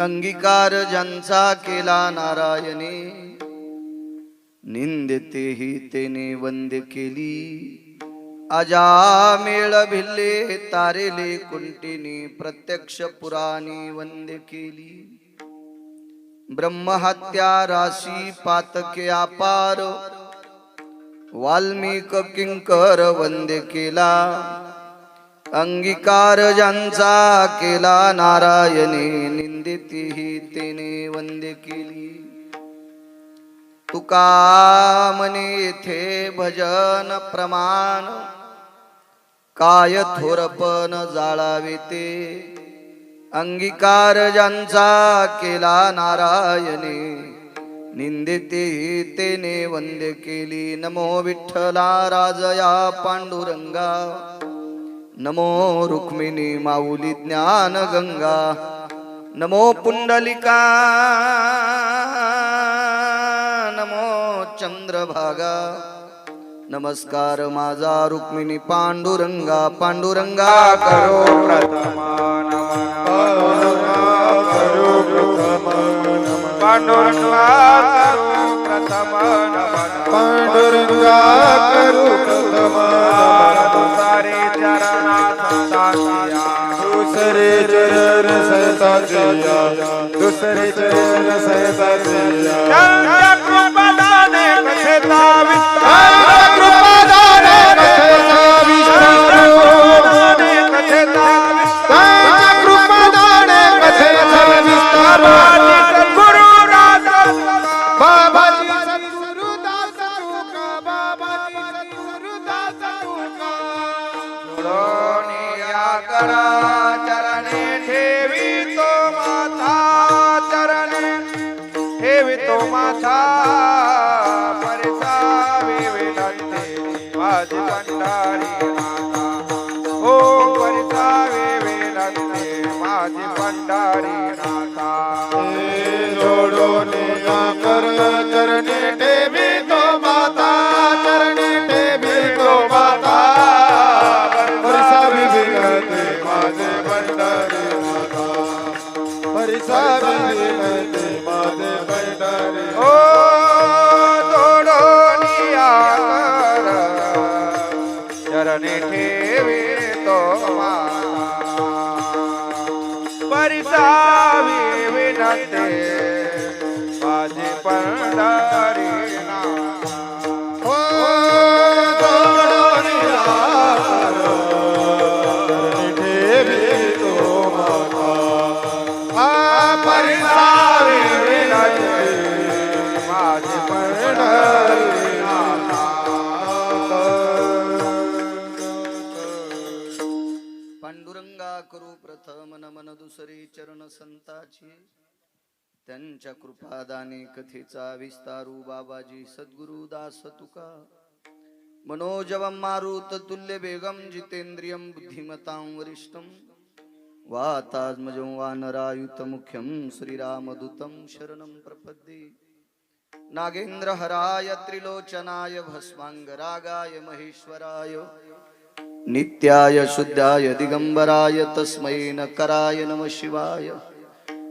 अंगीकार ज्यांचा केला नारायणे, निंदतेही तेने वंद्य केली. अजामेळ भिल्ले तारेले कुंटिनी, प्रत्यक्ष पुराणी वंद्य केली. ब्रह्महत्या राशी पातके अपार, वाल्मिक किंकर वंद्य केला. अंगीकार ज्यांचा केला नारायणे, निंदितीही तेने वंद्य केली. तुका म्हणे येथे भजन प्रमाण, काय थोरपण जाळावे ते. अंगीकार ज्यांचा केला नारायणे, निंदितेही तेने वंद्य केली. नमो विठ्ठला राजया पांडुरंगा, नमो रुक्मिणी माऊली ज्ञान गंगा. नमो पुंडलिका, नमो चंद्रभागा. नमस्कार माझा रुक्मिणी पांडुरंगा. पांडुरंगा करो प्रथम पांडुरंगा करो प्रथम पांडुरंगा करू प्रथम सारे चरणा संतासिया, दुसरे चरण सहसासिया, दुसरे चरण सहसासिया. त्यांच्या कृपादाने कथेचा विस्तार, कृपादाने कथेचा विस्तार, कथेचा कृपादाने कथेचा विस्तार. सद्गुरु राजा बाबाजी सद्गुरुदास तुका, बाबाजी सद्गुरुदास तुका. या करा चरणे ठेवी तो माथा, चरणे ठेवी तो माथा. परिसावी विनंती माझी पंढारी नाथा, हो परिसावी विनंती माझी पंढारी नाथा. जोडून या कर चरणी ठेवी तो माता, चरणी ठेवी तो माता. परिसावी विनंती माझे पंढरी माता, परिसावी विनंती माझे पंढरी. ओ जोडोनिया कर चरणी ठेवी तो माता, परिसावी विनंती माझी पंढरी नाथा. ओ जोडून या कर चरणी ठेवी तो माता, परिसावी विनंती माझी पंढरी नाथा. पांडुरंगा करू प्रथम नमन, दुसरे चरण संताची. त्यांच्या कृपादाने कथेचा विस्तारू. बाबाजी सद्गुरु दास तुका. मनोजवं मारुत तुल्य वेगं, जितेंद्रियं बुद्धिमतां वरिष्ठं. वातात्मजं वानरायुत मुख्यं, श्रीरामदूतं शरणं प्रपद्ये. नागेन्द्रहराय त्रिलोचनाय, भस्मांगरागाय महेश्वराय, नित्याय शुद्धाय दिगंबराय, तस्मै नकराय नमः शिवाय.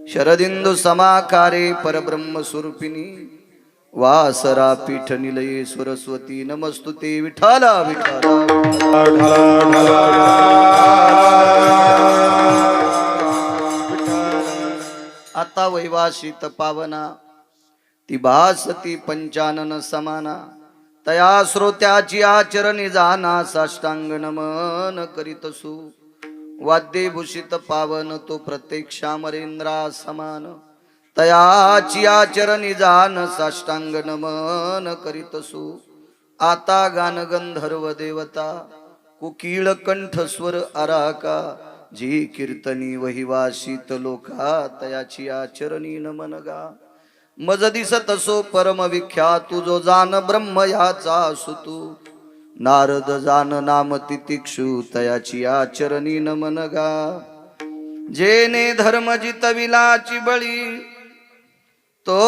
शरदिंदु समाकारे परब्रह्म स्वरूपिणी, वासरा पीठ निलये सरस्वती. नमस्तुते विठाला विठाला. आता वैवासित पावना, ती भासती पंचानन समाना. तया श्रोत्याची आचरणी जाना, साष्टांग नमन करीतसु. वाद्ये भूषित पावन तो प्रत्यक्षामरेंद्रा समान. तयाची आचरणी जान, साष्टांग नमन करीतसु. आता गान गंधर्व देवता, कुकीळ कंठ स्वर आराका. जी कीर्तनी वहिवासित लोका, तयाची आचरणी नमन गा. मज दिसत सो परम विख्यात, तुझो जान ब्रह्म याचा सुतू. नारद जान नाम तितिक्षु, तयाची आचरणी नमन गा. जेने धर्म जितविलाची बळी, तो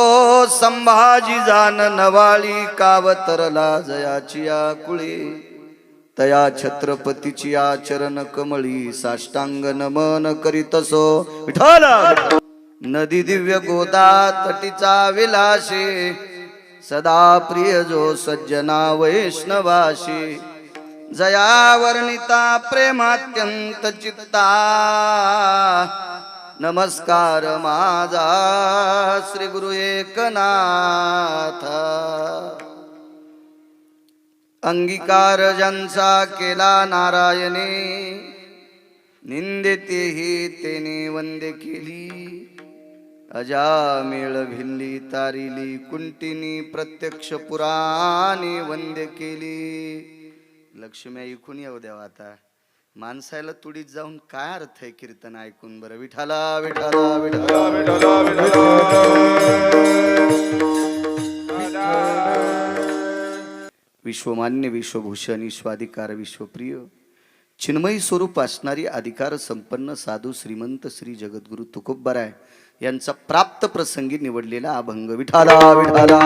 संभाजी जान नवाळी. कावतरला जयाची आकुळे, तया छत्रपतीची आचरण कमळी. साष्टांग नमन करीतसो विठाला. नदी दिव्य गोदा तटीचा विलाशी सदा प्रिय जो सज्जना वैष्णवाशी जया वर्णिता प्रेमात्यंत चित्ता नमस्कार माझा श्री गुरु एकनाथ अंगीकार ज्यांचा केला नारायणे निंदेतेही तेने वंदे केली अजामेळ भिल्ली तारिली कुंटिनी प्रत्यक्ष पुराणी वंदे केली. लक्ष्मी ऐकून येऊ द्यावा आता माणसाला तुडीत जाऊन काय अर्थ आहे कीर्तन ऐकून बरं. विठाला विठाला विठाला विश्वमान्य विश्वभूषण विश्वाधिकार विश्वप्रिय चिन्मयी स्वरूप असणारी अधिकार संपन्न साधू श्रीमंत श्री जगद्गुरु तुकोबराय यांचा प्राप्त प्रसंगी निवडलेला अभंग. विठाला विठाला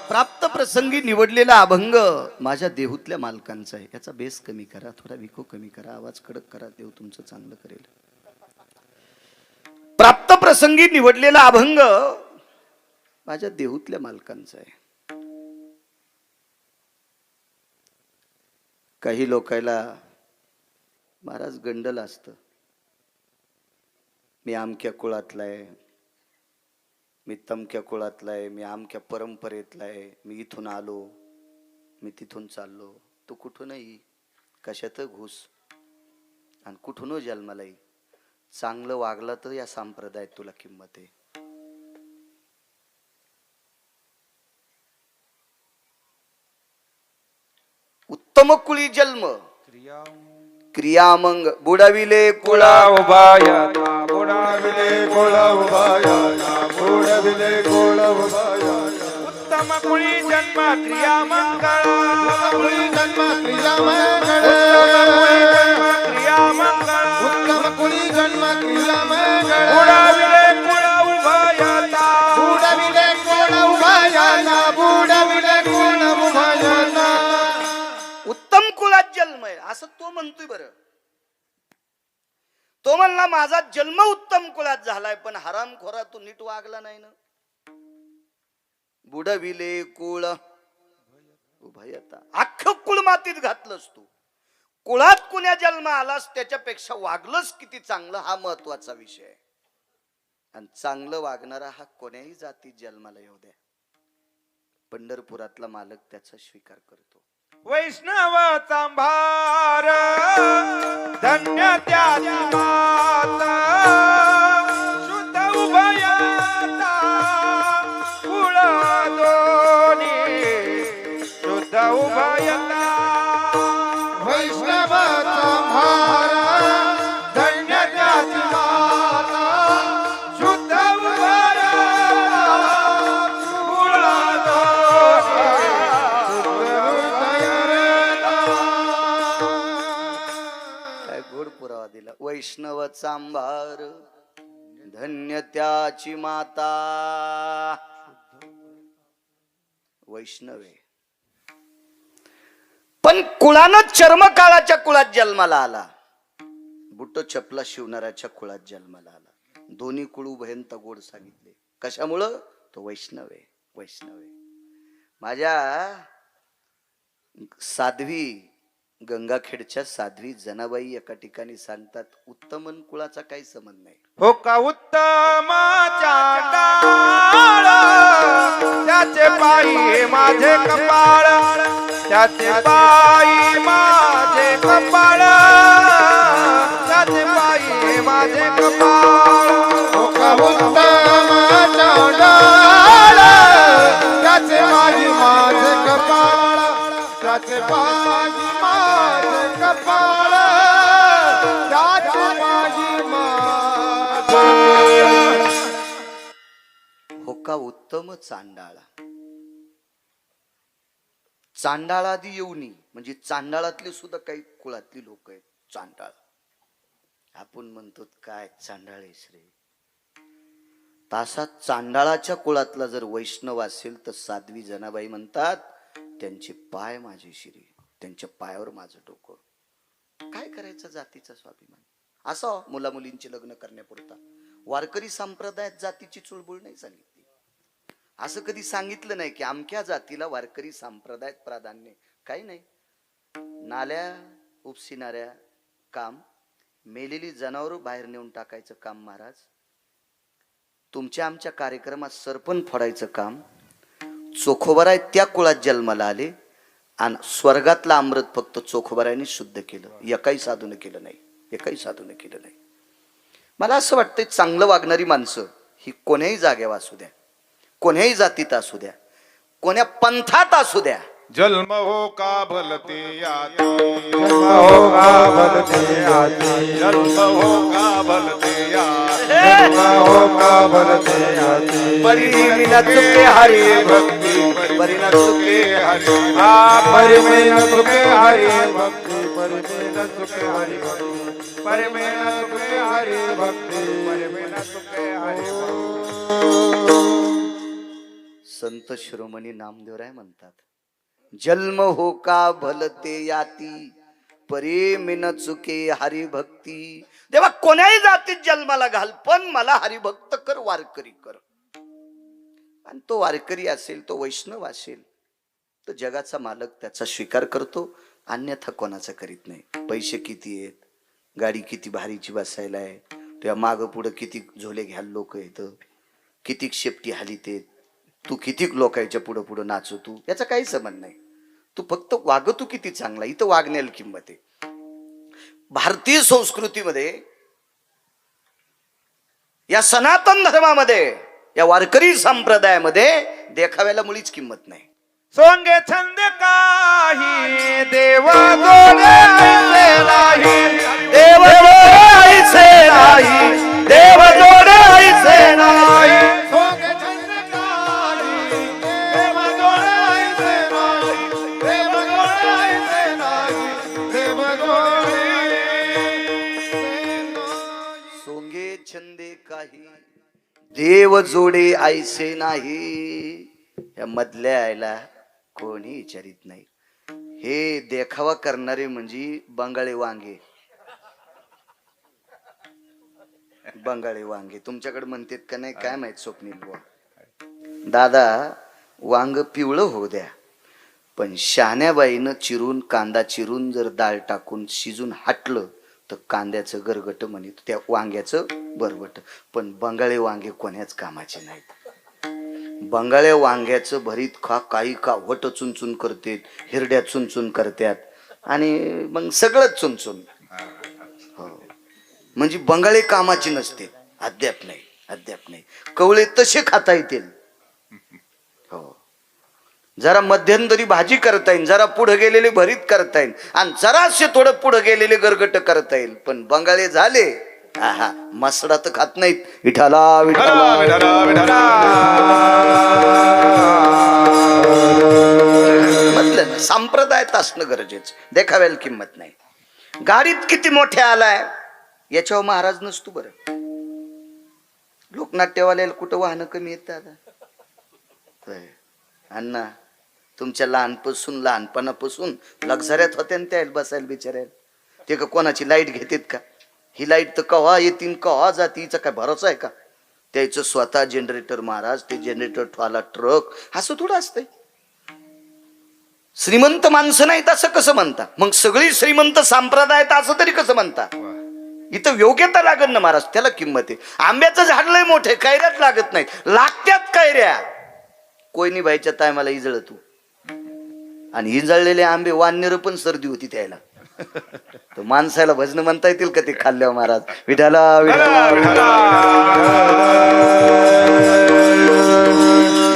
प्राप्त प्रसंगी निवडलेला अभंग माझ्या देहूतल्या मालकांचा आहे. याचा बेस कमी करा, थोडा विको कमी करा, आवाज कडक करा, देव तुमचं चांगलं करेल. प्राप्त प्रसंगी निवडलेला अभंग माझ्या देहूतल्या मालकांचा आहे. काही लोकायला महाराज गंडल असतं, मी आमक्या कुळातला आहे, मी तमक्या कुळातला आहे, मी आमक्या परंपरेतला आहे, मी इथून आलो, मी तिथून चाललो. तू कुठूनही कशात घुस आणि कुठून जन्माला ये, चांगलं वागलं तर या संप्रदायात तुला किंमत आहे. उत्तम कुळी जन्म क्रियामंग बुडविले कुळा उभाया बुडाविले कोळा उभाया बुडाविले कोळा उभाया उत्तम कुळी जन्म क्रिया मंगळ कुळी जन्म क्रिया मंगळ क्रिया मंगळ उत्तम कुळी जन्म क्रिया मंगळ बुडाविले कुळा उभाया बुडाविले कोळा उभाया बुडाविले कोळा उभाया. उत्तम कुळात जन्म आहे असं तो म्हणतोय. बरं तो म्हणला माझा जन्म उत्तम कुळात झालाय, पण हरामखोरा तू नीट वागला नाही ना. बुडविले कुळ उभयता, अख्ख कुळ मातीत घातलंस तू. कुळात कुण्या जन्म आलास त्याच्यापेक्षा वागलंस किती चांगलं हा महत्वाचा विषय आहे. आणि चांगलं वागणारा हा कोण्याही जातीत जन्माला येऊ द्या, पंढरपुरातला मालक त्याचा स्वीकार करतो. वैष्णव चांभार धन्य त्याची माता शुद्ध उभयता कुळ दोन्ही शुद्ध उभयता वैष्णवाचा भार धन्य त्याची माता शुद्ध उभयता कुळ दोन्ही काय गोड पुरावा दिला. वैष्णव चांभार धन्य त्याची माता. वैष्णवे पण कुळानं चर्मकाळाच्या कुळात जन्माला आला, बुट्ट चपला शिवणाऱ्याच्या कुळात जन्माला आला. दोन्ही कुळ उभयंत गोड सांगितले. कशामुळं? तो वैष्णवे. वैष्णवे माझ्या साध्वी गंगाखेडच्या साध्वी जनाबाई एका ठिकाणी सांगतात, उत्तमन कुळाचा काही संबंध नाही. हो का उत्तम चांडाळ त्याचे पायी माझे कपाळ त्याचे पायी माझे कपाळ त्याचे पायी माझे कपाळ का उत्तम चांडाळ त्याचे पायी माझे कपाळ त्याचे पायी माझे कपाळ त्याचे पायी माझे. हो का उत्तम चांडाळा. चांडाळादी येऊनी म्हणजे चांडाळातले सुद्धा काही कुळातली लोक आहेत चांडाळ. आपण म्हणतो काय चांडाळेश रे. तासात चांडाळाच्या कुळातला जर वैष्णव असेल तर साध्वी जनाबाई म्हणतात, त्यांचे पाय माझे शिरी, त्यांच्या पायावर माझं डोकं. काय करायचं जातीचा स्वाभिमान. असं मुला मुलींची लग्न करण्यापुरता. वारकरी संप्रदायात जातीची चुळबुळ नाही सांगितली. असं कधी सांगितलं नाही की अमक्या जातीला वारकरी संप्रदायात प्राधान्य. काही नाही. नाल्या उपसिणाऱ्या काम, मेलेली जनावर बाहेर नेऊन टाकायचं काम महाराज, तुमच्या आमच्या कार्यक्रमात सरपण फोडायचं काम, चोखोबराय त्या कुळात जन्माला आले आणि स्वर्गातलं अमृत फक्त चोखोबरायांनी शुद्ध केलं. एकाही साधून केलं नाही. एकाही साधून केलं नाही. मला असं वाटतंय चांगलं वागणारी माणसं ही कोण्याही जागेवर असू द्या, कोण्याही जातीत असू द्या, कोण्या पंथात असू द्या, जन्म हो का भलते याती, हो का भलते याती, जन्म हो का भलते याती, हो का भलते याती. परिणी न चुके हरी भक्ती परी न चुके हरी, परिमेन सुखे हरी भक्ती, परिमेन सुखे हरी भक्ती, परिमेन सुखे हरी भक्ती, परिमेन सुखे हरी भक्ती. संत शिरोमणी नामदेवराय म्हणतात, जन्म हो का भलते याती, प्रेमिन चुके हरिभक्ती. देवा कोण्याही जातीत जन्माला घाल, पण मला हरिभक्त कर, वारकरी कर. आणि तो वारकरी असेल, तो वैष्णव असेल, तो जगाचा मालक, त्याचा स्वीकार करतो, अन्यथा कोणाचा करीत नाही. पैसे किती आहेत, गाडी किती भारीची बसायला आहे, तुझ्या मागं पुढं किती झोले घ्याल लोक येतं, किती शेपटी हालीत आहेत, तू किती लोकांच्या पुढं पुढं नाचवतो, याचा काही संबंध नाही. तू फक्त वागतो किती चांगला, इथं वागण्याला किंमत आहे. भारतीय संस्कृतीमध्ये, या सनातन धर्मामध्ये, या वारकरी संप्रदायामध्ये देखाव्याला मुळीच किंमत नाही. सोंगे छंद काही देव जोडे ऐसे नाही, देव जोडे ऐसे नाही, देव जोडे ऐसे नाही. सोंगे छंद काही देव जोडे ऐसे नाही, देव जोडे ऐसे नाही, देव जोडे ऐसे नाही. सोंगे छंदे काही देव जोडे ऐसे नाही. या मधल्या आयला कोणी विचारित नाही. हे देखावा करणारे म्हणजे बंगाळी वांगे. बंगाळी वांगे तुमच्याकडे म्हणतात का नाही काय माहित स्वप्नील बुवा. दादा वांग पिवळं होऊ द्या, पण शहाण्याबाईनं चिरून, कांदा चिरून जर डाळ टाकून शिजून हाटलं तर कांद्याचं गरगट म्हणित, त्या वांग्याचं बरबट. पण बंगाळी वांगे कोण्याच कामाचे नाहीत. बंगाळ्या वांग्याचं भरीत खा, काही का वट चुनचुन करतेत, हिरड्या चुनचुन करतात आणि मग सगळंच चुनचुन. हो, म्हणजे बंगाळी कामाची नसते. अद्याप नाही, अद्याप नाही. कवळे तसे खाता येतील. हो, जरा मध्यंतरी भाजी करता येईल, जरा पुढे गेलेले भरीत करता येईल, आणि जरासे थोडं पुढे गेलेले गरगट करता येईल. पण बंगाळे झाले, आहा, मसडा तर खात नाहीत. विठाला विठाला विठला विठला. म्हटलं ना, संप्रदायात असणं गरजेचं. देखाव्याला किंमत नाही. गाडीत किती मोठ्या आलाय याच्यावर महाराज नसतो बरं. लोकनाट्यवाल्याला कुठं वाहनं कमी येत आता. अण्णा तुमच्या लहानपणापासून लक्झऱ्यात होत्या ना त्या बसायला बिचारायला. ते का कोणाची लाईट घेतात का? ही लाईट तर कवा येतील कवा जाती, हिचा काय भरोसा आहे का? त्याचं स्वतः जनरेटर महाराज, ते जनरेटर ठेवाला ट्रक, असं थोडं असतंय. श्रीमंत माणसं नाहीत असं कसं म्हणता? मग सगळी श्रीमंत संप्रदायात असं तरी कसं म्हणता? इथं योग्यता लागत ना महाराज, त्याला किंमत आहे. आंब्याचं झाड लय मोठे, कैऱ्यात लागत नाहीत, लागत्यात कैऱ्या. कोयनी बाईच्या टायमाला इजळ तू, आणि इजळलेले आंबे वाननेर पण सर्दी होती त्याला. तर माणसाला भजन म्हणता येतील का ते खाल्ल्यावर महाराज? विठाला विठाला.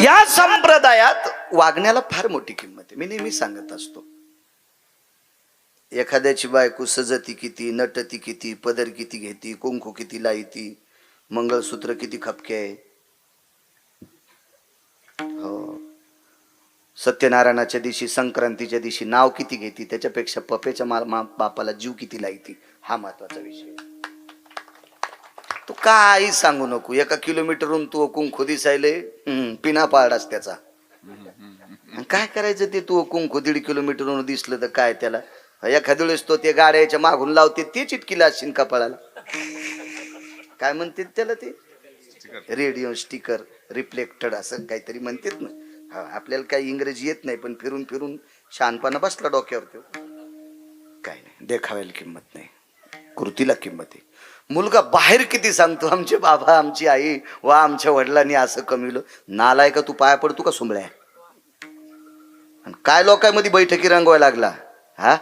या संप्रदायात वागण्याला फार मोठी किंमत आहे. मी नेहमी सांगत असतो, एखाद्याची बायको सजती किती, नटती किती, पदर किती घेती, कुंकू किती लाईती, मंगळसूत्र किती खपके आहे. हो, सत्यनारायणाच्या दिवशी, संक्रांतीच्या दिवशी नाव किती घेती, त्याच्यापेक्षा पप्याच्या बापाला जीव किती लाईती, हा महत्वाचा विषय. तू काही सांगू नको, 1 किलोमीटरहून तू कुंकू दिसायले पिना पाळडास त्याचा. काय करायचं ते तू कुंकू 1.5 किलोमीटरहून दिसलं तर काय त्याला? एखाद्या वेळेस तो ते गाड्याच्या मागून लावते, ते चिटकीला असशील कपाळाला. काय म्हणतात त्याला ते रेडिओ स्टिकर रिफ्लेक्टेड असं काहीतरी म्हणतात ना. हा, आपल्याला काही इंग्रजी येत नाही पण फिरून फिरून शहाणपणा बसला डोक्यावर तो. काय नाही, देखाव्याला किंमत नाही, कृतीला किंमत आहे. मुलगा बाहेर किती सांगतो आमचे बाबा आमची आई वा आमच्या वडिलांनी असं कमीलं. नालाय का तू, पाया पडतो का सुंबळ्या? आणि काय लोकांमध्ये बैठकी रंगवायला लागला हा.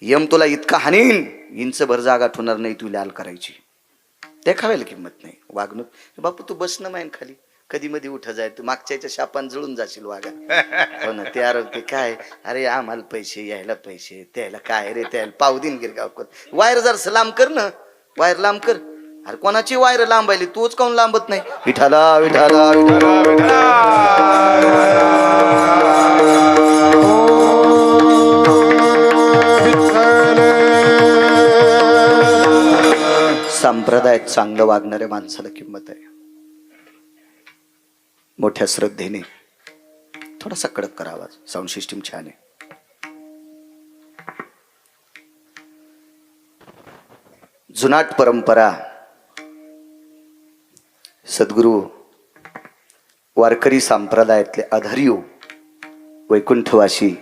यम तुला इतका हानीन, इंच भर जागा ठेवणार नाही तू लाल करायची. देखाव्याला किंमत नाही. वागणूक बापू तू बस ना मायन खाली, कधी मध्ये उठा जाय तू, मागच्याच्या शापान जळून जाशील वागा. हो ना, ते आरोग्य काय, अरे आम्हाला पैसे यायला पैसे त्याला काय रे, त्याला पाव दिन गिरगाव कर. वायर जर लांब कर ना, वायर लांब कर. अरे कोणाची वायर लांबायली, तूच काऊन लांबत नाही? विठाला विठाला विठाला. संप्रदायात चांगलं वागणाऱ्या माणसाला किंमत आहे. मोठ्या श्रद्धेने थोडासा कडक करावा. साऊंड सिस्टीम छान आहे. जुनाट परंपरा, सद्गुरू वारकरी संप्रदायातले आधार्य वैकुंठवासी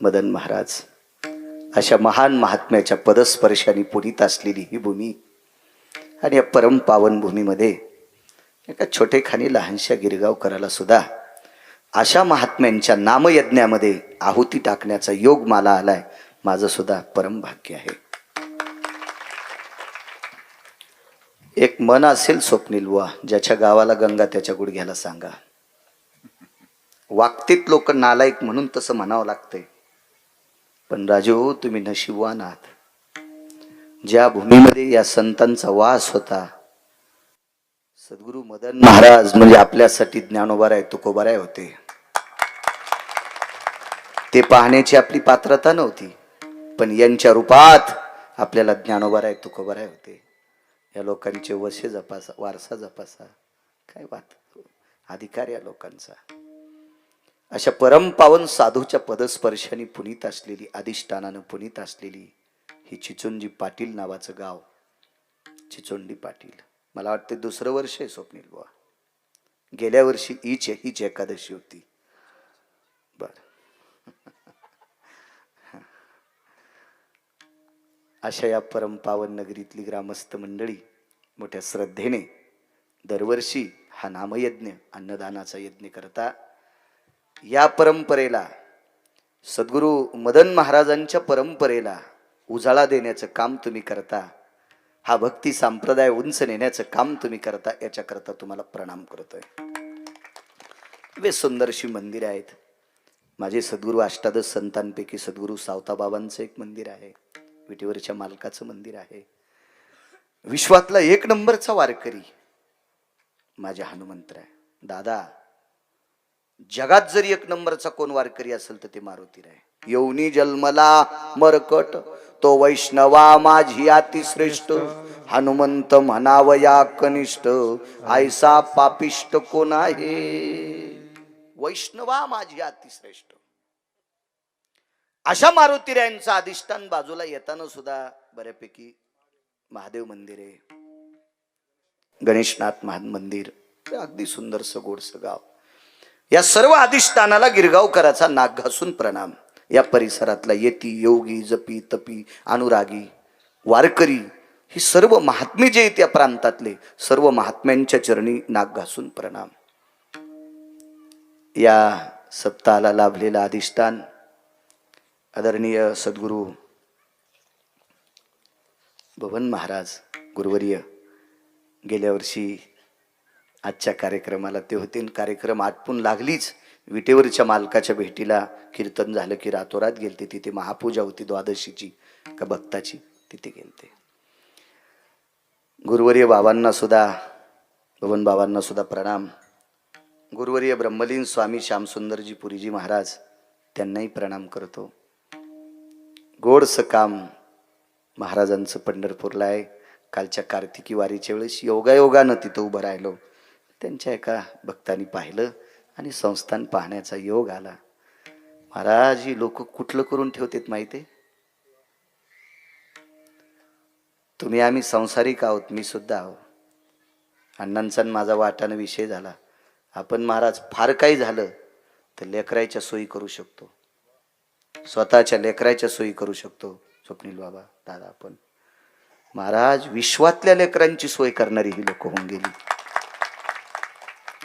मदन महाराज अशा महान महात्म्याच्या पदस्पर्शाने पुनीत असलेली ही भूमी आणि या परम पावन भूमीमध्ये एका छोटेखानी लहानशा गिरगावकराला सुद्धा अशा महात्म्यांच्या नामयज्ञामध्ये आहुती टाकण्याचा योग मला आलाय. माझं सुद्धा परम भाग्य आहे. एक मन असेल स्वप्नील बुवा, ज्याच्या गावाला गंगा त्याच्या गुडघ्याला सांगा. वागतीत लोक नालायक म्हणून तसं म्हणावं लागतंय, पण राजू तुम्ही नशीबवान आहात. ज्या भूमीमध्ये या संतांचा वास होता, सद्गुरू मदन महाराज म्हणजे आपल्यासाठी ज्ञानोबाराय तुकोबाराय होते. ते पाहण्याची आपली पात्रता नव्हती, पण यांच्या रूपात आपल्याला ज्ञानोबाराय तुकोबाराय होते. या लोकांचे वशे जपासा, वारसा जपासा, काय बात, अधिकार या लोकांचा. अशा परमपावन साधूच्या पदस्पर्शाने पुनीत असलेली, अधिष्ठानानं पुनीत असलेली ही चिचोंडी पाटील नावाचं गाव. चिचोंडी पाटील, मला वाटते दुसरं वर्ष आहे स्वप्नील बुवा. गेल्या वर्षी हीच एकादशी होती. बर अशा या परमपावन नगरीतली ग्रामस्थ मंडळी मोठ्या श्रद्धेने दरवर्षी हा नामयज्ञ, अन्नदानाचा यज्ञ करता. या परंपरेला, सद्गुरू मदन महाराजांच्या परंपरेला उजाळा देण्याचं काम तुम्ही करता. हा भक्ती संप्रदाय उंच नेण्याचं काम तुम्ही करता. याच्याकरता तुम्हाला प्रणाम करतोय. वे सुंदरशी मंदिर आहेत. माझे सद्गुरू अष्टादश संतांपैकी सद्गुरू सावताबाबांचं एक मंदिर आहे. विटेवरच्या मालकाचं मंदिर आहे. विश्वातला एक नंबरचा वारकरी माझ्या हनुमंतराय दादा. जगात जरी एक नंबरचा कोण वारकरी असेल तर ते मारुतीराय. येऊनी जन्मला मरकट तो वैष्णवा माझी अतिश्रेष्ठ. हनुमंत म्हणावया कनिष्ठ ऐसा पापिष्ट कोण आहे. वैष्णवा माझी अतिश्रेष्ठ. अशा मारुतीरायांचं अधिष्ठान बाजूला येताना सुद्धा बऱ्यापैकी महादेव मंदिर आहे, गणेशनाथ महान मंदिर, अगदी सुंदरसं गोडसं गाव. या सर्व अधिष्ठानाला गिरगावकराचा नाक घासून प्रणाम. या परिसरातला येती, योगी, जपी, तपी, अनुरागी, वारकरी ही सर्व महात्मे जे त्या प्रांतातले सर्व महात्म्यांच्या चरणी नाक घासून प्रणाम. या सप्ताहाला लाभलेला अधिष्ठान आदरणीय सद्गुरू भवन महाराज गुरुवर्य. गेल्या वर्षी आजच्या कार्यक्रमाला ते होते. कार्यक्रम आटपून लागलीच विटेवरच्या मालकाच्या भेटीला कीर्तन झालं की रातोरात गेलते. तिथे महापूजा होती द्वादशीची का भक्ताची, तिथे गेलते. गुरुवर्य बाबांना सुद्धा, भवन बाबांना सुद्धा प्रणाम. गुरुवर्य ब्रह्मलीन स्वामी श्यामसुंदरजी पुरीजी महाराज त्यांनाही प्रणाम करतो. गोडसं काम महाराजांचं पंढरपूरला आहे. कालच्या कार्तिकी वारीच्या वेळेस योगायोगानं तिथं उभं राहिलो. त्यांच्या एका भक्तांनी पाहिलं आणि संस्थान पाहण्याचा योग आला. महाराज ही लोक कुठलं करून ठेवतात माहिती आहे? तुम्ही आम्ही संसारिक आहोत, मी सुद्धा आहो. अण्णांचा आणि माझा वाटानं विषय झाला. आपण महाराज फार काही झालं तर लेकरायच्या सोयी करू शकतो, स्वतःच्या लेकरायच्या सोयी करू शकतो. स्वप्नील बाबा, दादा, आपण महाराज विश्वातल्या लेकरांची सोय करणारी ही लोक होऊन गेली.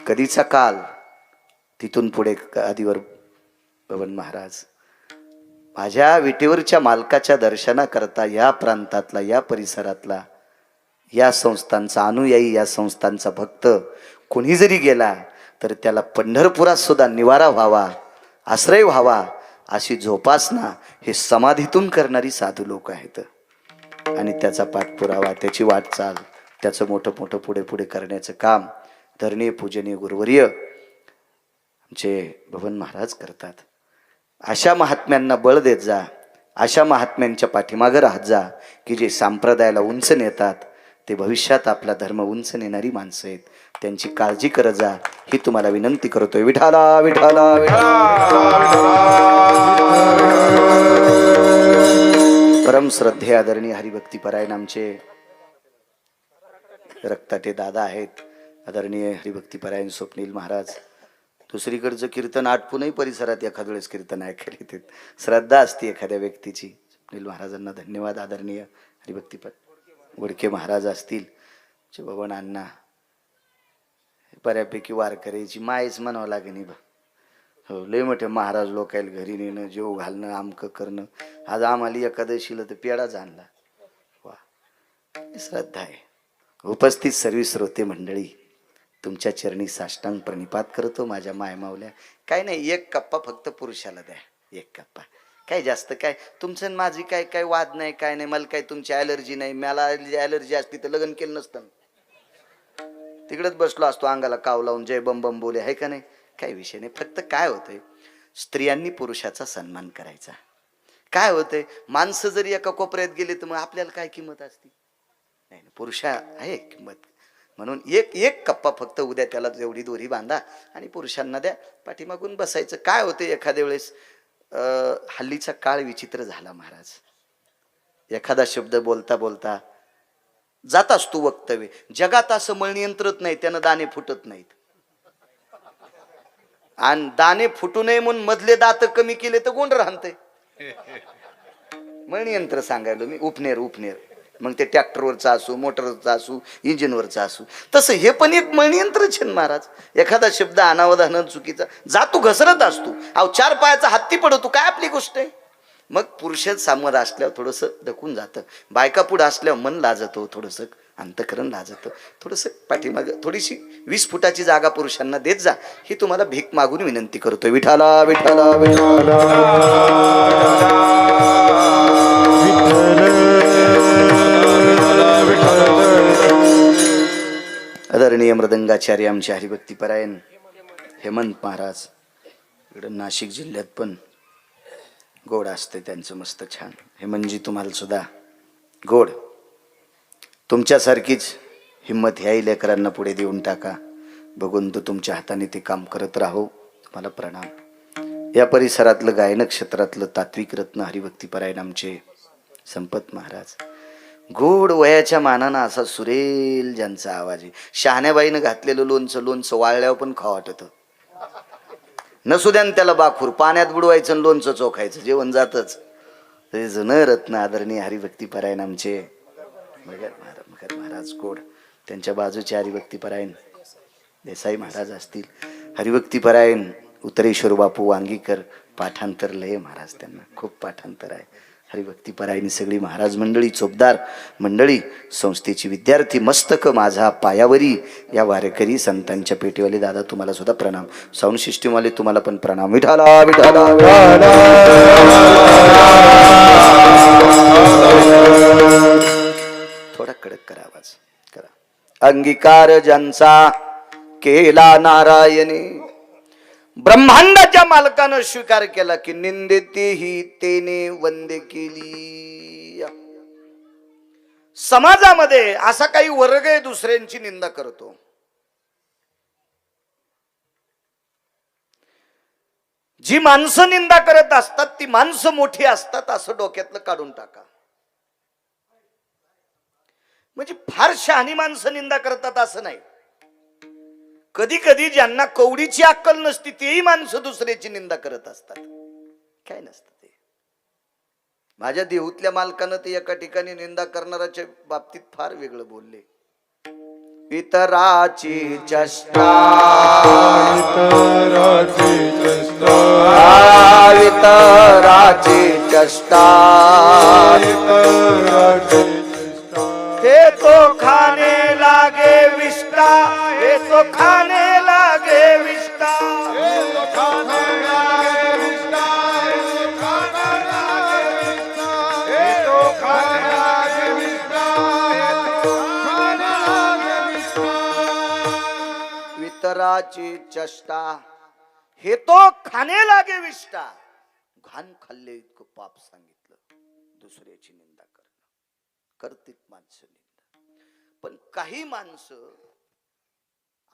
कधीचा काल, तिथून पुढे आदिवर बबन महाराज माझ्या विटेवरच्या मालकाच्या दर्शनाकरता या प्रांतातला, या परिसरातला, या संस्थांचा अनुयायी, या संस्थांचा भक्त कोणी जरी गेला तर त्याला पंढरपुरात सुद्धा निवारा व्हावा, आश्रय व्हावा, अशी जोपासना हे समाधीतून करणारी साधू लोक आहेत. आणि त्याचा पाठपुरावा, त्याची वाटचाल, त्याचं मोठं मोठं पुढे पुढे करण्याचं काम धरणीय पूजनीय गुरुवर्य आमचे बबन महाराज करतात. अशा महात्म्यांना बळ देत जा, अशा महात्म्यांच्या पाठीमागं राहत जा की जे संप्रदायाला उंच नेतात, ते भविष्यात आपला धर्म उंच नेणारी माणसं आहेत. त्यांची काळजी करत जा ही तुम्हाला विनंती करतोय. विठाला विठाला परम श्रद्धे आदरणीय हरिभक्ती परायण आमचे रक्ताटे दादा आहेत, आदरणीय हरिभक्ती परायण स्वप्नील महाराज. दुसरीकडचं कीर्तन आटपूनही परिसरात एखाद वेळेस कीर्तन ऐकायला येते, श्रद्धा असते एखाद्या व्यक्तीची. स्वप्नील महाराजांना धन्यवाद. आदरणीय हरिभक्ती वडके महाराज असतील, बबन अण्णा, बऱ्यापैकी वारकऱ्याची मायच म्हणावं लागेल. हो, लय मोठे महाराज लोकायला घरी नेणं, जेव घालणं, आमकं करणं. आज आम्हाला एकादशीला तर पेढाच आणला. वा, श्रद्धा आहे. उपस्थित सर्व श्रोते मंडळी, तुमच्या चरणी साष्टांग प्रणिपात करतो. माझ्या मायमावल्या, काय नाही, एक कप्पा फक्त पुरुषाला द्या, एक कप्पा. काय जास्त काय तुमचं आणि माझी काय काय वाद नाही, काय नाही. मला काय तुमची ॲलर्जी नाही. मला ॲलर्जी असती तर लग्न केलं नसतं, तिकडेच बसलो असतो अंगाला काव लावून जय बम बम बोले, आहे का नाही. काही विषय नाही. फक्त काय होतंय, स्त्रियांनी पुरुषाचा सन्मान करायचा. काय होतंय, माणसं जरी एका कोपऱ्यात गेले तर मग आपल्याला काय किंमत असते. नाही, पुरुषा आहे किंमत. म्हणून एक एक कप्पा फक्त उद्या त्याला जेवढी दोरी बांधा आणि पुरुषांना द्या, पाठीमागून बसायचं. काय होते, एखाद्या वेळेस हल्लीचा काळ विचित्र झाला महाराज. एखादा शब्द बोलता बोलता जात असतो वक्तव्य. जगात असं मळनियंत्रत नाही, त्यानं दाणे फुटत नाहीत. आणि दाणे फुटू नये म्हणून मधले दात कमी केले तर गोंड राहते. मळनियंत्र सांगायलो मी, उपनेर उपनेर. मग ते ट्रॅक्टरवरचा असू, मोटरवरचा असू, इंजिनवरचा असू, तसं हे पण एक मळनियंत्रच आहे महाराज. एखादा शब्द अनावधान चुकीचा जातो, घसरत असतो. अहो, चार पायाचा हत्ती पडतो, काय आपली गोष्ट आहे. मग पुरुष सामोर असल्यावर थोडंसं धकून जातं, बायका पुढं असल्यावर मन लाजतो, थोडंसं अंतकरण लाजतं, थोडंसं पाठीमागं थोडीशी 20 फुटाची जागा पुरुषांना देत जा, ही तुम्हाला भीक मागून विनंती करतोय. विठाला विठाला विठाला आदरणीय मृदंगाचार्य आमचे हरिभक्ती परायण हेमंत महाराज. इकडं नाशिक जिल्ह्यात पण गोड असते त्यांचं मस्त छान. हेमंतजी, तुम्हाला सुद्धा गोड. तुमच्यासारखीच हिंमत ह्याही लेकरांना पुढे देऊन टाका. भगवंत तुमच्या हाताने ते काम करत राहो. तुम्हाला प्रणाम. या परिसरातलं गायन क्षेत्रातलं तात्विक रत्न हरिभक्ती परायण आमचे संपत महाराज. गोड वयाच्या मानानं असा सुरेल ज्यांचा आवाज आहे. शहाण्याबाईनं घातलेलं लोणचं लोणचं वाळल्यावर पण खावं वाटतं. नसुद्यान त्याला बाखूर पाण्यात बुडवायचं आणि लोणचं चोखायचं, जेवण जातच. ते जुनं रत्न आदरणीय हरिभक्ती परायण आमचे मगर महाराज गोड. त्यांच्या बाजूचे हरिभक्ती परायण देसाई महाराज असतील. हरिभक्ती परायण उत्तरेश्वर बापू वांगीकर. पाठांतर लय महाराज, त्यांना खूप पाठांतर आहे. हरिभक्ती परायणी सगळी महाराज मंडळी, चोपदार मंडळी, संस्थेची विद्यार्थी, मस्तक माझा पायावरी या वारेकरी संतांच्या पेटीवाले दादा, तुम्हाला सुद्धा प्रणाम. साऊंड सिस्टीमवाले तुम्हाला पण प्रणाम. विठाला विठाला थोडा कडक करा आवाज करा. अंगीकार ज्यांचा केला नारायणे, ब्रह्मांडाच्या मालकानं स्वीकार केला की निंदेतेही तेने वंदे केली. समाजामध्ये असा काही वर्ग आहे दुसऱ्यांची निंदा करतो. जी माणसं निंदा करत असतात ती माणसं मोठी असतात असं डोक्यातलं काढून टाका. म्हणजे फार शहाणी माणसं निंदा करतात असं नाही. कधी कधी ज्यांना कवडीची अक्कल नसती तेही माणसं दुसऱ्याची निंदा करत असतात. काय नसतं ते. माझ्या देहूतल्या मालकानं ते एका ठिकाणी निंदा करणाऱ्याच्या बाबतीत फार वेगळं बोलले. इतराची चेष्टा इतराची चेष्टा इतराची चेष्टा इतराची चेष्टा हे तो खाने लागे विष्टा हे तो खाने लागे विष्टा खाने लागे विष्टा खाने लागे विष्टा तो खाने लागे विष्टा खाने लागे विष्टा इतराची चेष्टा हे तो खाने लागे विष्टा. घाण खाल्ले इतकं पाप सांगितलं. दुसऱ्याची निंदा करणं करतील माणसं निंदा. पण काही माणसं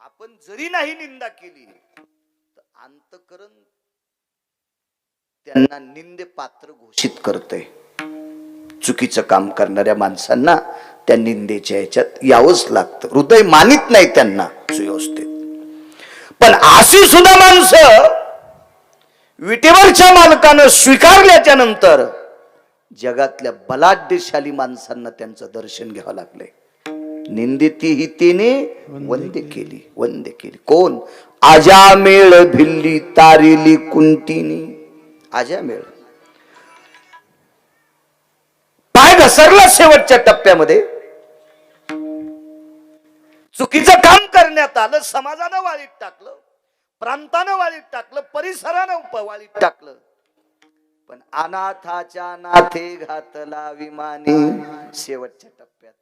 आपण जरी नाही निंदा केली तर अंतकरण त्यांना निंदे पात्र घोषित करते. चुकीचं काम करणाऱ्या माणसांना त्या निंदेच्या ह्याच्यात यावंच लागतं. हृदय मानित नाही त्यांना सुव्यवस्थित. पण अशी सुद्धा माणसं विटेवरच्या मालकानं स्वीकारल्याच्या नंतर जगातल्या बलाढ्यशाली माणसांना त्यांचं दर्शन घ्यावं लागलंय. निंदिती ही तिने वंदे केली वंदे केली. कोण? आजामेळ भिल्ली तारिली कुंतीनी. आजामेळ पाय घसरला शेवटच्या टप्प्यामध्ये. चुकीचं काम करण्यात आलं. समाजानं वाळीत टाकलं, प्रांतानं वाळीत टाकलं, परिसरानं वाळीत टाकलं. पण अनाथाच्या नाथे घातला विमानी. शेवटच्या टप्प्यात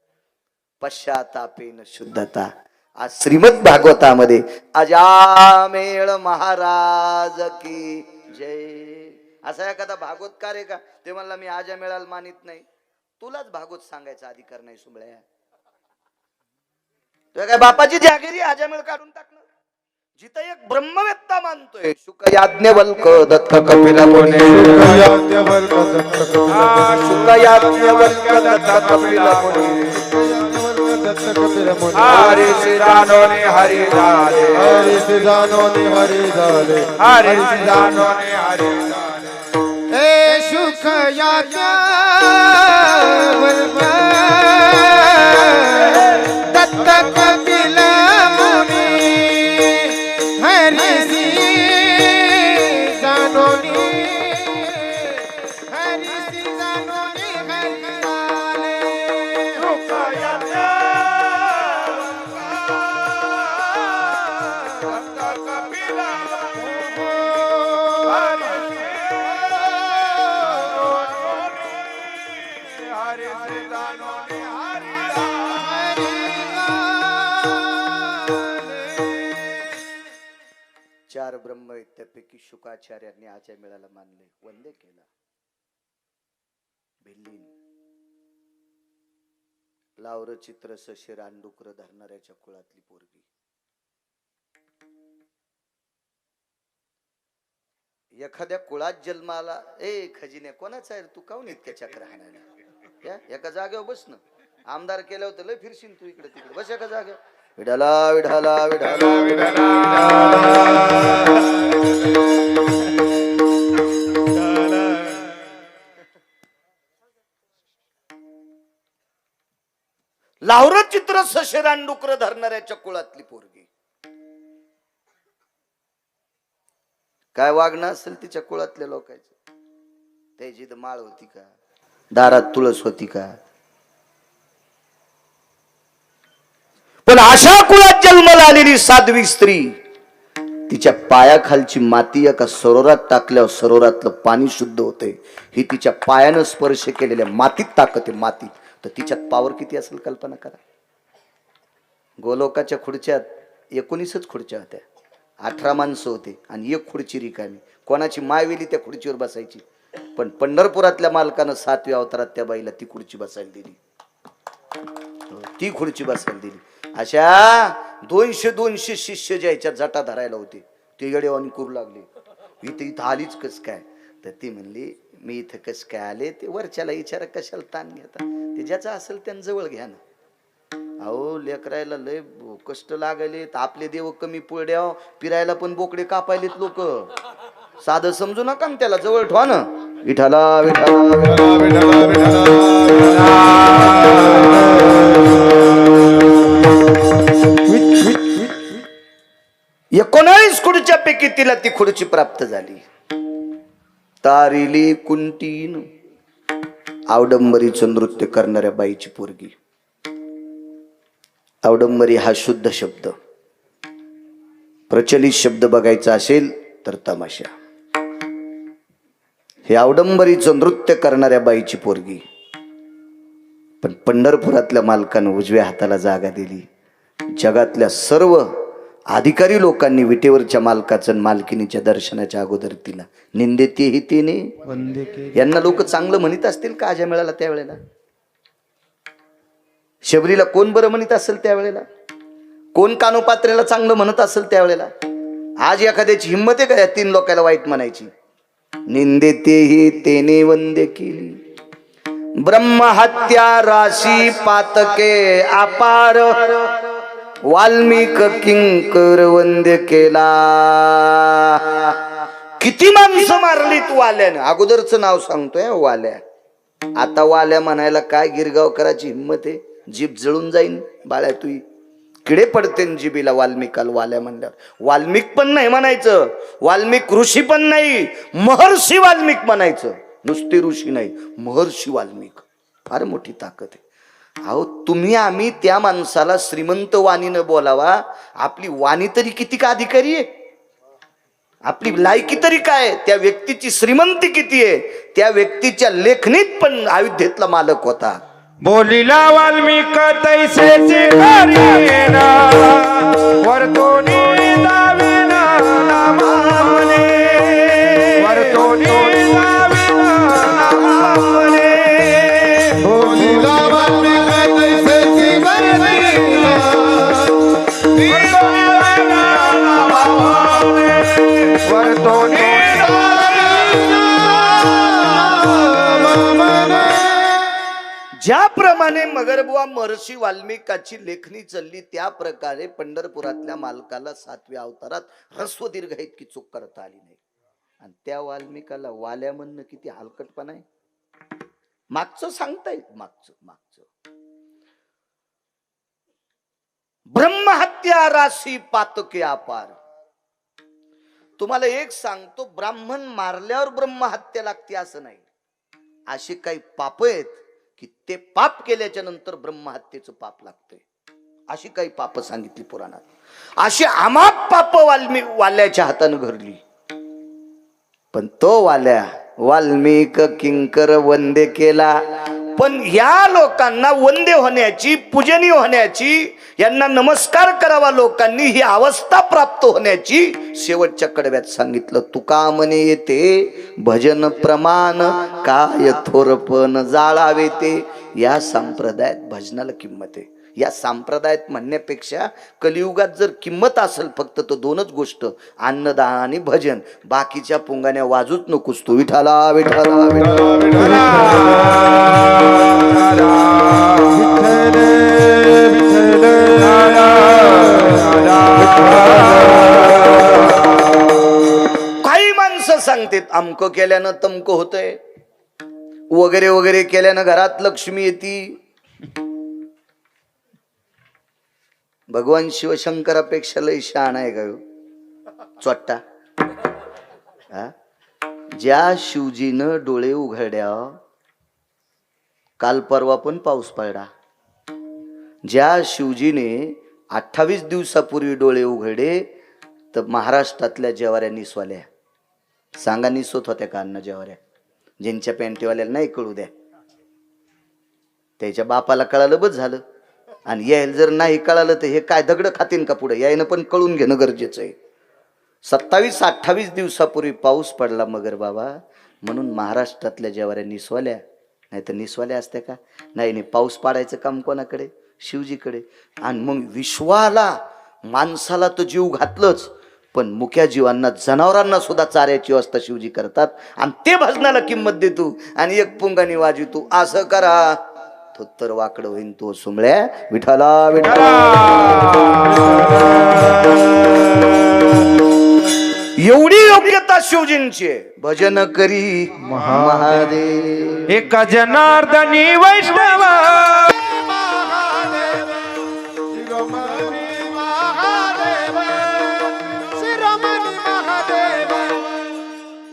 पश्चातापेन शुद्धता. आज श्रीमद भागवतामध्ये अजामेळ महाराज की जय. असा एखादा भागवतकार आहे का ते म्हणला मी आजामेळाला मानित नाही? तुलाच भागवत सांगायचा अधिकार नाही सुंबळ्या. तुझ्या काय बापाची जागिरी आजामेळ काढून टाकणं. जिथं एक ब्रह्मवेत्ता मानतोय शुक याज्ञवल्क दत्त कपिल मुने. याज्ञवल्क दत्त शुक याज्ञवल्क दत्त कपिल मुने. दत्त कपिल मुने. हरी श्री जानोनी हरी झाले हरी श्री जानोनी हरी झाले हरी श्री जानोनी हरी झाले. हे सुख याज्ञवल्क दत्त कपिल मुनी. हरी श्री जानोनी हरी श्री जानोनी हरी झाले. चार ब्रह्मवेत्यापैकी शुकाचार्यांनी आजामेळाला मानले, वंदे केला. भिल्लीन लावर चित्र सशे रानडुकर धरणाऱ्याच्या कुळातली पोरगी. एखाद्या कुळात जन्माला ए खजिने कोणाचा आहे तू काऊन इतक्या चक्र हाणायला? एका जागेवर बस ना. आमदार केलं होतं लय फिरशील तू इकडे तिकडे. बस एका जागेवर. विठाला विठाला विठाला विठाला. लावर चित्र सशे रानडुकर धरणाऱ्याच्या कुळातली पोरगी. काय वागणं असेल तिच्या कुळातल्या लोकांचं? त्याची तर माळ होती का? दारात तुळस होती का? पण अशा कुळात जन्माला आलेली साध्वी स्त्री तिच्या पायाखालची माती एका सरोवरात टाकल्यावर सरोवरातलं पाणी शुद्ध होते. ही तिच्या पायानं स्पर्श केलेल्या मातीत टाकते. मातीत तर तिच्यात पावर किती असेल कल्पना करा. गोलोकाच्या खुर्च्यात 19च खुर्च्या होत्या. 18 माणसं होते आणि एक खुर्ची रिकामी. कोणाची मायवेली त्या खुर्चीवर बसायची. पण पंढरपुरातल्या मालकानं 7व्या अवतारात त्या बाईला ती खुर्ची बसायला दिली. ती खुर्ची बसायला दिली. अशा 200 शिष्य ज्याच्या जटा धरायला होते ते येडेवानी करू लागले. इथं आलीच कस काय? तर ती म्हणली मी इथं कस काय आले ते वरच्याला विचारा, कशाला ताण घेता? ते ज्याचं असेल त्यांना जवळ घ्या ना. अहो लेकरायला लय कष्ट लागले, आपले देव कमी पुढ्या फिरायला पण बोकडे कापायलेत लोक. साधं समजू नका ना त्याला, जवळ ठेवा ना. विठाला एकोणावीस खुर्च्या पैकी तिला ती खुर्ची प्राप्त झाली. तारिली कुंटीन, आवडंबरीचं नृत्य करणाऱ्या बाईची पोरगी. आवडंबरी हा शुद्ध शब्द, प्रचलित शब्द बघायचा असेल तर तमाशा. हे आवडंबरीचं नृत्य करणाऱ्या बाईची पोरगी. पण पंढरपुरातल्या मालकानं उजव्या हाताला जागा दिली. जगातल्या सर्व अधिकारी लोकांनी विटेवरच्या मालकाचं मालकिनीच्या दर्शनाच्या अगोदर तिला निंदेतेही तिने. यांना लोक चांगलं म्हणत असतील का आजा मिळाला त्यावेळेला? शबरीला कोण बरं म्हणत असेल त्यावेळेला? कोण कानोपात्रेला चांगलं म्हणत असेल त्यावेळेला? आज एखाद्याची हिंमत आहे का या 3 लोकांना वाईट म्हणायची? निंदेतेही तेने वंदे केली. ब्रह्महत्या राशी पातके अपार, वाल्मिक किंकर वंद्य केला. किती माणसं मारली तू वाल्यानं? अगोदरच नाव सांगतोय वाल्या. आता वाल्या म्हणायला काय गिरगावकराची हिंमत आहे? जीभ जळून जाईन बाळ्या, तुई किडे पडते जिबीला वाल्मिकाला वाल्या म्हणल्यावर. वाल्मिक पण नाही म्हणायचं, वाल्मिक ऋषी पण नाही, महर्षी वाल्मिक म्हणायचं. नुसते ऋषी नाही, महर्षी वाल्मिक. फार मोठी ताकद आहे. अहो तुम्ही आम्ही त्या माणसाला श्रीमंत वाणीनं बोलावा, आपली वाणी तरी किती का अधिकारी आहे? आपली लायकी तरी काय? त्या व्यक्तीची श्रीमंती किती आहे? त्या व्यक्तीच्या लेखणीत पण अयोध्येतला मालक होता. बोलिला वाल्मिक तैसेचे करीना, वर्तोनी दाविना नामाने, वर्तोनी दाविना नामाने. बोलिला वाल्मिक तैसेची करीना, वर्तोनी दाविना नामाने, वर्तोनी ज्याप्रमाणे मगरबुवा महर्षी वाल्मिकाची लेखणी चालली, त्या प्रकारे पंढरपुरातल्या मालकाला 7व्या अवतारात ह्रस्व दीर्घ इतकी चूक करता आली नाही. आणि त्या वाल्मिकाला वाल्या म्हणणं किती हलकटपणा आहे. मागचं सांगता येत, मागचं ब्रह्महत्या राशी पातके अपार. तुम्हाला एक सांगतो, ब्राह्मण मारल्यावर ब्रह्महत्या लागते असं नाही. अशी काही पाप आहेत की ते पाप केल्याच्या नंतर ब्रह्महत्येचं पाप लागतंय. अशी काही पाप सांगितली पुराणात. अशी अमाप पाप वाल्याच्या हातानं घडली. पण तो वाल्या वाल्मिक किंकर वंदे केला. पण या लोकांना वंदे होण्याची, पूजनीय होण्याची, यांना नमस्कार करावा लोकांनी, ही अवस्था प्राप्त होण्याची शेवटच्या कडव्यात सांगितलं. तुका म्हणे येते भजन प्रमाण, काय थोरपण जाळावे ते. या संप्रदायात भजनाला किंमत आहे. या संप्रदायात म्हणण्यापेक्षा कलियुगात जर किंमत असेल फक्त तर 2च गोष्ट, अन्नदान आणि भजन. बाकीच्या पुंगाण्या वाजूच नकोस तू. विठाला विठाला विठाला. काही माणसं सांगतात अमकं केल्यानं तमकं होतंय, वगैरे वगैरे केल्यानं घरात लक्ष्मी येती. भगवान शिवशंकरापेक्षा लय शहाणा आहे का चोट्टा? ज्या शिवजीनं डोळे उघड्या, काल परवा पण पाऊस पडला. ज्या शिवजीने 28 दिवसापूर्वी डोळे उघडे, तर महाराष्ट्रातल्या जेवाऱ्या निसवाल्या. सांगा निसवत होत्या का अन्न जेवाऱ्या? ज्यांच्या पॅन्टीवाल्याला नाही कळू द्या, त्याच्या बापाला कळालं बस झालं. आणि यायला जर नाही कळालं तर हे काय दगड खातीन का पुढे? यायनं पण कळून घेणं गरजेचं आहे. 27-28 दिवसापूर्वी पाऊस पडला मगर बाबा, म्हणून महाराष्ट्रातल्या जेवाऱ्या निसवाल्या. नाही तर निसवाल्या असत्या का? नाही, पाऊस पाडायचं काम कोणाकडे? शिवजीकडे. आणि मग विश्वाला, माणसाला तर जीव घातलंच, पण मुक्या जीवांना, जनावरांना सुद्धा चाऱ्याची व्यवस्था शिवजी करतात. आणि ते भजनाला किंमत देतो आणि एक पुंगानी वाजवतो. असं करा, थोत्तर वाकडं होईन तो सुमळ्या विठाला विठाला. एवढी योग्यता शिवजींची आहे. भजन करी महादेव. एका जनार्दनी वैष्णव शिरोमणी महादेव शिरोमणी महादेव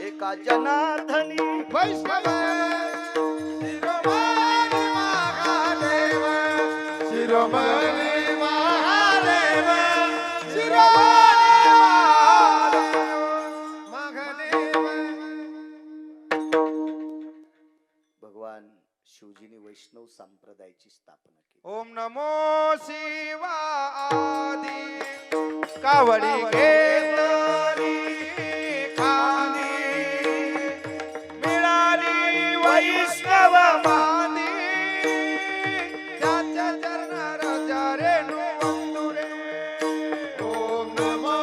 एका जनार्दनी वैष्णव शिरोमणी महादेव शिरोमणी महादेव शिरोमणी महादेव. भगवान शिवजीने वैष्णव संप्रदायाची स्थापना केली. ओम नमो शिवाय कावडी घेतली खाली मिळाली वैष्णव मानी त्याच्या चरणार रेणू वंदुरे. ओम नमो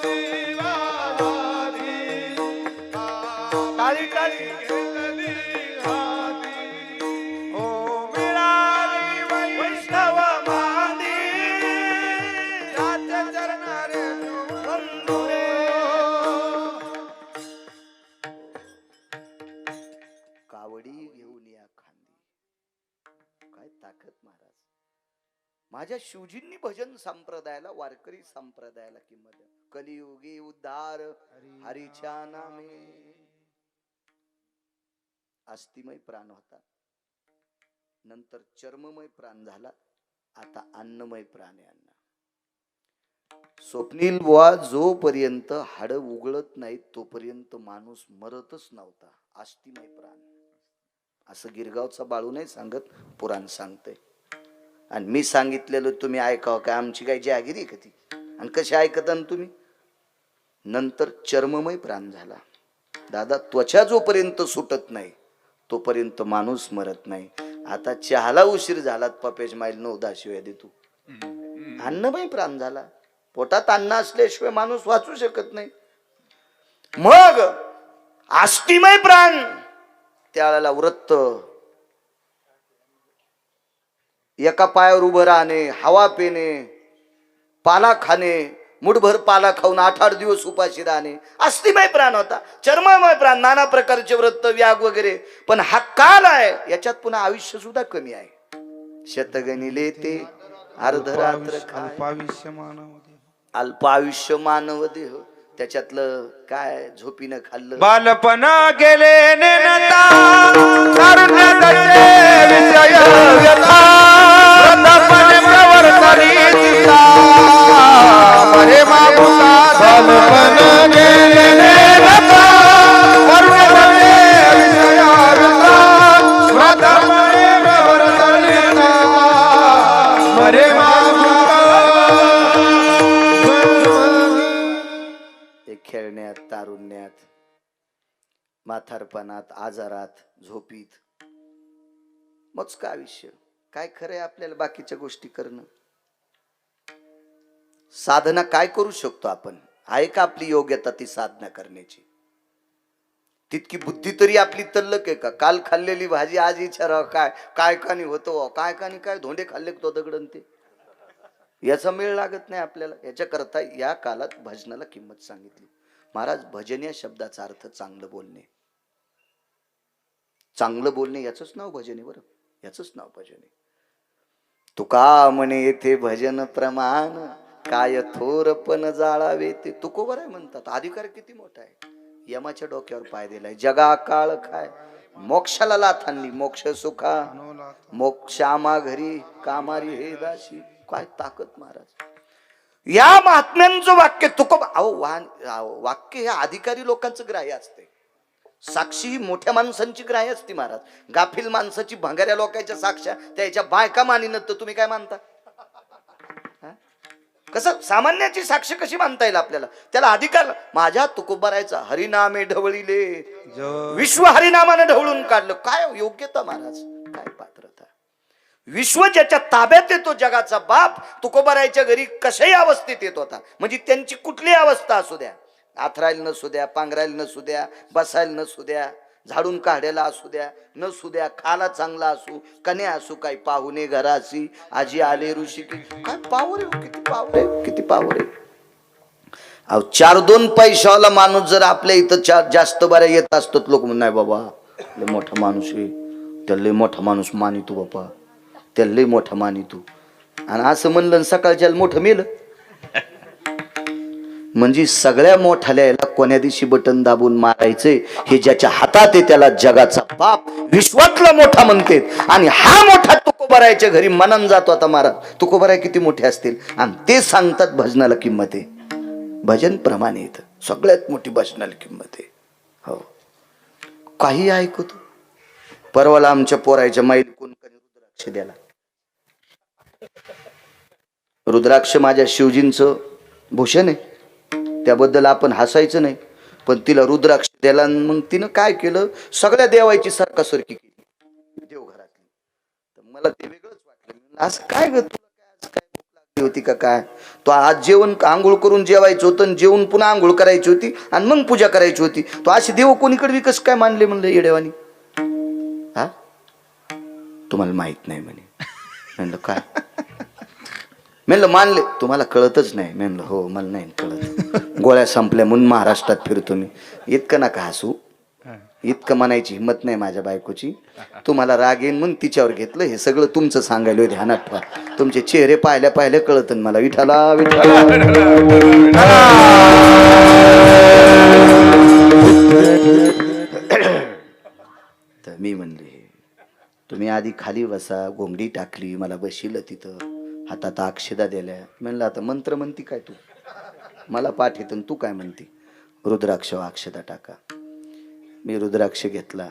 शिवाय टाळी टाळी घेतली हाती. ओ मिळाली वैष्णव मानी त्याच्या चरणार रेणू वंदुरे. कावडी घेऊन या खांदी. काय ताकद महाराज. माझ्या शिवजींनी भजन संप्रदायाला वारकरी संप्रदायाला किंमत आहे. कलियुगी उद्धार हरीच्या नामे. अस्थिमय प्राण होता, नंतर चर्ममय प्राण झाला, आता अन्नमय प्राण आहे. अन्न स्वप्नील बुवा जोपर्यंत हाड उघडत नाहीत तोपर्यंत माणूस मरतच नव्हता. अस्थिमय प्राण असं गिरगावचा बाळू नाही सांगत, पुराण सांगते. आणि मी सांगितलेलं तुम्ही ऐकावं काय? आमची काय जहागिरी का ती? आणि कशी ऐकता तुम्ही? नंतर चर्ममय प्राण झाला. दादा त्वचा जोपर्यंत सुटत नाही तोपर्यंत माणूस मरत नाही. आता चहाला उशीर झालात पपेज माईल 9-10 शिवाय देतो. अन्नमय प्राण झाला. पोटात अन्न असल्याशिवाय माणूस वाचू शकत नाही. मग आष्टीमय प्राण त्याला वृत्त, एका पायावर उभं राहणे, हवा पिणे, पाला खाणे, मुठभर पाला खाऊन 8-8 दिवस उपाशी राहणे, अस्थिमय प्राण होता. चर्ममय प्राण, नाना प्रकारचे व्रत व्याग वगैरे. पण हा काल आहे, याच्यात पुन्हा आयुष्य सुद्धा कमी आहे. शतगणिले ते अर्धरात्र खाय. अल्पायुष्य मानव देह. अल्पायुष्य मानव देह. त्याच्यातलं काय झोपीनं खाल्लं. बालपण गेले नेनता तारुण्याचे विषय व्यथा वृद्धापणे प्रवर्तनी चिंता बरे मागुता बालपण गेले नेनता तारुण्याचे विषय व्यथा वृद्धापणे प्रवर्तनी चिंता बरे खेळण्यात, तारुण्यात, म्हातारपणात, आजारात, झोपीत, मग काय आयुष्य? काय खरंय आपल्याला बाकीच्या गोष्टी करणं? साधना काय करू शकतो आपण? आहे का आपली योग्यता ती साधना करण्याची? तितकी बुद्धी तरी आपली तल्लक आहे का? काल खाल्लेली भाजी आज विचारावं काय काय कानी होतो, काय कानी काय धोंडे खाल्ले तो दगडन ते. याचा मेळ लागत नाही आपल्याला. याच्या करता या काळात भजनाला किंमत सांगितली. महाराज, भजन या शब्दाचा अर्थ चांगलं बोलणे. चांगलं बोलणे याचंच नाव भजन आहे. बरं, याचंच नाव भजन आहे. तुका म्हणे येथे भजन प्रमाण काय थोरपण जाळावे ते. तुकोबर आहे म्हणतात. अधिकार किती मोठा आहे. यमाच्या डोक्यावर पाय दिलाय. जगा काळ काय मोक्षाला लाथांनी मोक्ष सुखा मोक्षामा घरी कामारी हे दाशी. काय ताकद महाराज. या महात्म्यांचं वाक्य तुकोबा. वाक्य हे अधिकारी लोकांचं ग्राह्य असते. साक्षी ही मोठ्या माणसांची ग्राह्य असते महाराज. गाफील माणसाची भंगाऱ्या लोकांच्या साक्षा त्याच्या बायका मानिन तर तुम्ही काय मानता? कसं सामान्याची साक्ष कशी मानता येईल आपल्याला? त्याला अधिकार. माझ्या तुकोबारायचा हरिनामे ढवळीले विश्व हरिनामाने ढवळून काढलं. काय योग्यता महाराज, काय पात्रता. विश्व ज्याच्या ताब्यात येतो, जगाचा बाप तुकोबारायच्या घरी कशाही अवस्थेत येत होता. म्हणजे त्यांची कुठलीही अवस्था असू द्या, आथरायला नसू द्या, पांघरायला नसू द्या, बसायला नसू द्या, झाडून काढायला असू द्या नसू द्या, खाला चांगला असू कने असू, काही पाहुणे घराशी आजी आले ऋषी काय पावर आहे, किती पावर आहे, किती पावर आहे. अहो 4-2 पैशावाला माणूस जर आपल्या इथं जास्त बऱ्या येत असतात, लोक नाही बाबा लय मोठा माणूस आहे, त्याला लय मोठा माणूस मानितो बाबा, त्याला लय मोठा मानितो. आणि असं म्हणलं सकाळच्या मोठं मेलं म्हणजे सगळ्या मोठ्याला याला कोण्या दिवशी बटन दाबून मारायचंय हे ज्याच्या हातात आहे त्याला जगाचा बाप विश्वातला मोठा म्हणते. आणि हा मोठा तुकोबारायच्या घरी मनन जातो. आता महाराज तुकोबाराय किती मोठे असतील आणि ते सांगतात भजनाला किंमत आहे, भजन प्रमाणे येतं सगळ्यात मोठी भजनाला किंमत आहे. हो काही ऐकतो. परवाला आमच्या पोरायच्या माईल कोण रुद्राक्ष द्याला, रुद्राक्ष माझ्या शिवजींचं भूषण आहे, त्याबद्दल आपण हसायचं नाही, पण तिला रुद्राक्ष द्याला. मग तिनं काय केलं, सगळ्या देवायची सरकासरकी केली देवघरातली. तर मला ते वेगळंच वाटलं. असं काय ग, तुला काय आज काय भूक लागली होती का काय? तो आज जेवण आंघोळ करून जेवायचं होतं, जेवून पुन्हा आंघोळ करायची होती आणि मग पूजा करायची होती. तो असे देव कोणीकडे विकस काय मानले म्हणलं येडेवानी? हा तुम्हाला माहित नाही म्हणे. म्हणलं काय? म्हणलं मानले, तुम्हाला कळतच नाही. म्हणलं हो मला नाही कळत, गोळ्या संपल्या म्हणून महाराष्ट्रात फिरतो मी. इतकं नका हसू, इतकं म्हणायची हिंमत नाही माझ्या बायकोची. तुम्हाला राग येईन म्हणून तिच्यावर घेतलं. हे सगळं तुमचं सांगायला ध्यानात ठेवा. तुमचे चेहरे पाहिल्या पाहिल्या कळत मला. विठाला विठाला तर मी म्हणले तुम्ही आधी खाली बसा, घोंगडी टाकली, मला बशिलं तिथं, हातात अक्षदा दिल्या. म्हणलं आता मंत्र म्हणती काय तू, मला पाठ येतं तू काय म्हणती? रुद्राक्ष अक्षदा टाका. मी रुद्राक्ष घेतला,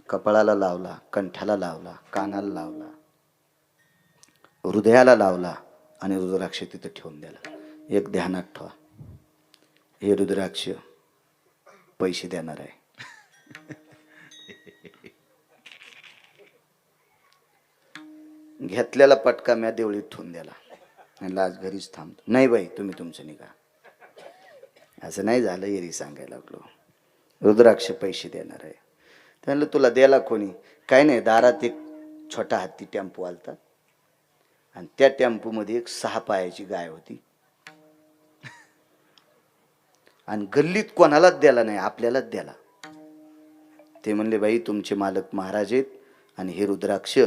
कपाळाला लावला, कंठाला लावला, कानाला लावला, हृदयाला लावला आणि रुद्राक्ष तिथं ठेवून दिला. एक ध्यानात ठेवा, हे रुद्राक्ष पैसे देणार आहे. घेतलेला पटका म्या देवळीत ठेवून द्याला. म्हणलं आज घरीच थांबतो. नाही बाई तुम्ही तुमचं निघा. असं नाही झालं, येरी सांगायला लागलो. रुद्राक्ष पैसे देणार आहे. म्हणलं तुला द्यायला कोणी? काय नाही, दारात एक छोटा हत्ती टेम्पो आलता आणि त्या टेम्पोमध्ये एक 6 पायाची गाय होती आणि गल्लीत कोणालाच द्याला नाही, आपल्यालाच द्याला. ते म्हणले बाई तुमचे मालक महाराज आहेत आणि हे रुद्राक्ष,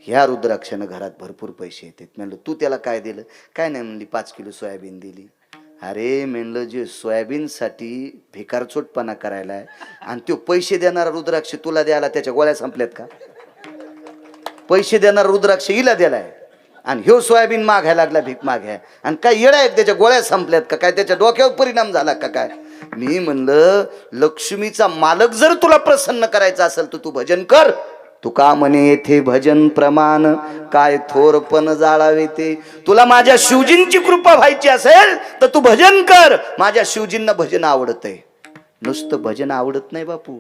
ह्या रुद्राक्षानं घरात भरपूर पैसे येतात. म्हणलं तू त्याला काय दिलं? काय नाही म्हणली 5 किलो सोयाबीन दिली. अरे म्हणलं जे सोयाबीनसाठी भिकारचोटपणा करायला आहे आणि तो पैसे देणारा रुद्राक्ष तुला द्यायला त्याच्या गोळ्या संपल्यात का? पैसे देणारा रुद्राक्ष हिला द्यालाय आणि ह्यो सोयाबीन मागायला लागला, भीक मागाय. आणि काय येडा आहे त्याच्या गोळ्या संपल्यात का काय? त्याच्या डोक्यावर परिणाम झाला का काय? मी म्हणलं लक्ष्मीचा मालक जर तुला प्रसन्न करायचा असेल तर तू भजन कर. तुका म्हणे येथे भजन प्रमाण काय थोरपण जाळावे ते. तुला माझ्या शिवजींची कृपा व्हायची असेल तर तू भजन कर. माझ्या शिवजींना भजन आवडत आहे. नुसतं भजन आवडत नाही बापू,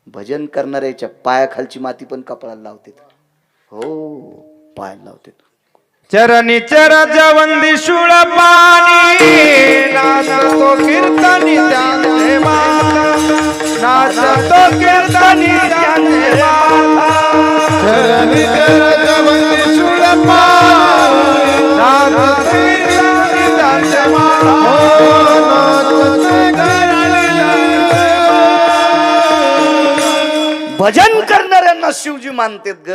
भजन करणाऱ्याच्या पायाखालची माती पण कपाळाला लावते. हो पायाला लावते. चरणी चरज वंदी शूळ पाणी नाचतो कीर्तनी त्यांचे माता, नाचतो कीर्तनी त्यांचे माता. चरणी चरज वंदी शूळ पाणी नाचतो कीर्तनी त्यांचे माता. भजन करणाऱ्यांना शिवजी मानतेत ग.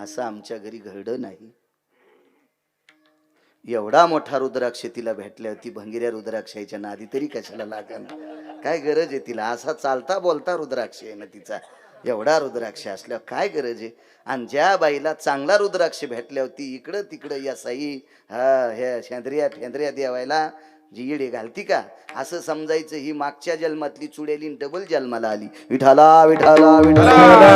असं आमच्या घरी घडलं नाही. एवढा मोठा रुद्राक्ष तिला भेटल्या, ती भंगिऱ्या रुद्राक्षाच्या नादी तरी कशाला लागन? काय गरज आहे तिला? असा चालता बोलता रुद्राक्ष आहे ना तिचा. एवढा रुद्राक्ष असल्यावर काय गरज आहे? आणि ज्या बाईला चांगला रुद्राक्ष भेटल्यावर ती इकडं तिकडं या साई ह्या शेंद्रिया फेंद्रिया देवायला जी इडे घालती का? असं समजायचं ही मागच्या जन्मातली चुडेली डबल जन्माला आली. विठाला विठाला विठाला.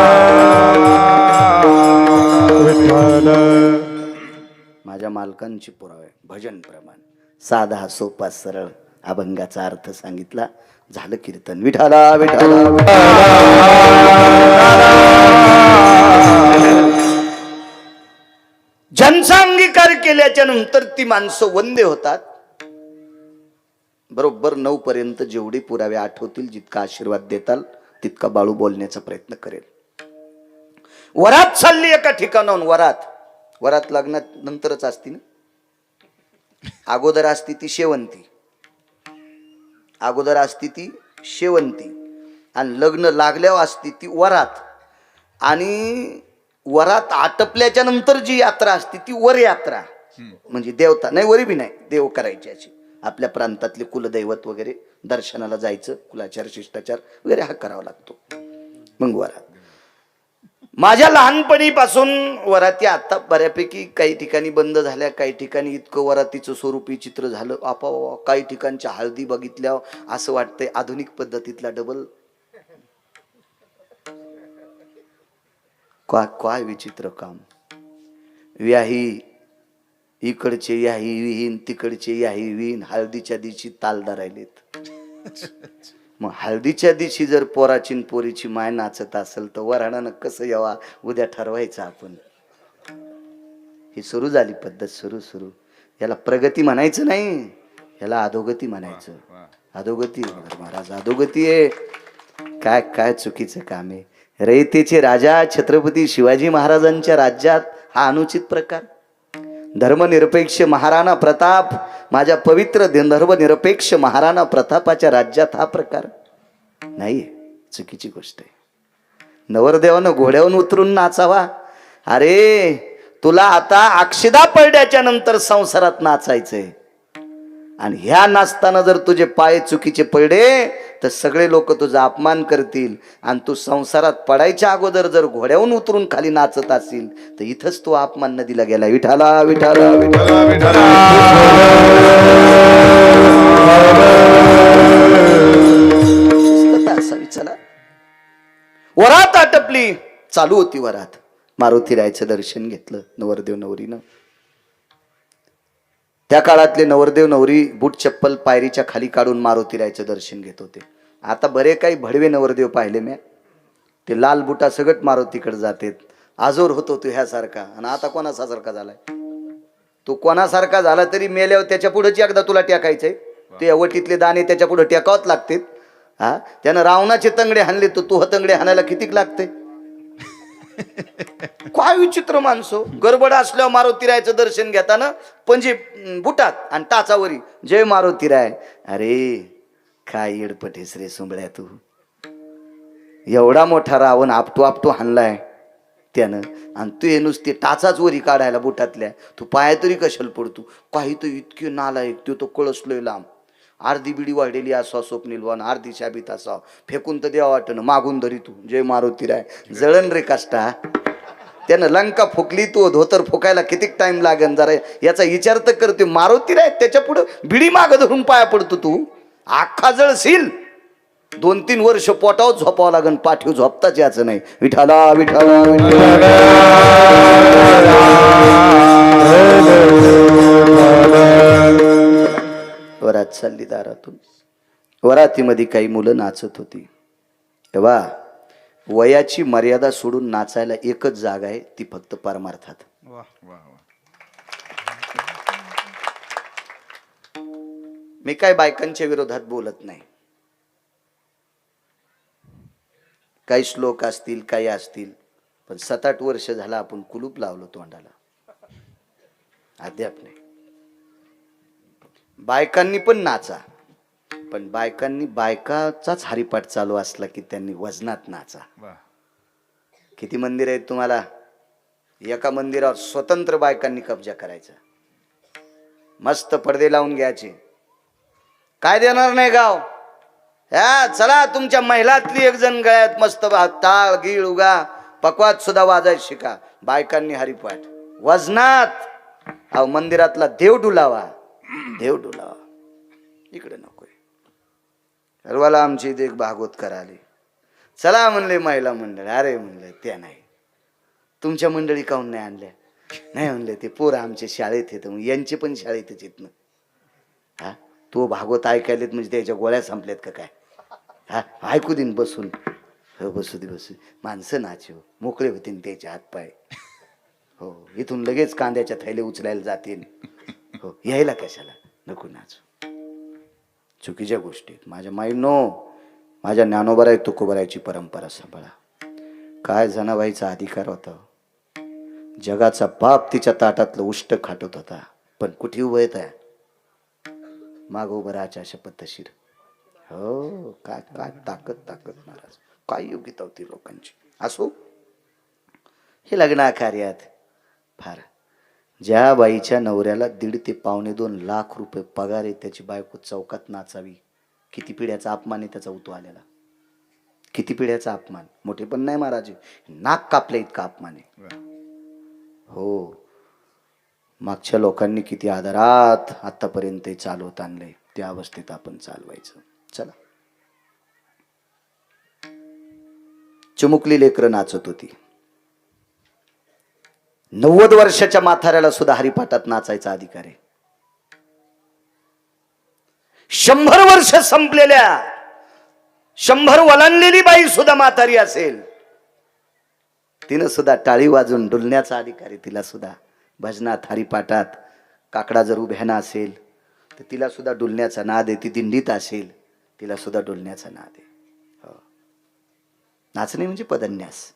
माझ्या मालकांची पुरावे भजन प्रमाण साधा सोपा सरळ अभंगाचा अर्थ सांगितला, झालं कीर्तन. विठाला विठाला. ज्यांचा अंगीकार केल्याच्या नंतर ती माणसं वंदे होतात. बरोबर 9 पर्यंत जेवढे पुरावे आठवतील, जितका आशीर्वाद देताल तितका बाळू बोलण्याचा प्रयत्न करेल. वरात चालली एका ठिकाणाहून. वरात लग्नात नंतरच असती ना, अगोदर असती ती शेवंती, अगोदर असती ती शेवंती आणि लग्न लागल्यावर असती ती वरात. आणि वरात आटपल्याच्या नंतर जी यात्रा असते ती वर यात्रा, म्हणजे देवता नाही, वरी बी नाही, देव करायची अशी. आपल्या प्रांतातले कुलदैवत वगैरे दर्शनाला जायचं, कुलाचार शिष्टाचार वगैरे हा करावा लागतो. मग वरात. माझ्या लहानपणीपासून वराती आता बऱ्यापैकी काही ठिकाणी बंद झाल्या, काही ठिकाणी इतकं वरातीचं स्वरूपी चित्र झालं आपोआप. काही ठिकाणच्या हळदी बघितल्यावर असं वाटतंय आधुनिक पद्धतीतला डबल. काय विचित्र काम. व्याही इकडचे याही विहीन, तिकडचे याही विहीन, हळदीच्या दिवशी तालदा राहिलेत. मग हळदीच्या दिवशी जर पोराची न पोरीची माय नाचत असेल तर वराणानं कसं यावा उद्या ठरवायचं आपण. ही सुरू झाली पद्धत. सुरू याला प्रगती म्हणायचं नाही, याला अधोगती म्हणायचं. अधोगती महाराज, अधोगती आहे. काय चुकीचं काम आहे. रयतेचे राजा छत्रपती शिवाजी महाराजांच्या राज्यात हा अनुचित प्रकार. धर्मनिरपेक्ष महाराणा प्रताप, माझ्या पवित्र धर्मनिरपेक्ष महाराणा प्रतापाच्या राज्यात हा प्रकार नाही, चुकीची गोष्ट आहे. नवरदेवानं घोड्यावरून उतरून नाचावा. अरे तुला आता अक्षदा पडल्याच्या नंतर संसारात नाचायचंय. आणि ह्या नाचताना जर तुझे पाय चुकीचे पडले तर सगळे लोक तुझा अपमान करतील. आणि तू संसारात पडायच्या अगोदर जर घोड्यावरून उतरून खाली नाचत असेल तर इथंच तो अपमान नदीला गेला. विठाला विठाला विठाला विठाला. चला, वरात आटपली, चालू होती वरात. मारुतीरायचं दर्शन घेतलं नवरदेव नवरीनं. त्या काळातले नवरदेव नवरी बूट चप्पल पायरीच्या खाली काढून मारुतीरायचं दर्शन घेत होते. आता बरे काही भडवे नवरदेव पाहिले मी, ते लाल बुटा सगट मारुतीकडे जातात. आजोर होतो तू ह्यासारखा, आणि आता कोणासारखा झालाय तू. कोणासारखा झाला तरी मेल्यावर त्याच्या पुढेच एकदा तुला टेकायचंय. ते वटीतले दाणे त्याच्या पुढे टेकावत लागतात. हा, त्यानं रावणाचे तंगडे हाणले तर तू तंगडे हाणायला कितीक लागते. काय विचित्र माणसो. गडबड असल्यावर मारुतीरायचं दर्शन घेताना म्हणजे बुटात आणि टाचावरी जय मारुतीराय. अरे काय येडपटेस रे सुंबळ्या तू. एवढा मोठा रावण आपटू हाणलाय त्यानं, आणि तू हे नुसते टाचाच वरी काढायला बुटातल्या. तू पाया तरी कशाला पडतो. काही तर इतके नालायक. तो तो कळसलोय लांब. अर्धी बिडी वाढलेली असा स्वप्नीलवान, अर्धी शाबीत असा फेकून तर द्यावा वाटणं. मागून धरी तू जय मारुतीराय. जळण रे काष्टा. त्यानं लंका फुकली, तो धोतर फुकायला कितीक टाइम लागेल जरा याचा विचार तर करते. मारुतीराय त्याच्या पुढं बिडी माग धरून पाया पडतो तू. अख्खा जळशील. 2-3 वर्ष पोटावर झोपावं लागेल, पाठीव झोपताच याचं नाही. विठाला विठाला वरात चालली दारातून. वरातीमध्ये काही मुलं नाचत होती. तेव्हा वयाची मर्यादा सोडून नाचायला एकच जागा आहे, ती फक्त परमार्थात. मी काय बायकांच्या विरोधात बोलत नाही. काही श्लोक असतील, काही असतील, पण 7-8 वर्ष झाला आपण कुलूप लावलो तोंडाला, अद्याप नाही. बायकांनी पण नाचा, पण बायकांनी बायकाचाच हरिपाठ चालू असला की त्यांनी वजनात नाचा. किती मंदिर आहेत तुम्हाला. एका मंदिरावर स्वतंत्र बायकांनी कब्जा करायचा. मस्त पडदे लावून घ्यायचे. काय देणार नाही गाव. ह्या चला तुमच्या महिलातली एक जण गळ्यात मस्त टाळ गीळ उगा पकवात सुद्धा वाजायला शिका. बायकांनी हरिपाठ वजनात. अहो मंदिरातला देव डुलावा, देव डुलावा. इकडे नकोय. सर्वाला आमची इथे एक भागवतकर आली. चला म्हणले महिला मंडळ. अरे म्हणले त्या नाही. तुमच्या मंडळी काहून नाही आणल्या. नाही म्हणले ते पोरं आमच्या शाळेत येत, यांचे पण शाळेतच येत ना. हा, तो भागवत ऐकायलेत म्हणजे त्याच्या गोळ्या संपल्यात का काय. हा, ऐकू दिन बसून. हो बसू दे बसू. माणसं नाचो मोकळे होतील त्याचे हातपाय. हो, इथून लगेच कांद्याच्या थैले उचलायला जातील. हो, यायला कशाला. नको नाचू. चुकीच्या गोष्टी माझ्या माई नो. माझ्या ज्ञानोबराय तुकोबरायची परंपरा सांभाळा. काय जनाबाईचा अधिकार होता. जगाचा बाप तिच्या ताटातलं उष्ट खाटत होता, पण कुठे उभं येत आहे माग उभं राहायच्या अशा पद्धतशीर. हो, काय काय ताकद ताकद महाराज, काय योग्यता होती लोकांची. असो, हे लग्ना कार्यात फार ज्या बाईच्या नवऱ्याला 1.5 ते 2.25 लाख रुपये पगार आहे, त्याची बायको चौकात नाचावी, किती पिढ्याचा अपमान आहे त्याचा उतो आलेला. किती पिढ्याचा अपमान, मोठे पण नाही महाराज, नाक कापले इतका अपमान आहे. हो, मागच्या लोकांनी किती आदरात आतापर्यंत चालवत आणलंय, त्या अवस्थेत आपण चालवायचं. चला. चिमुकली लेकरं नाचत होती. 90 वर्षाच्या म्हाताऱ्याला सुद्धा हरिपाठात नाचायचा अधिकार आहे. 100 वर्ष संपलेल्या, 100 वलांडलेली बाई सुद्धा म्हातारी असेल, तिनं सुद्धा टाळी वाजून डुलण्याचा अधिकार आहे. तिला सुद्धा भजनात हरिपाठात काकडा जर उभ्याना असेल तर तिला सुद्धा डुलण्याचा नाद आहे. ती दिंडीत असेल तिला सुद्धा डुलण्याचा नाद आहे. हो. नाचणे म्हणजे पदन्यास.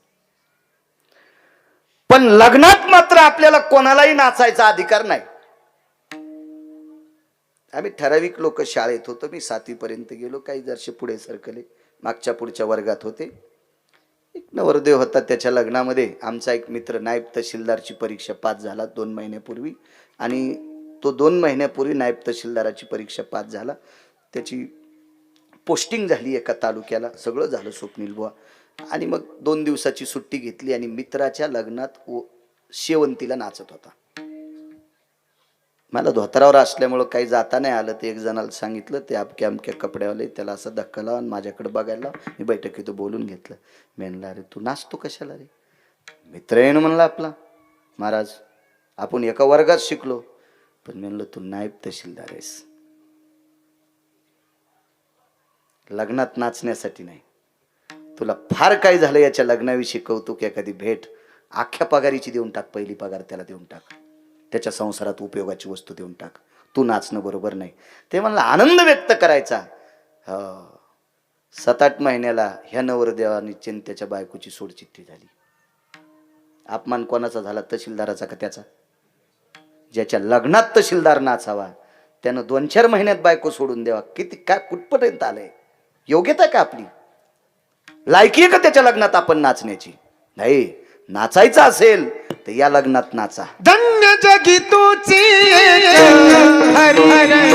पण लग्नात मात्र आपल्याला कोणालाही नाचायचा अधिकार नाही. आम्ही ठराविक लोक शाळेत होतो. मी 7वी पर्यंत गेलो, काही जरसे पुढे सरकले, मागच्या पुढच्या वर्गात होते. एक नवरदेव होता, त्याच्या लग्नामध्ये आमचा एक मित्र नायब तहसीलदारची परीक्षा पास झाला 2 महिन्यापूर्वी, आणि तो 2 महिन्यापूर्वी नायब तहसीलदाराची परीक्षा पास झाला. त्याची पोस्टिंग झाली एका तालुक्याला, सगळं झालं स्वप्नील बुवा. आणि मग 2 दिवसाची सुट्टी घेतली आणि मित्राच्या लग्नात शेवंतीला नाचत होता. मला धोतरावर असल्यामुळं काही जाता नाही आलं. ते एक जणाला सांगितलं, ते अमक्या अमक्या कपड्यावाले, त्याला असं धक्का लावा आणि माझ्याकडे बघायला. मी बैठकीत बोलून घेतलं. मी म्हणलं, अरे तू नाचतो कशाला रे? मित्र आहे ना म्हणला आपला. महाराज आपण एका वर्गात शिकलो, पण म्हणलं तू नायब तहसीलदार आहेस, लग्नात नाचण्यासाठी नाही. तुला फार काय झालं याच्या लग्नाविषयी कौतुक, एखादी भेट अख्ख्या पगारीची देऊन टाक, पहिली पगार त्याला देऊन टाक, त्याच्या संसारात उपयोगाची वस्तू देऊन टाक. तू नाचणं बरोबर नाही. ते म्हणलं आनंद व्यक्त करायचा. 7-8 महिन्याला ह्या नवरदेवानी त्याच्या बायकोची सोडचिठ्ठी झाली. अपमान कोणाचा झाला, तहसीलदाराचा का त्याचा? ज्याच्या लग्नात तहसीलदार नाचावा त्यानं 2-4 महिन्यात बायको सोडून द्यावा. किती काय कुठपर्यंत आलंय? योग्यता का आपली? लायकी आहे का त्याच्या लग्नात आपण नाचण्याची? नाही. नाचायचं असेल तर या लग्नात नाचा. धन्य जगी तुझी हरी हरी हरी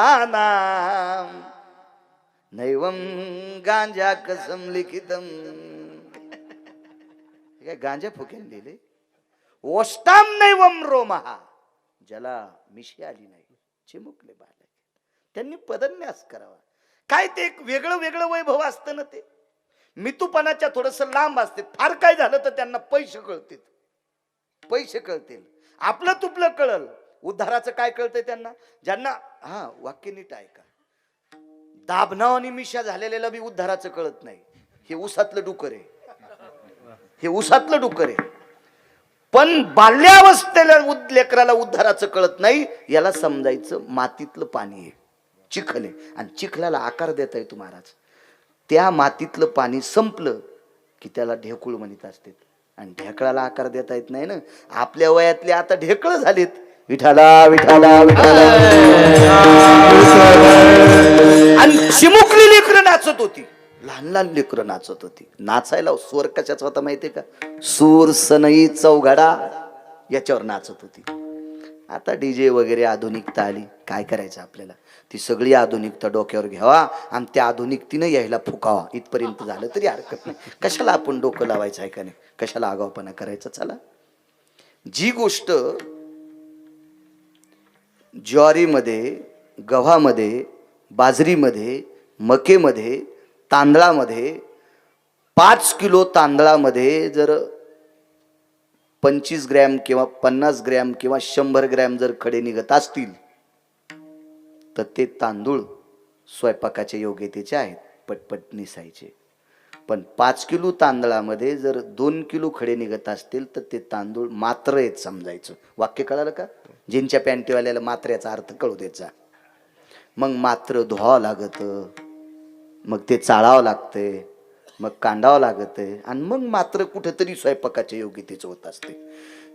धन्यासानाम नैवम गांजा कसम लिखितम. काय गांजा फुकेन दिले. ओष्टाम नैवम रोमहा, ज्याला मिशी आली नाही, चिमुकले बालक, त्यांनी पदन्यास करावा. काय ते एक वेगळं वेगळं वैभव असतं ना. ते मितूपणाच्या थोडस लांब असते. फार काय झालं तर त्यांना पैसे कळतील, पैसे कळतील. आपलं तुपलं कळल, उद्धाराचं काय कळतंय त्यांना? ज्यांना वाक्य नीट ऐका. दाबनाव आणि मिशा झालेल्याला बी उद्धाराचं कळत नाही. हे उसातलं डुकर आहे, हे उसातलं डुकर आहे. पण बाल्यावस्थेला लेकराला उद्धाराचं कळत नाही. याला समजायचं मातीतलं पाणी आहे, चिखल आहे, आणि चिखलाला आकार देता येतो महाराज. त्या मातीतलं पाणी संपलं की त्याला ढेकूळ म्हणत असते, आणि ढेकळाला आकार देता येत नाही ना. आपल्या वयातले आता ढेकळ झालेत. विठाला विठाला विठाला. आणि चिमुकली लेकरं नाचत होती. लहान लहान लेकरं नाचत होती. नाचायला स्वर कशाचा होता माहितीये का? सूर सनई चौघडा याच्यावर नाचत होती. आता डीजे वगैरे आधुनिकता आली, काय करायचं आपल्याला? ती सगळी आधुनिकता डोक्यावर घ्यावा आणि त्या आधुनिकतेनं यायला फुकावा, इथपर्यंत झालं तरी हरकत नाही. कशाला आपण डोकं लावायचं आहे का नाही? कशाला आगावपणा करायचा? चला, जी गोष्ट ज्वारीमध्ये, गव्हामध्ये, बाजरीमध्ये, मकेमध्ये, तांदळामध्ये 5 किलो तांदळामध्ये जर 25 ग्रॅम किंवा 50 ग्रॅम किंवा 100 ग्रॅम जर खडे निघत असतील तर ते तांदूळ स्वयंपाकाच्या योग्यतेचे आहेत, पटपट निसायचे. पण 5 किलो तांदळामध्ये जर 2 किलो खडे निघत असतील तर ते तांदूळ मात्र आहेत समजायचं. वाक्य कळालं का? जिंच्या पॅन्टीवाल्याला मात्र्याचा अर्थ कळू द्यायचा. मग मात्र धुवावं लागतं, मग ते चाळावं लागतंय, मग कांडावं लागतंय आणि मग मात्र कुठेतरी स्वयंपाकाच्या योग्यतेचं होत असते.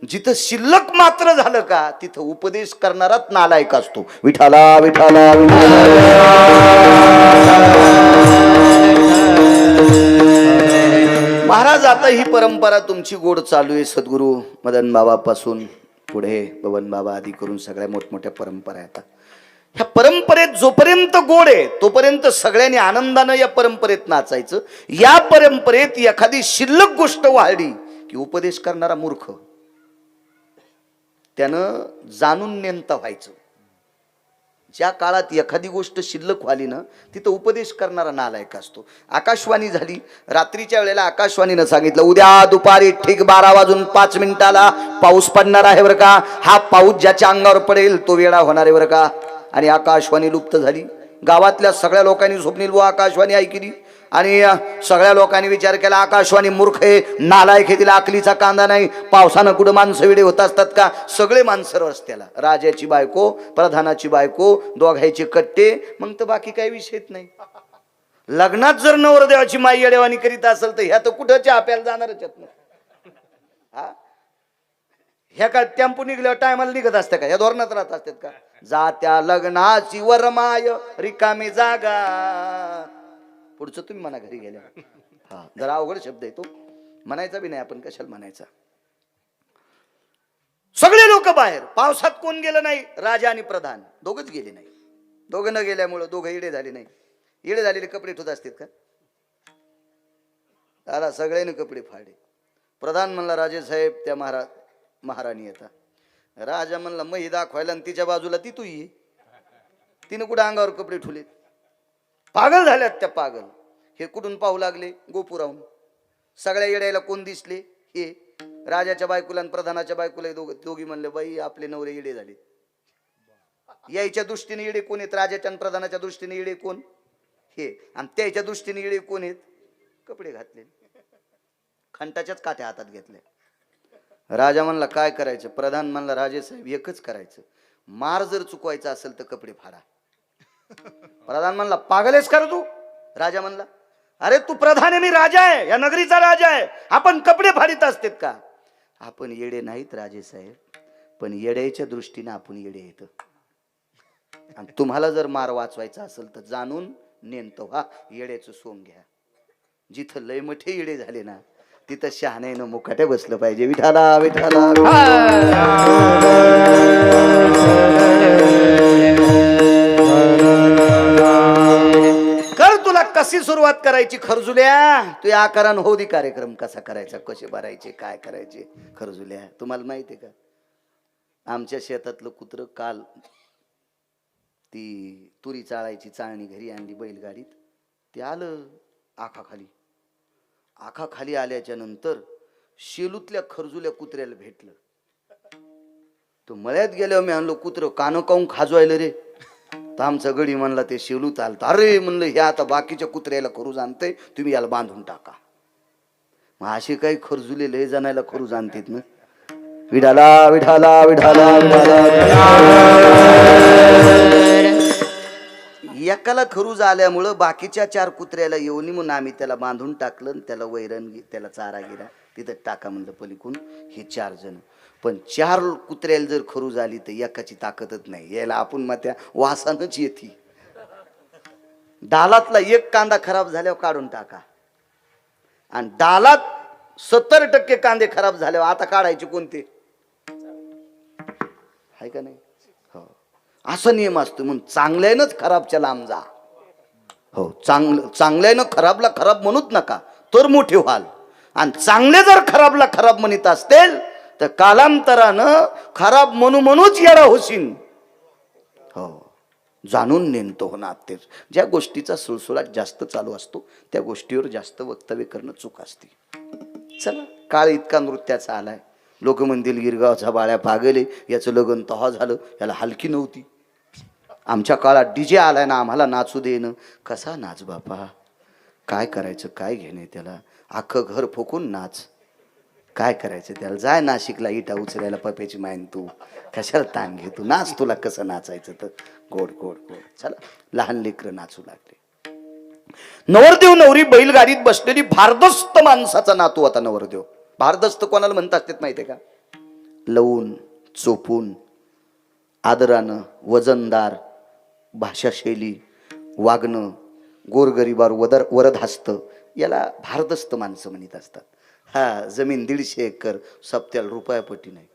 जिथं शिल्लक मात्र झालं का तिथं उपदेश करणाराच नालायक असतो. विठाला विठाला महाराज. आता ही परंपरा तुमची गोड चालू आहे. सद्गुरू मदन बाबापासून पुढे बबन बाबा आदी करून सगळ्या मोठमोठ्या परंपरा आहेत. ह्या परंपरेत जोपर्यंत गोड आहे तोपर्यंत सगळ्यांनी आनंदानं या परंपरेत नाचायचं. या परंपरेत एखादी शिल्लक गोष्ट वाढली की उपदेश करणारा मूर्ख, त्यानं जाणून नेमता व्हायचं. ज्या काळात एखादी गोष्ट शिल्लक व्हाली ना तिथं उपदेश करणारा नालायक असतो. आकाशवाणी झाली, रात्रीच्या वेळेला आकाशवाणीनं सांगितलं उद्या दुपारी ठीक 12 वाजून 5 मिनिटाला पाऊस पडणार आहे बरं का. हा पाऊस ज्याच्या अंगावर पडेल तो वेडा होणार आहे बरं का. आणि आकाशवाणी लुप्त झाली. गावातल्या सगळ्या लोकांनी स्वप्नील बुवा आकाशवाणी ऐकली आणि सगळ्या लोकांनी विचार केला आकाशवाणी मूर्ख आहे, नालायक आहे, तिला अकलीचा कांदा नाही. पावसानं कुठं माणसं वेडे होत असतात का? सगळे माणसं रस्त्याला, राजाची बायको, प्रधानाची बायको, दोघायचे कट्टे, मग तर बाकी काही विषयच नाही. लग्नात जर नवरदेवाची माई येडेवाणी करीत असेल तर ह्या तर कुठं आपल्याला जाणारच आहेत ना. हा, ह्या काय टेम्पो निघल्यावर टायमाला निघत असते का? या धोरणात राहत असतात का? जात्या लग्नाची वरमाय रिकामी जागा. पुढचं तुम्ही म्हणा घरी गेल्या. हा, जरा अवघड शब्द आहे तो, म्हणायचा बी नाही आपण, कशाला म्हणायचा. सगळे लोक बाहेर. पावसात कोण गेलं नाही? राजा आणि प्रधान दोघच गेले नाही. दोघं न गेल्यामुळं दोघं इडे झाले नाही. इडे झालेले कपडे ठेवत असतात का? दादा सगळ्यांनी कपडे फाडले. प्रधान म्हणला राजे साहेब त्या महाराणी येता. राजा म्हणला मही दाखवायला आणि तिच्या बाजूला ती तू ये. तिने कुठं अंगावर कपडे ठुले? पागल झाल्यात त्या पागल. हे कुठून पाहू लागले? गोपुराहून. सगळ्या येड्याला कोण दिसले? हे राजाच्या बायकोला आणि प्रधानाच्या बायकोला दोघी म्हणले बाई आपले नवरे येडे झाले. यायच्या दृष्टीने येडे कोण आहेत? राजाच्या आणि प्रधानाच्या दृष्टीने येडे कोण? हे. आणि त्याच्या दृष्टीने येडे कोण आहेत? कपडे घातले, खंटाच्याच काठ्या हातात घेतल्या. राजा म्हणला काय करायचं? प्रधान म्हणला राजे साहेब एकच करायचं, मार जर चुकवायचा असेल तर कपडे फाडा. प्रधान म्हणला पागलेस कर तू? राजा म्हणला अरे तू प्रधान आहे, मी राजा आहे, या नगरीचा राजा आहे, आपण कपडे फाडीत असतेत का? आपण येडे नाहीत राजे साहेब, पण येड्याच्या दृष्टीने आपण येडे येत. आणि तुम्हाला जर मार वाचवायचा असेल तर जाणून नेमतो हा येड्याचं सोंग घ्या. जिथं लय मोठे येडे झाले ना तिथं शहाण्यानं मुकाट्या बसलं पाहिजे. विठाला विठाला कर. तुला कशी सुरुवात करायची खरजुल्या? तू या आकारान होऊ दे कार्यक्रम कसा करायचा, कसे भरायचे, काय करायचे. खरजुल्या तुम्हाला माहितीये का? आमच्या शेतातलं कुत्र काल ती तुरी चाळायची चाळणी घरी आणली बैलगाडीत. ते आलं आखाखाली. आखाखाली आल्याच्या नंतर शेलूतल्या खरजुल्या कुत्र्याला भेटलं. तो मळ्यात गेल्यावर मी आणलो कुत्र कानं काऊन खाजवायलं रे. तर आमचा गडी म्हणला ते शेलूत आलत. अरे म्हणलं हे आता बाकीच्या कुत्र्याला खरूज आणतंय, तुम्ही याला बांधून टाका. मग असे काही खरजुले लय जणायला खरूज आणतात ना. विठाला विठाला विठाला एकाला खरूज आल्यामुळं बाकीच्या 4 कुत्र्याला येऊन म्हणून आम्ही त्याला बांधून टाकलं. त्याला वैरण त्याला चारा गिरा तिथं टाका म्हणलं पलीकडून. हे 4 जण. पण 4 कुत्र्याला जर खरूज आली तर एकाची ताकदच नाही यायला. आपण मग त्या वासानच येते. डालातला एक कांदा खराब झाल्यावर काढून टाका, आणि डालात 70% कांदे खराब झाल्यावर आता काढायचे कोणते, आहे का नाही? हो, असा नियम असतो. म्हणून चांगल्यानंच खराबच्या लांब जा. हो, चांगल्यानं खराबला खराब म्हणूच नका, तर मोठे व्हाल. आणि चांगले जर खराबला खराब म्हणत असतील तर कालांतरानं खराब म्हणूच येडा होशील. हो, जाणून नेमतो होणार. तेच ज्या गोष्टीचा सुळसुळाट जास्त चालू असतो त्या गोष्टीवर जास्त वक्तव्य करणं चूक असते. चला, काळ इतका नृत्याचा आलाय. लोक म्हणतील गिरगावचा बाळ्या पागले, याचं लग्न तहा झालं, याला हलकी नव्हती. आमच्या काळात डीजे आलाय ना, आम्हाला नाचू देणं. कसा नाच बापा, काय करायचं, काय घेणे त्याला, अख्खं घर फुकून नाच. काय करायचं त्याला, जाय नाशिकला इटा उचलायला पप्याची मायन, तू कशाला ताण घे, तू नाच, तुला कसं नाचायचं तर गोड गोड गोड. चला, लहान लेकरं नाचू लागले. नवरदेव नवरी बैलगाडीत बसलेली, भारदस्त माणसाचा नातू होता नवरदेव. भारदस्त कोणाला म्हणतात ते माहितीये का? लवून चोपून आदरानं, वजनदार, भाषाशैली, वागणं, गोरगरिबावर वरद हस्त, याला भारदस्त माणसं म्हणत असतात. हा, जमीन 150 एकर, सप्त्याला रुपयापट्टी नाही.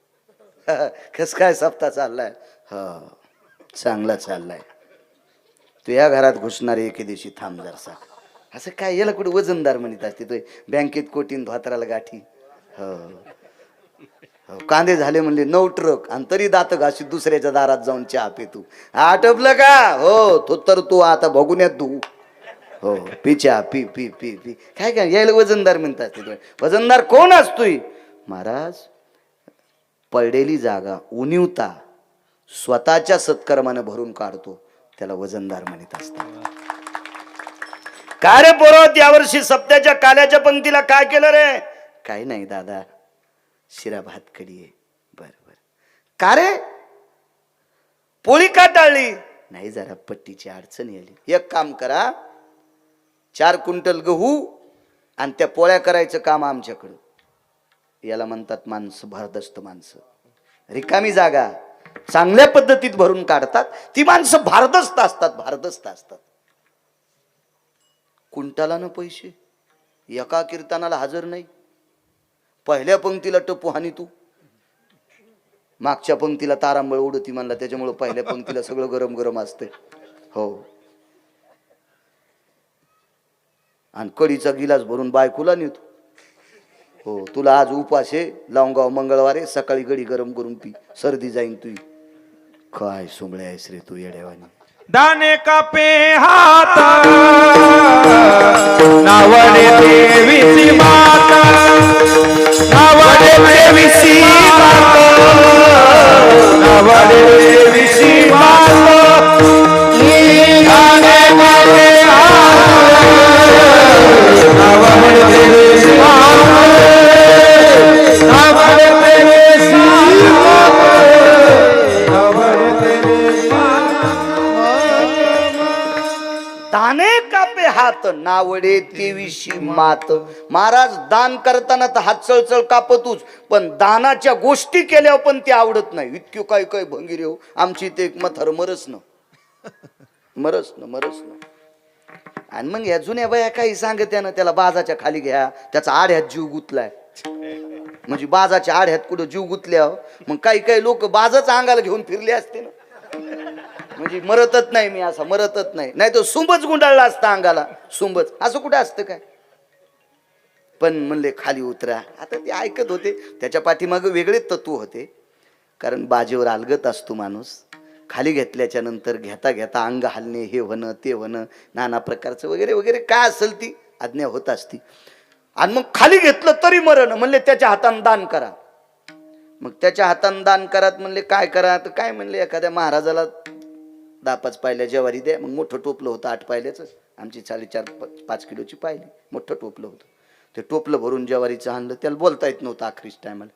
कस काय सप्ताह चाललाय? हा, चांगला चाललाय. तू या घरात घुसणार एके दिवशी, थांब जरसा. असं काय, याला कुठे वजनदार म्हणत असते? तो बँकेत कोटीन धोत्राला गाठी. हो, कांदे झाले म्हणले 9 ट्रक, आणि तरी दात घाशी दुसऱ्याच्या दारात जाऊन चहा पे. तू आटपलं का? हो, तो तर तू आता बघून येत तू. हो, पिच्या पी पी पी पी. काय काय यायला वजनदार म्हणतात ते. वजनदार कोण असतोय महाराज? पडलेली जागा उणीवता स्वतःच्या सत्कर्मानं भरून काढतो, त्याला वजनदार म्हणत असतात. काय रे पोरं, यावर्षी सप्त्याच्या काल्याच्या पंक्तीला काय केलं रे? काही नाही दादा, शिरा भात कडी आहे. बर बर. का रे, पोळी का टाळली? नाही, जरा पट्टीची अडचण आली. एक काम करा, 4 क्विंटल गहू आणि त्या पोळ्या करायचं काम आमच्याकडं. याला म्हणतात माणसं भारदस्त माणसं. रिकामी जागा चांगल्या पद्धतीत भरून काढतात ती माणसं भारदस्त असतात, भारदस्त असतात. कुंटालानं पैसे, एका कीर्तनाला हजर नाही. पहिल्या पंक्तीला टपू हानी तू, मागच्या पंक्तीला तारांबळ उडती म्हणला, त्याच्यामुळे पहिल्या पंक्तीला सगळं गरम गरम असते. हो, आणि कडीचा गिलास भरून बायकोला नेतो. हो, तुला आज उपास आहे, लावंगाव मंगळवार आहे, सकाळी गडी गरम करून पी, सर्दी जाईन तुझी. काय सोमळे आहेस रे तू येड्यावानी. दाने कापे हात, नावडे देवीची मात, नावडे देवीची मात, नावडे देवीची मात. दाने कापे हात, नावडे देवीची मात, नावडे देवीची मात, नावडे देवीची दाने कापे हात, नावडे तेवीशी मात. महाराज, दान करताना तर हात चळचळ कापतूच, पण दानाच्या गोष्टी केल्यावर पण ते आवडत नाही. इतकी काय काय भंगीर हो आमची. ते एक मथर मरस न. आणि मग या जुन्या बाया काही सांगत्या ना, त्याला बाजाच्या खाली घ्या, त्याचा आड्यात जीव गुतलाय. म्हणजे बाजाच्या आड्यात कुठं जीव गुतल्या, मग काही काही लोक बाजाचा अंगाला घेऊन फिरले असते ना. म्हणजे मरतच नाही मी, असा मरतच नाही, नाही तर सुंबच गुंडाळला असता अंगाला, सुंबच. असं कुठं असतं काय? पण म्हणले खाली उतरा. आता ते ऐकत होते, त्याच्या पाठीमागे वेगळे तत्व होते. कारण बाजेवर अलगत असतो माणूस. खाली घेतल्याच्या नंतर घेता घेता अंग हलणे, हे होणं ते होणं, नाना प्रकारचं वगैरे वगैरे काय असेल ती आज्ञा होत असती. आणि मग खाली घेतलं तरी मरण, म्हणले त्याच्या हातानं दान करा. मग त्याच्या हातानं दान करात म्हणले काय करा, तर काय म्हणले एखाद्या महाराजाला 10-5 पायल्या ज्वारी द्या. मग मोठं टोपलं होतं 8 पायल्याच, आमची 4.5 किलोची पायली, मोठं टोपलं होतं. ते टोपलं भरून ज्वारीचं आणलं. त्याला बोलता येत नव्हतं आखरीच टायमाला.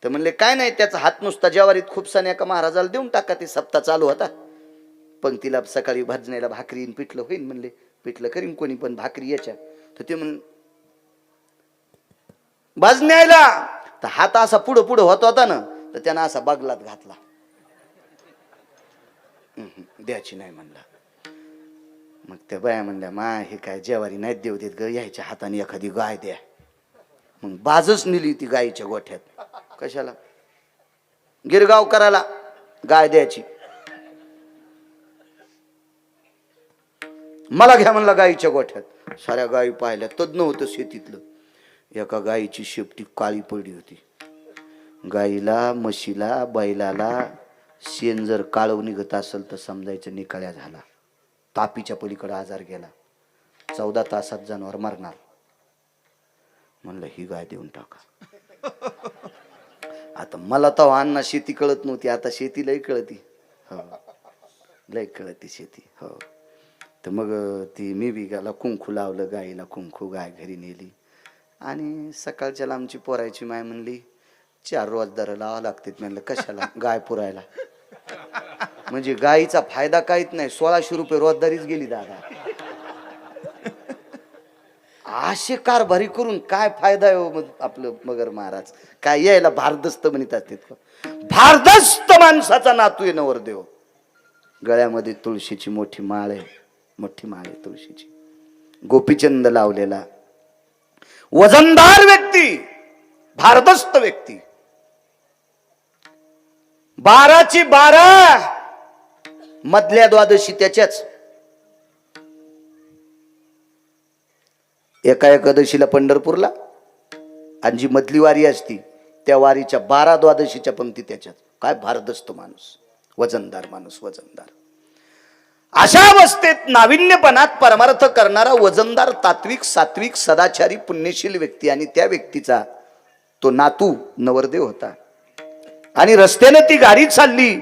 तर म्हणले काय नाही, त्याचा हात नुसता ज्वारीत खूपसाने एका महाराजाला देऊन टाका. ते सप्ताह चालू होता. पंक्तीला सकाळी भाजण्याला भाकरी पिठलं होईल म्हणले. पिठलं करीन कोणी, पण भाकरी याच्या. तर ते म्हण भाजण्याला तर हात असा पुढं पुढं होत होता ना, तर त्यानं असा बागलात घातला. द्यायची नाही म्हणला. मग त्या बाया म्हणल्या मा हे काय जेवारी नाही देऊ देत ग, यायच्या हाताने एखादी गाय द्या. मग बाजच नेली ती गायीच्या गोठ्यात. कशाला? गिरगाव करायला गाय द्यायची. मला घ्या म्हणला गायीच्या गोठ्यात. साऱ्या गायी पाहिल्या. तज्ञ होतं शेतीतलं. एका गायीची शेपटी काळी पडली होती. गाईला, म्हशीला, बैलाला शेण जर काळव निघत असेल तर समजायचं निकाळ्या झाला. तापीच्या पलीकडे आजार गेला. 14 तासात जनावर मरणार. म्हणलं ही गाय देऊन टाका. आता मला तर अण्णा शेती कळत नव्हती, आता शेती लय कळती. हो, लय कळती शेती. हो, तर मग ती मी बी गाला कुंकू लावलं, गाईला कुंकू, गाय घरी नेली. आणि सकाळच्याला आमची पोरायची माय म्हणली 4 रोजदार लावा लागतात. म्हणलं कशाला? गाय पुरायला. म्हणजे गायीचा फायदा काहीच नाही. 1600 रुपये रोजदारीच गेली दादा. असे कारभारी करून काय फायदा आहे हो आपलं मगर महाराज? काय यायला भारदस्त म्हणत असतात. भारदस्त माणसाचा नातू आहे नवरदेव. गळ्यामध्ये तुळशीची मोठी माळ आहे. मोठी माळ आहे तुळशीची. गोपीचंद लावलेला वजनदार व्यक्ती, भारदस्त व्यक्ती. 12ची 12 मधल्या द्वादशी त्याच्याच. एका एकादशीला पंढरपूरला आणि जी मधली वारी असती त्या वारीच्या 12 द्वादशीच्या पंक्ती त्याच्यात. काय भारदस्त माणूस, वजनदार माणूस, वजनदार. अशा अवस्थेत नाविन्यपणात परमार्थ करणारा वजनदार, तात्विक, सात्विक, सदाचारी, पुण्यशील व्यक्ती आणि त्या व्यक्तीचा तो नातू नवरदेव होता. आणि रस्त्याने ती गाडी चालली.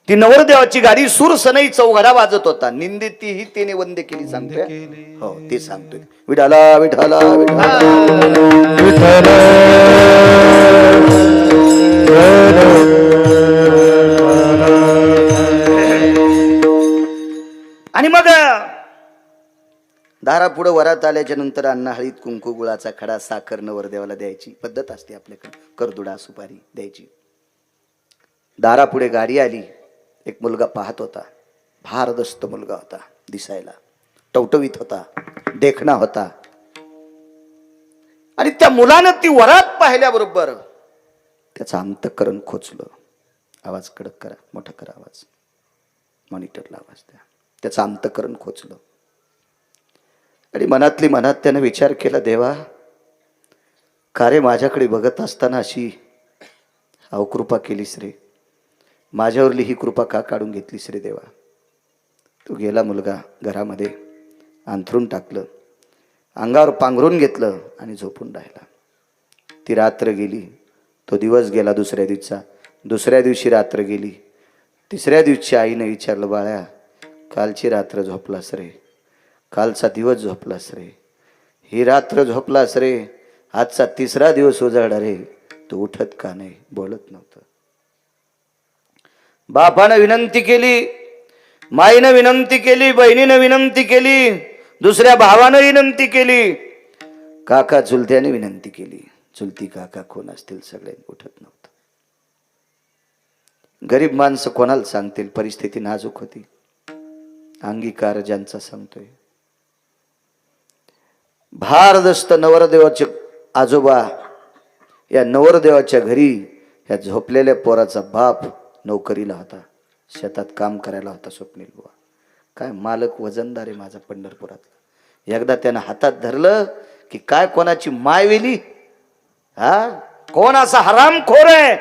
ती नवरदेवाची गाडी सुरसनई चौघडा वाजत होता. निंदे तीही त्याने वंदे केली सांगतोय. हो, ते सांगतोय. विठाला विठाला विठाला आणि मग दारा पुढे वरात आल्याच्या नंतर अण्णा हळीत कुंकू, गुळाचा खडा, साखर नवरदेवाला द्यायची पद्धत असते आपल्याकडे. करदुडा, सुपारी द्यायची. दारापुढे गाडी आली. एक मुलगा पाहत होता. भारदस्त मुलगा होता. दिसायला टवटवीत होता, देखणा होता. आणि त्या मुलानं ती वरात पाहिल्याबरोबर त्याचं अंतःकरण खोचलं. आवाज कडक करा, मोठा करा आवाज, मॉनिटरला आवाज द्या. त्याचं अंतःकरण खोचलं. आणि मनातली मनात त्यानं विचार केला, देवा का रे माझ्याकडे बघत असताना अशी अवकृपा केलीस रे? माझ्यावरली ही कृपा का काढून घेतलीस रे देवा? तो गेला मुलगा घरामध्ये, अंथरून टाकलं, अंगावर पांघरून घेतलं आणि झोपून राहिला. ती रात्र गेली. तो दिवस गेला दुसऱ्या दिवसा. दुसऱ्या दिवशी रात्र गेली. तिसऱ्या दिवशी आईने विचारलं, बाळा कालची रात्र झोपलास रे? कालचा दिवस झोपलास रे? ही रात्र झोपलास रे? आजचा 3रा दिवस उजाडा रे. तू उठत का नाही? बोलत नव्हतं. बापानं विनंती केली, माईनं विनंती केली, बहिणीनं विनंती केली, दुसऱ्या भावानं विनंती केली, काका चुलत्याने विनंती केली. चुलती काका कोण असतील सगळे उठत नव्हतं. गरीब माणसं कोणाला सांगतील? परिस्थिती नाजूक होती. अंगीकार ज्यांचा सांगतोय. भारदस्त नवरदेवाचे आजोबा, या नवरदेवाच्या घरी या झोपलेल्या पोराचा बाप नोकरीला होता. शेतात काम करायला होता स्वप्नील बुवा. काय मालक वजनदार आहे माझा पंढरपुरातला. एकदा त्यानं हातात धरलं की काय कोणाची माय वेली? हा, कोण असा हरामखोर आहे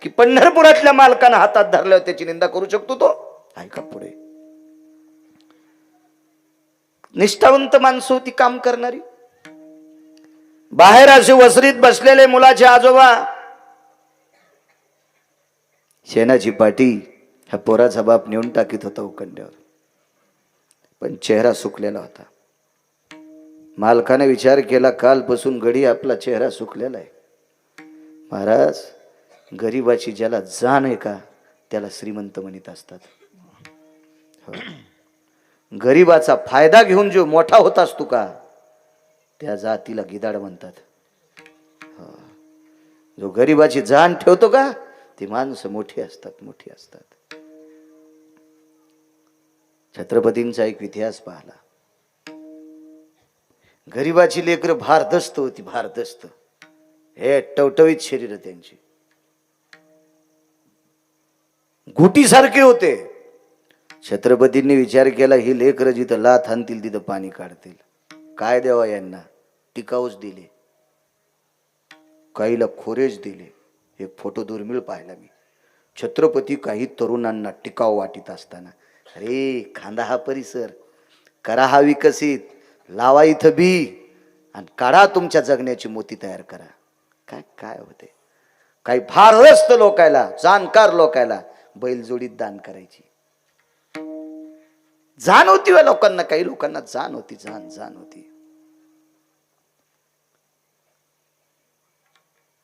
की पंढरपुरातल्या मालकानं हातात धरल्यावर त्याची निंदा करू शकतो तो? ऐका पुढे. निष्ठावंत माणसं होती, काम करणारी. बाहेर असे वसरीत बसलेले मुलाचे आजोबा, शेणाची पाटी ह्या पोराचा बाप नेऊन टाकीत होता उकंड्यावर. पण चेहरा सुकलेला होता. मालकाने विचार केला, कालपासून गडी आपला चेहरा सुकलेला आहे. महाराज, गरीबाची ज्याला जाण आहे का त्याला श्रीमंत म्हणत असतात. हो. गरीबाचा फायदा घेऊन जो मोठा होत असतो का त्या जातीला गिदाड म्हणतात. हो. जो गरीबाची जाण ठेवतो का ती माणसं मोठी असतात, मोठी असतात. छत्रपतींचा एक इतिहास पाहला. गरिबाची लेकरं भारदस्त होती, भारदस्त. हे टवटवीत शरीर त्यांची, घुटीसारखे होते. छत्रपतींनी विचार केला, ही लेकरं जिथं लाथ आणतील तिथं पाणी काढतील. काय द्यावा यांना? टिकाऊच दिले, काहीला खोरेच दिले. एक फोटो दुर्मिळ पाहिला मी. छत्रपती काही तरुणांना टिकाऊ वाटीत असताना, अरे खांदा हा परिसर, करा हा विकसित, लावा इथं बी आणि काढा तुमच्या जगण्याची मोती तयार करा. काय काय होते? काही भारदस्त लोकायला, जाणकार लोकायला बैलजोडीत दान करायची जाण होती. व लोकांना, काही लोकांना जाण होती, जाण होती.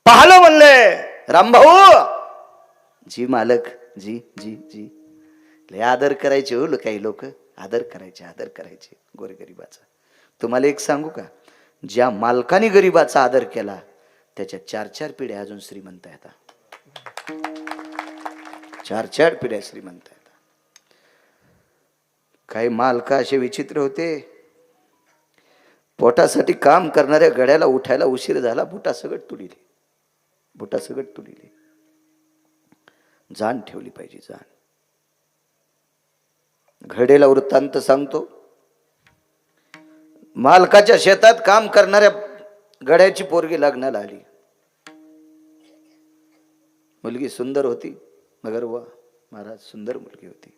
पाहलं म्हणले, रामभाऊ जी मालक, जी जी जी लय आदर करायचे हो काही लोक, आदर करायचे गोरगरिबाचा. तुम्हाला एक सांगू का, ज्या मालकाने गरीबाचा आदर केला त्याच्या 4-4 पिढ्या अजून श्रीमंत आहेत. 4-4 पिढ्या श्रीमंत आहेत. काही मालक असे विचित्र होते, पोटासाठी काम करणाऱ्या गड्याला उठायला उशीर झाला, बुटासकट तुडिले. जाण ठेवली पाहिजे, जाण. घडेला वृत्तांत सांगतो. मालकाच्या शेतात काम करणाऱ्या गड्याची पोरगी लग्नाला आली. मुलगी सुंदर होती, मगर वा महाराज, सुंदर मुलगी होती.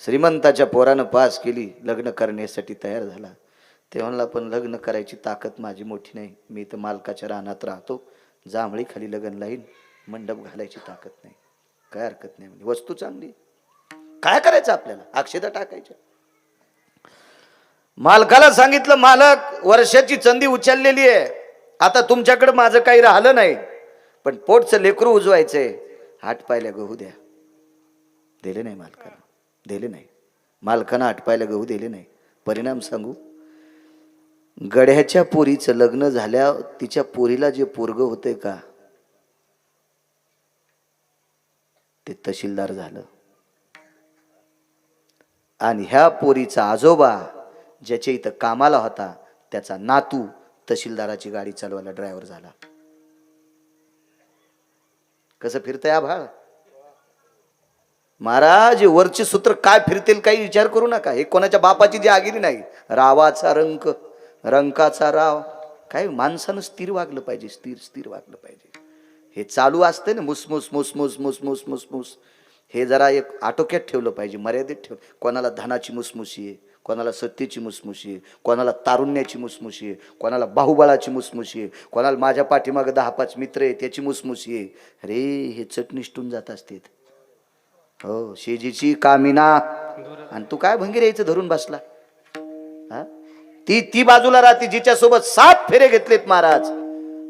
श्रीमंताच्या पोरानं पास केली, लग्न करण्यासाठी तयार झाला. ते म्हणला, पण लग्न करायची ताकद माझी मोठी नाही, मी तर मालकाच्या रानात राहतो, जांभळी खाली लग्न लाईन, मंडप घालायची ताकद नाही. काय हरकत नाही म्हणजे, वस्तू चांगली, काय करायचं आपल्याला, अक्षता टाकायच्या. मालकाला सांगितलं, मालक वर्षाची चंदी उचललेली आहे, आता तुमच्याकडे माझं काही राहिलं नाही, पण पोटचं लेकरू उजवायचंय, 8 पायल्या गहू द्या. दिले नाही मालकाला, दिले नाही. मालकानं 8 पायल्या गहू दिले नाही. परिणाम सांगू, गड्याच्या पोरीचं लग्न झाल्या, तिच्या पोरीला जे पोरग होते का ते तहसीलदार झालं. आणि ह्या पोरीचा आजोबा ज्याच्या इथं कामाला होता, त्याचा नातू तहसीलदाराची गाडी चालवायला ड्रायव्हर झाला. कसं फिरतंय आभाळ महाराज. वरचे सूत्र काय फिरतील काही विचार करू नका. हे कोणाच्या बापाची जी आगिरी नाही. रावाचा रंक, रंकाचा राव. काय माणसानं स्थिर वागलं पाहिजे, स्थिर वागलं पाहिजे. हे चालू असते ना, मुसमुस मुसमुस मुसमुस मुसमुस, हे जरा एक आटोक्यात ठेवलं पाहिजे, मर्यादित ठेव. कोणाला धनाची मुसमुशी आहे, कोणाला सत्तेची मुसमुशी आहे, कोणाला तारुण्याची मुसमुशी आहे, कोणाला बाहुबळाची मुसमुशी आहे, कोणाला माझ्या पाठीमागे 10-5 मित्र आहे त्याची मुसमुशी आहे. अरे हे चट निष्ठून जात असते. हो, शेजीची कामिना. आणि तू काय भंगी यायचं धरून बसला. ती बाजूला राहते जिच्या सोबत 7 फेरे घेतलेत महाराज,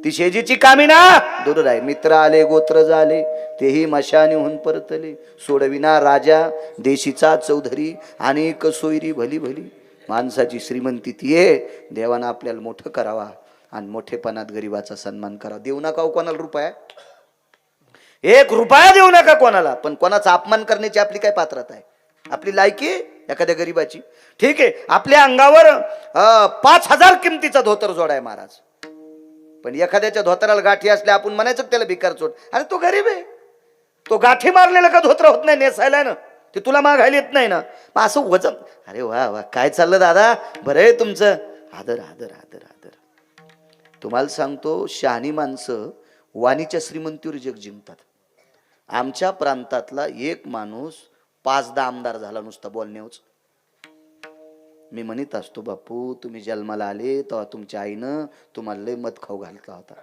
ती शेजीची कामिना दूर राही. मित्र आले गोत्र झाले, तेही मशानीहून परतले, सोडविना राजा देशीचा चौधरी, अनेक सोयरी भली भली. माणसाची श्रीमंती ती आहे, देवानं आपल्याला मोठं करावा आणि मोठेपणात गरीबाचा सन्मान करावा. देऊ नका कोणाला रुपया, 1 रुपया देऊ नका कोणाला, पण कोणाचा अपमान करण्याची आपली काय पात्रता आहे, आपली लायकी एखाद्या गरीबाची. ठीक आहे, आपल्या अंगावर 5,000 किमतीचा धोतर जोडाय महाराज, पण एखाद्याच्या धोतराला गाठी असल्या आपण म्हणायचं त्याला भिकार चोट. अरे तो गरीब आहे, तो गाठी मारलेला का धोतर होत नाही नेसायला ना, ते तुला मागायला येत नाही ना, असं वजन. अरे वा वा, काय चाललं दादा, बरं आहे तुमचं. आदर आदर आदर आदर. तुम्हाला सांगतो, शहाणी माणसं वाणीच्या श्रीमंतीवर जग जिंकतात. आमच्या प्रांतातला एक माणूस 5-10 आमदार झाला नुसता बोलण्याच. मी म्हणत असतो, बापू तुम्ही जन्माला आले तेव्हा तुमच्या आईनं तुम्हाला लय मत खाऊ घालता होता.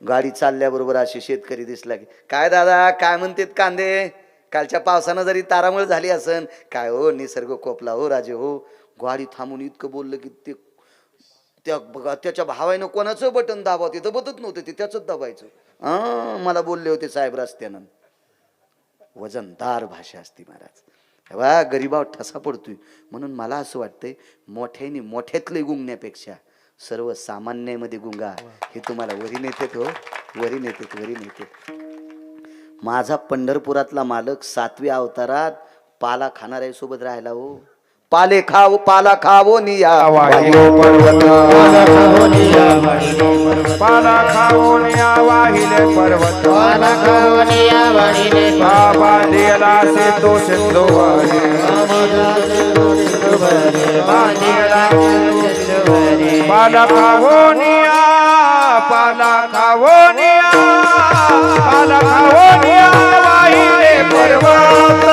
गाडी चालल्याबरोबर असे शेतकरी दिसला की, काय दादा काय म्हणतात कांदे, कालच्या पावसानं जरी तारामळ झाली असन, काय हो निसर्ग कोपला हो राजे हो. गाडी थांबून इतकं बोललं की ते त्याच्या भावानं कोणाचं बटन दाबाव, तिथं बदत नव्हतं, ते त्याच दाबायचं. मला बोलले होते साहेब रस्त्यानं. वजनदार भाषा असते महाराज. तेव्हा गरीबावर ठसा पडतोय. म्हणून मला असं वाटतंय, मोठ्याने मोठ्यातले गुंगण्यापेक्षा सर्वसामान्यामध्ये गुंगा, हे तुम्हाला वरी नेतेत हो, वरी नेतेत. माझा पंढरपुरातला मालक 7व्या अवतारात पाला खाणाऱ्या सोबत राहायला हो. पाला खावो निया वाहिले पर्वत पाला खाऊन या वाहिले पर्वत बाबा दिला से तो सिंधुवारी पाला खाऊन या पाला खाऊन या पाला खाऊन या वाहिले पर्वत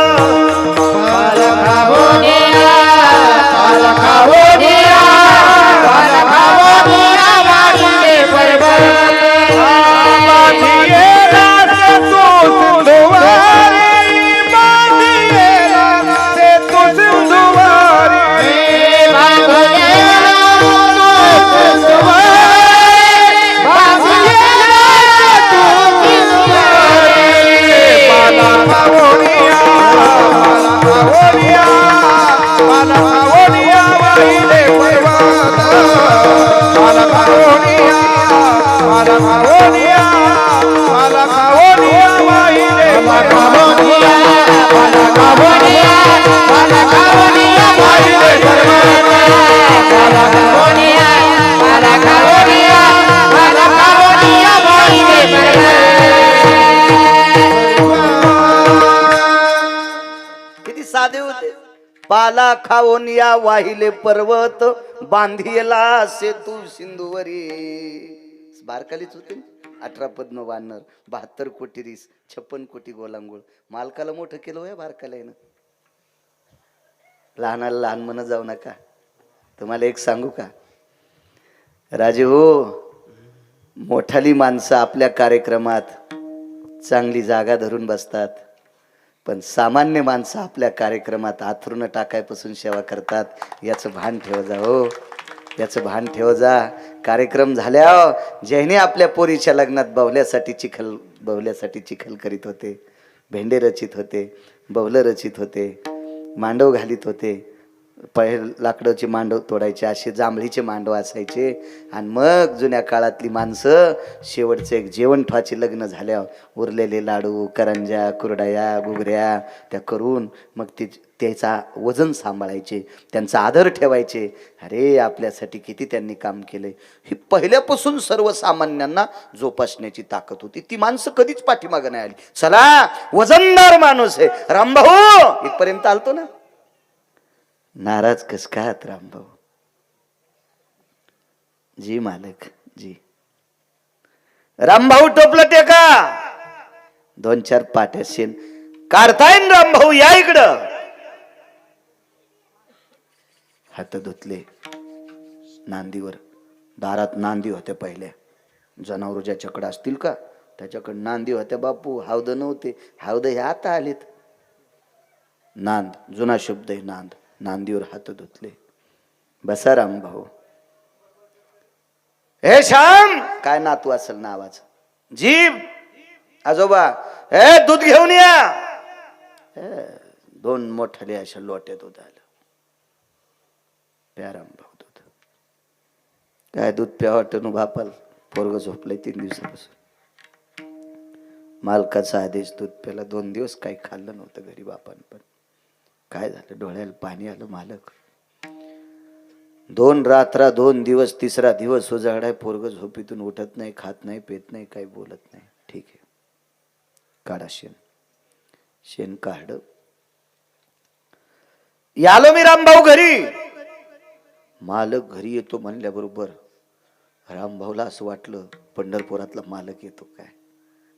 किती साधे होते. पाला खाऊन या वाहिले पर्वत बांधियला सेतू सिंधुवरी. बारकालीच होते 18 पद्म वानर 72 कोटी रीस 56 कोटी गोलांगोळ. मालकाला मोठं केलं होय बारकाल्यानं. लहानाला लहान म्हणत जाऊ नका. तुम्हाला एक सांगू का राजे हो, मोठाली माणसं आपल्या कार्यक्रमात चांगली जागा धरून बसतात, पण सामान्य माणसं आपल्या कार्यक्रमात आथरून टाकायपासून सेवा करतात. याचं भान ठेव जा हो, याचं भान ठेव जा. कार्यक्रम झाल्या ज्याने आपल्या पोरीच्या लग्नात बवल्यासाठी चिखल करीत होते, भेंडे रचित होते, बवलं रचित होते, मांडव घालीत होते. लाकडाची मांडव तोडायचे, असे जांभळीचे मांडव असायचे. आणि मग जुन्या काळातली माणसं शेवटचं एक जेवण ठेवायचे लग्न झाल्यावर उरलेले लाडू करंज्या कुरडया गुगऱ्या त्या करून मग त्याचा वजन सांभाळायचे, त्यांचा आदर ठेवायचे. अरे आपल्यासाठी किती त्यांनी काम केलंय. ही पहिल्यापासून सर्वसामान्यांना जोपासण्याची ताकद होती. ती माणसं कधीच पाठीमागं नाही आली. चला वजनदार माणूस आहे रामभाऊ इथपर्यंत आलतो ना. नाराज कस काय आहात रामभाऊ? जी मालक जी. रामभाऊ टोपलं ते का 2-4 पाट्या शेण काढताय रामभाऊ, या इकडं. हात धुतले नांदीवर. दारात नांदी होत्या पहिल्या. जनावर ज्याच्याकडे असतील का त्याच्याकडे नांदी होत्या बापू. हावद नव्हते. हावद हे आता आलेत. नांद जुना शब्द आहे नांद. नांदीवर हात धुतले. बसा रामभाऊ. हे श्याम काय नातू असेल नावाचं. जीव आजोबा हे दूध घेऊन या. 2 मोठाले अशा लोट्यात दूध आलं. प्या रामभाऊ दूध. काय दूध प्या वाटण बापाल. पोरग झोपलंय 3 दिवसापासून. मालकाचा आदेश दूध प्याला. 2 दिवस काही खाल्लं नव्हतं घरी बापान. पण काय झालं डोळ्याला पाणी आलं. मालक 2 रात्र 2 दिवस 3रा दिवस उजाडाय. पोरग झोपीतून उठत नाही, खात नाही, पेत नाही, काही बोलत नाही. ठीक आहे काढा शेण. शेण काढ. यालो मी रामभाऊ घरी. मालक घरी येतो म्हणल्याबरोबर रामभाऊला असं वाटलं पंढरपुरातला मालक येतो काय.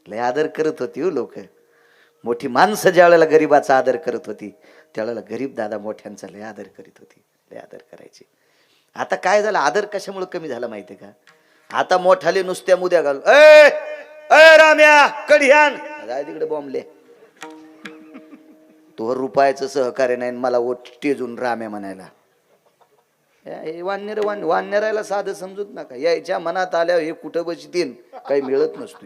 लय आदर करत होती हो लोक. मोठी माणसं ज्या वेळेला गरीबाचा आदर करत होती त्यावेळेला गरीब दादा मोठ्यांचा लय आदर करीत होती. लय आदर करायचे. आता काय झालं आदर कशामुळे कमी झाला माहितीये का. आता मोठाले नुसत्या मुद्या घालून ए राम्या कढियान जाय तिकडे बॉम्बले. तो रुपयाचं सहकार्य नाही मला टेजून राम्या म्हणायला. वानरायला साधं समजूत नका. यायच्या मनात आल्या हे कुठं बसतील काही मिळत नसतो.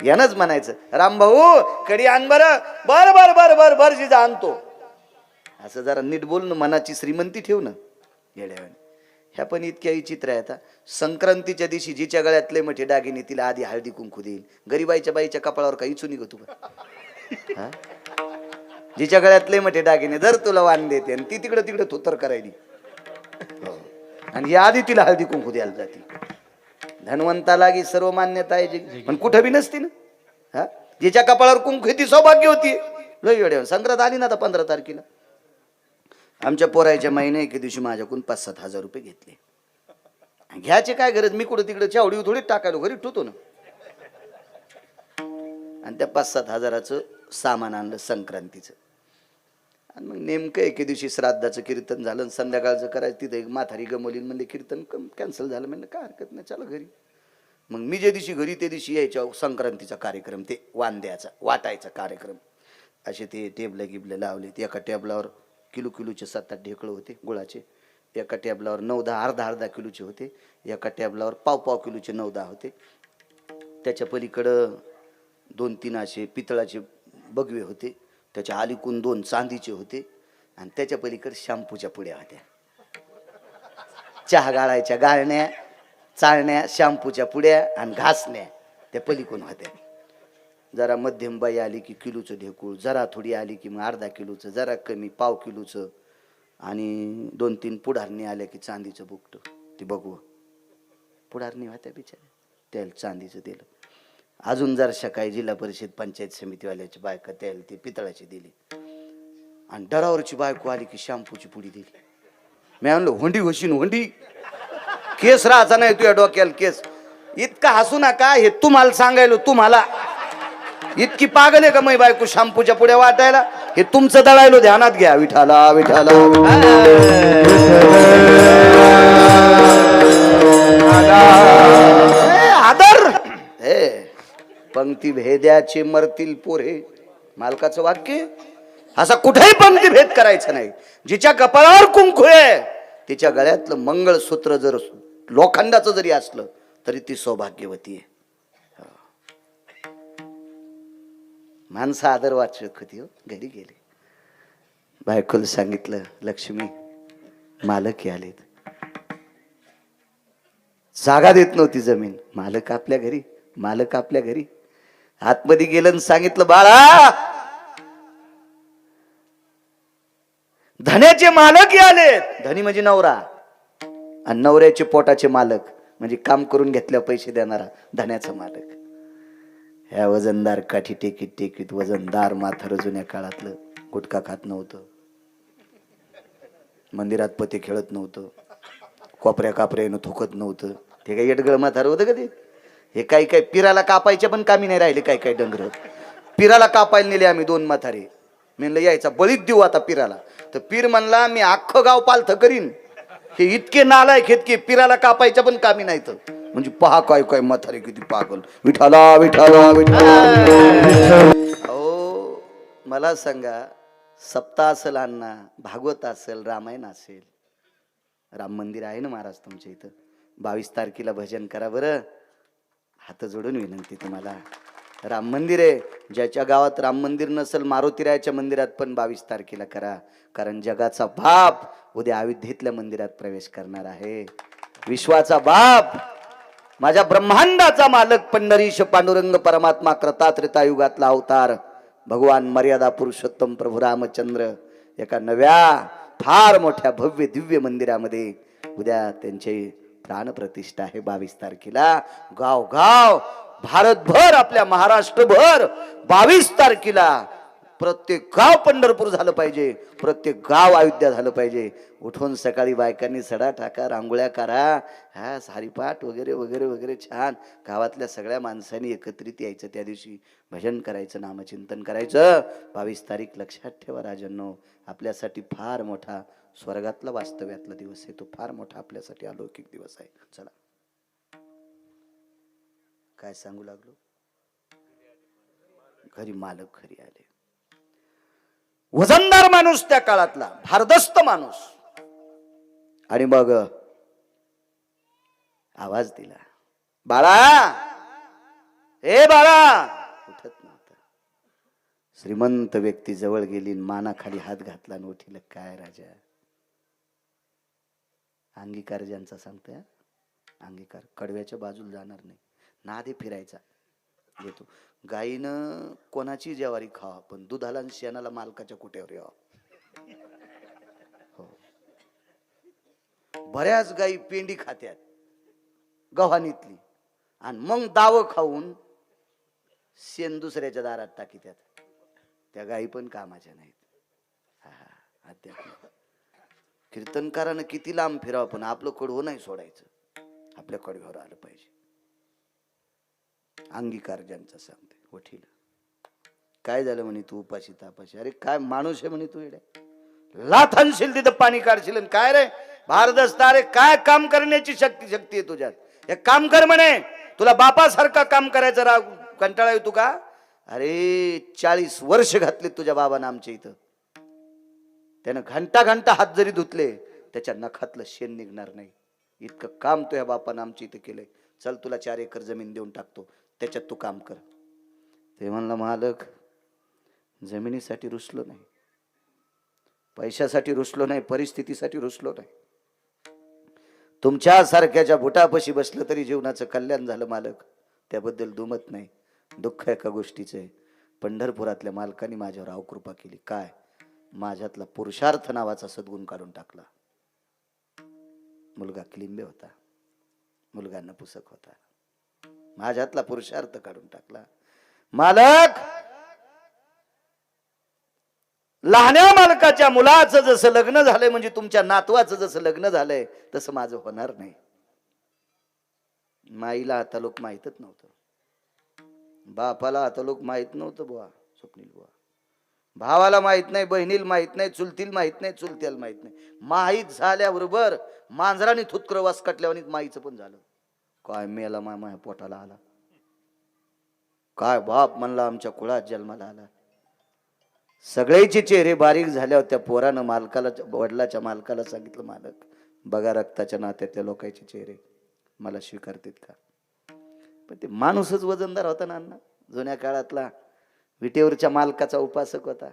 यानच म्हणायचं रामभाऊ कडी आण बरं. बर बर बर बर बर जिजा आणतो. असं जरा नीट बोलणं मनाची श्रीमंती ठेव ना येड्यावानी. ह्या पण इतक्या विचित्र आहे. आता संक्रांतीच्या दिवशी जिच्या गळ्यातले मोठे दागिने तिला आधी हळदी कुंकू देईल. गरीबाईच्या बाईच्या कपाळावर काही चुनी गो तू जिच्या गळ्यात लय मोठे दागिने जर तुला वाण देते आणि ती तिकडे तिकडे थोतर करायली हो. आणि या आधी तिला हळदी कुंकू द्यायला जाते. धनवंताला की सर्व मान्यता आहे जी, पण कुठं बी नसती ना. हा जिच्या कपाळावर कुंकू ती सौभाग्य होती. लय वेळ संक्रांत आली ना आता 15 तारखेला. आमच्या पोराच्या महिने एके दिवशी माझ्याकडून 5-7 हजार रुपये घेतले. घ्यायचे काय गरज, मी कुठं तिकडे चावडी थोडी टाकायलो, घरी ठेवतो ना. आणि त्या 5-7 हजाराचं सामान आणलं संक्रांतीचं. आणि मग नेमकं एके दिवशी श्राद्धाचं कीर्तन झालं, संध्याकाळचं करायचं. तिथं एक म्हातारी गमवली म्हणजे कीर्तन कॅन्सल झालं. म्हणलं काय हरकत नाही, चला घरी. मग मी जे दिवशी घरी ते दिवशी यायच्या संक्रांतीचा कार्यक्रम, ते वांद्याचा वाटायचा कार्यक्रम. असे ते टेबलं गिबलं लावले. एका टेबलावर किलोचे 7-8 ढेकळं होते गुळाचे. एका टेबलावर 9-10 अर्धा किलोचे होते. एका टेबलावर पाव किलोचे 9-10 होते. त्याच्या पलीकडं 2-3 असे पितळाचे बगवे होते. त्याच्या अलीकून 2 चांदीचे होते. आणि त्याच्या पलीकडे शॅम्पूच्या पुड्या होत्या. चहा गाळायच्या गाळण्या, चाळण्या, शॅम्पूच्या पुड्या आणि घासण्या त्या पलीकडून होत्या. जरा मध्यम बाई आली की किलोचं ढेकूळ, जरा थोडी आली की मग अर्धा किलोचं, जरा कमी पाव किलोचं, आणि 2-3 पुढारणी आल्या की चांदीचं बुकट. ती बघू पुढारणी होत्या बिचाऱ्या, त्याला चांदीचं दिलं. अजून जर सकाळी जिल्हा परिषद पंचायत समितीवाल्याची बायका त्याला ती पितळाची दिली. आणि डरावरची बायको आली की शॅम्पूची पुडी दिली. मी म्हणलो होंडी होशीन होंडी, केस राहायचा नाही तुझ्या डोक्याला केस. इतका हसू नका, हे तुम्हाला सांगायलो. तुम्हाला इतकी पागल आहे का मै बायको शॅम्पूच्या पुड्या वाटायला? हे तुमचं दळायलो, ध्यानात घ्या. विठाला विठाला आदर हे पंक्ती भेद्याचे मरतील पोरे, मालकाचं वाक्य. असा कुठेही पंक्ती भेद करायचा नाही. जिच्या कपाळावर कुंकू आहे तिच्या गळ्यातलं मंगळसूत्र जर लोखंडाचं जरी असलं तरी ती सौभाग्यवती आहे. माणसं आदर वाचक होती. हो घरी गेले, बायकोला सांगितलं लक्ष्मी मालक आलेत. जागा देत नव्हती जमीन. मालक आपल्या घरी, मालक आपल्या घरी. आतमध्ये गेलं आणि सांगितलं बाळा धन्याचे मालक आलेत. धनी म्हणजे नवरा, आणि नवऱ्याचे पोटाचे मालक म्हणजे काम करून घेतल्यावर पैसे देणारा धन्याचा मालक. ह्या वजनदार काठी टेकीत टेकीत वजनदार माथार जुन्या काळातलं गुटखा खात नव्हतं, मंदिरात पते खेळत नव्हतं, कोपऱ्या कापऱ्यानं थुकत नव्हतं. ते काही येडगळ म्हातार होतं का ते? हे काही काही पिराला कापायच्या पण कामी नाही राहिले. काही काही डंगर पिराला कापायला नेले आम्ही 2 म्हातारे. म्हणलं यायचा बळीत देऊ आता पिराला. तर पीर म्हणला मी अख्खं गाव पालथं करीन. हे इतके नालायक आहेत की पिराला कापायच्या पण कामी नाही. तर म्हणजे पहा काय काय म्हातारे किती पागल. विठाला विठाला विठाला. हो मला सांगा, सप्ताह असेल, अण्णा भागवत असेल, रामायण असेल, राम मंदिर आहे ना महाराज तुमच्या इथं. 22 तारखेला भजन करा बरं. हात जोडून विनंती तुम्हाला. राम मंदिर आहे. ज्याच्या गावात राम मंदिर नसेल, मारुतीरायाच्या मंदिरात पण 22 तारखेला करा. कारण जगाचा बाप उद्या अयोध्येतल्या मंदिरात प्रवेश करणार आहे. विश्वाचा बाप, माझ्या ब्रह्मांडाचा मालक, पंढरीश पांडुरंग परमात्मा, कृतात्रेता युगातला अवतार भगवान मर्यादा पुरुषोत्तम प्रभू रामचंद्र एका नव्या फार मोठ्या भव्य दिव्य मंदिरामध्ये उद्या त्यांचे प्राणप्रतिष्ठा आहे. 22 तारखेला गाव गाव भारतभर, आपल्या महाराष्ट्रभर 22 तारखेला प्रत्येक गाव पंढरपूर झालं पाहिजे, प्रत्येक गाव अयोध्या झालं पाहिजे. उठून सकाळी बायकांनी सडा टाका, रांगोळ्या करा, हा सारीपाठ वगैरे वगैरे वगैरे छान. गावातल्या सगळ्या माणसांनी एकत्रित यायचं. त्या दिवशी भजन करायचं, नामचिंतन करायचं. 22 तारीख लक्षात ठेवा राजांनो, आपल्यासाठी फार मोठा स्वर्गातला वास्तव्यातला दिवस आहे. तो फार मोठा आपल्यासाठी अलौकिक दिवस आहे. चला काय सांगू लागलो, घरी मालक घरी आले. वजनदार माणूस त्या काळातला, भारदस्त माणूस. आणि मग आवाज दिला, बाळा, हे बाळा. उठत नव्हता. श्रीमंत व्यक्ती जवळ गेली, मानाखाली हात घातला आणि उठील. काय राजा, अंगीकार ज्यांचा सांगतोय, अंगीकार कडव्याच्या बाजूला जाणार नाही, नादे फिरायचा. घेतो. गाईनं कोणाची ज्वारी खावा, पण दुधाला आणि शेणाला मालकाच्या कुट्यावर यावं. हो. बऱ्याच गाई पेंडी खात्यात गव्हाणीतली, आणि मग दाव खाऊन शेण दुसऱ्याच्या दारात टाकीत्यात. त्या गाई पण कामाच्या नाहीत. अध्यात्म कीर्तनकारानं किती लांब फिरावं, पण आपलं कडवं नाही सोडायचं. आपल्या कडव्यावर आलं पाहिजे. अंगीकार ज्यांचा सांगते वठील. काय झालं म्हणे तू उपाशी तापाशी? अरे काय माणूस आहे म्हणे तू. येड्या लाथ आणशील तिथं पाणी काढशील. आणि काय रे भारदस्ता, अरे काय काम करण्याची शक्ती आहे तुझ्यात. हे काम कर म्हणे. तुला बापासारखा काम करायचं राग कंटाळा येतो का? अरे 40 वर्ष घातले तुझ्या बाबानं आमच्या इथं. त्यानं घंटा घंटा हात जरी धुतले त्याच्या नखातलं शेण निघणार नाही. इतकं काम तुझ्या बापानं आमच्या इथं केलंय. चल तुला 4 एकर जमीन देऊन टाकतो, त्याच्यात तू काम कर. ते म्हणला मालक, जमिनीसाठी रुसलो नाही, पैशासाठी रुसलो नाही, परिस्थितीसाठी रुसलो नाही. तुमच्या सारख्याच्या बुटापाशी बसलं तरी जीवनाचं कल्याण झालं मालक. त्याबद्दल दुमत नाही. दुःख एका गोष्टीचं आहे, पंढरपुरातल्या मालकाने माझ्यावर अवकृपा केली. काय? माझ्यातला पुरुषार्थ नावाचा सद्गुण काढून टाकला. मुलगा क्लिंबे होता, मुलगा नपुसक होता. माझ्यातला पुरुषार्थ काढून टाकला. मालक, लहान्या मालकाच्या मुलाचं जसं लग्न झालंय, म्हणजे तुमच्या नातवाचं जसं लग्न झालंय, तसं माझं होणार नाही. माईला आता लोक माहीतच नव्हतं, बापाला आता लोक माहित नव्हतं बुवा, स्वप्नील बुवा. भावाला माहित नाही, बहिणीला माहित नाही, चुलतीला माहित नाही, चुलत्याला माहित नाही. माहीत झाल्याबरोबर मांजराने थुतकर वासकटल्यावर माईचं पण झालं. काय मेला माझ्या पोटाला आला. काय बाप म्हणला आमच्या कुळात जन्माला आला. सगळ्याचे चेहरे बारीक झाल्यावर त्या पोरानं मालकाला, वडिलाच्या मालकाला सांगितलं, मालक बघा रक्ताच्या नात्यातल्या लोकांचे चेहरे मला स्वीकारतात का? पण ते माणूसच वजनदार होता ना अण्णा. जुन्या काळातला विटेवरच्या मालकाचा उपासक होता.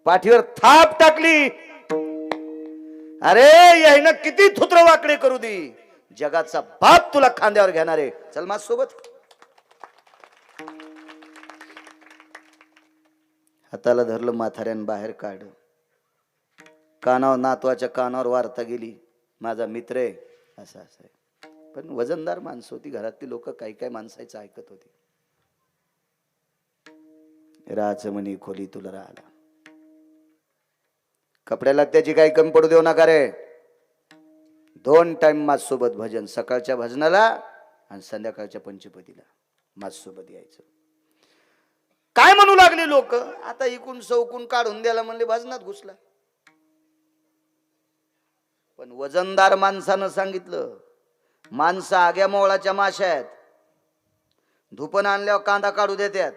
पाठीवर थाप टाकली. अरे यानं किती थुत्र वाकडे करू दे, जगाचा बाप तुला खांद्यावर घेणार आहे. चल माझ सोबत. हाताला धरलं म्हाताऱ्यानं, बाहेर काढ. कानावर, नातवाच्या कानावर वार्ता गेली, माझा मित्र आहे असं असं आहे. पण वजनदार माणसं होती घरातली. लोक काही काही माणसाचं ऐकत होती. राज म्हणी खोली तुला राहिला. कपड्याला त्याची काही कमी पडू देऊ नका रे. 2 टाइम माझ्यासोबत भजन, सकाळच्या भजनाला आणि संध्याकाळच्या पंचपदीला माझ्यासोबत यायचं. काय म्हणू लागले लोक, आता इकून सौकून काढून द्यायला म्हणले भजनात घुसला. पण वजनदार माणसानं सांगितलं, माणसं आग्या मोळाच्या माश्या आहेत. धुपण आणल्यावर कांदा काढू देतात.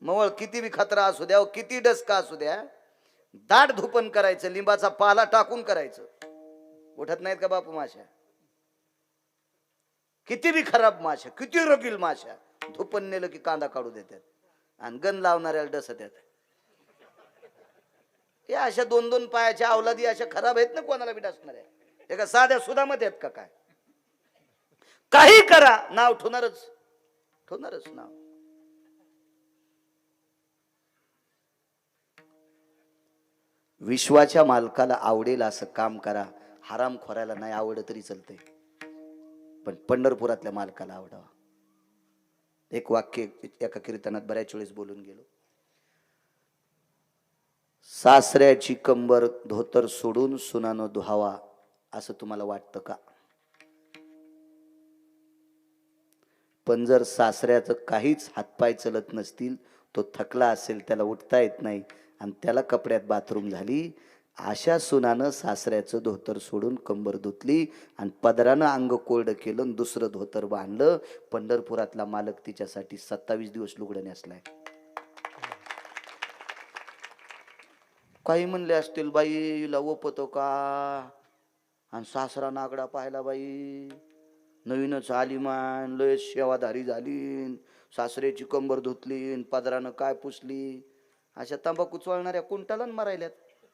मवळ किती बी खतरा असू द्या, किती डसका असू द्या, दाट धुपण करायचं, लिंबाचा पाला टाकून करायचं. उठत नाहीत का बापू माश्या? किती बी खराब माश्या, किती रगील माश्या, धुपण नेलं की कांदा काढू देतात आणि गण लावणाऱ्याला डसत्यात. या अशा 2-2 पायाच्या अवलादी अशा खराब आहेत ना, कोणाला बी डसणाऱ्या. ते का साध्या सुदामध्ये आहेत का काय? काही करा, नाव ठेवणारच, ठेवणारच नाव. विश्वाच्या मालकाला आवडेल असं काम करा. हराम खोरायला नाही आवडत तरी चालतंय, पण पंढरपुरातल्या मालकाला आवडावा. एक वाक्य एका कीर्तनात बऱ्याच वेळेस बोलून गेलो. सासऱ्याची कंबर धोतर सोडून सुनानं धुहावा, असं तुम्हाला वाटतं का? पण जर सासऱ्याचं काहीच हातपाय चलत नसतील, तो थकला असेल, त्याला उठता येत नाही आणि त्याला कपड्यात बाथरूम झाली, अशा सुनानं सासऱ्याचं धोतर सोडून कंबर धुतली आणि पदरानं अंग कोरडं केलं आणि दुसरं धोतर बांधलं. पंढरपुरातला मालक तिच्यासाठी 27 दिवस लुगडं नेसलाय. काही म्हणले असतील, बाईला ओपतो का? आणि सासरा नागडा पाहिला, बाई नवीनच आली मान, लय सेवाधारी झाली, सासऱ्याची कंबर धुतली, पदरानं काय पुसली. अशा तंबाखू चोळणाऱ्या कुंटाला मारायल्यात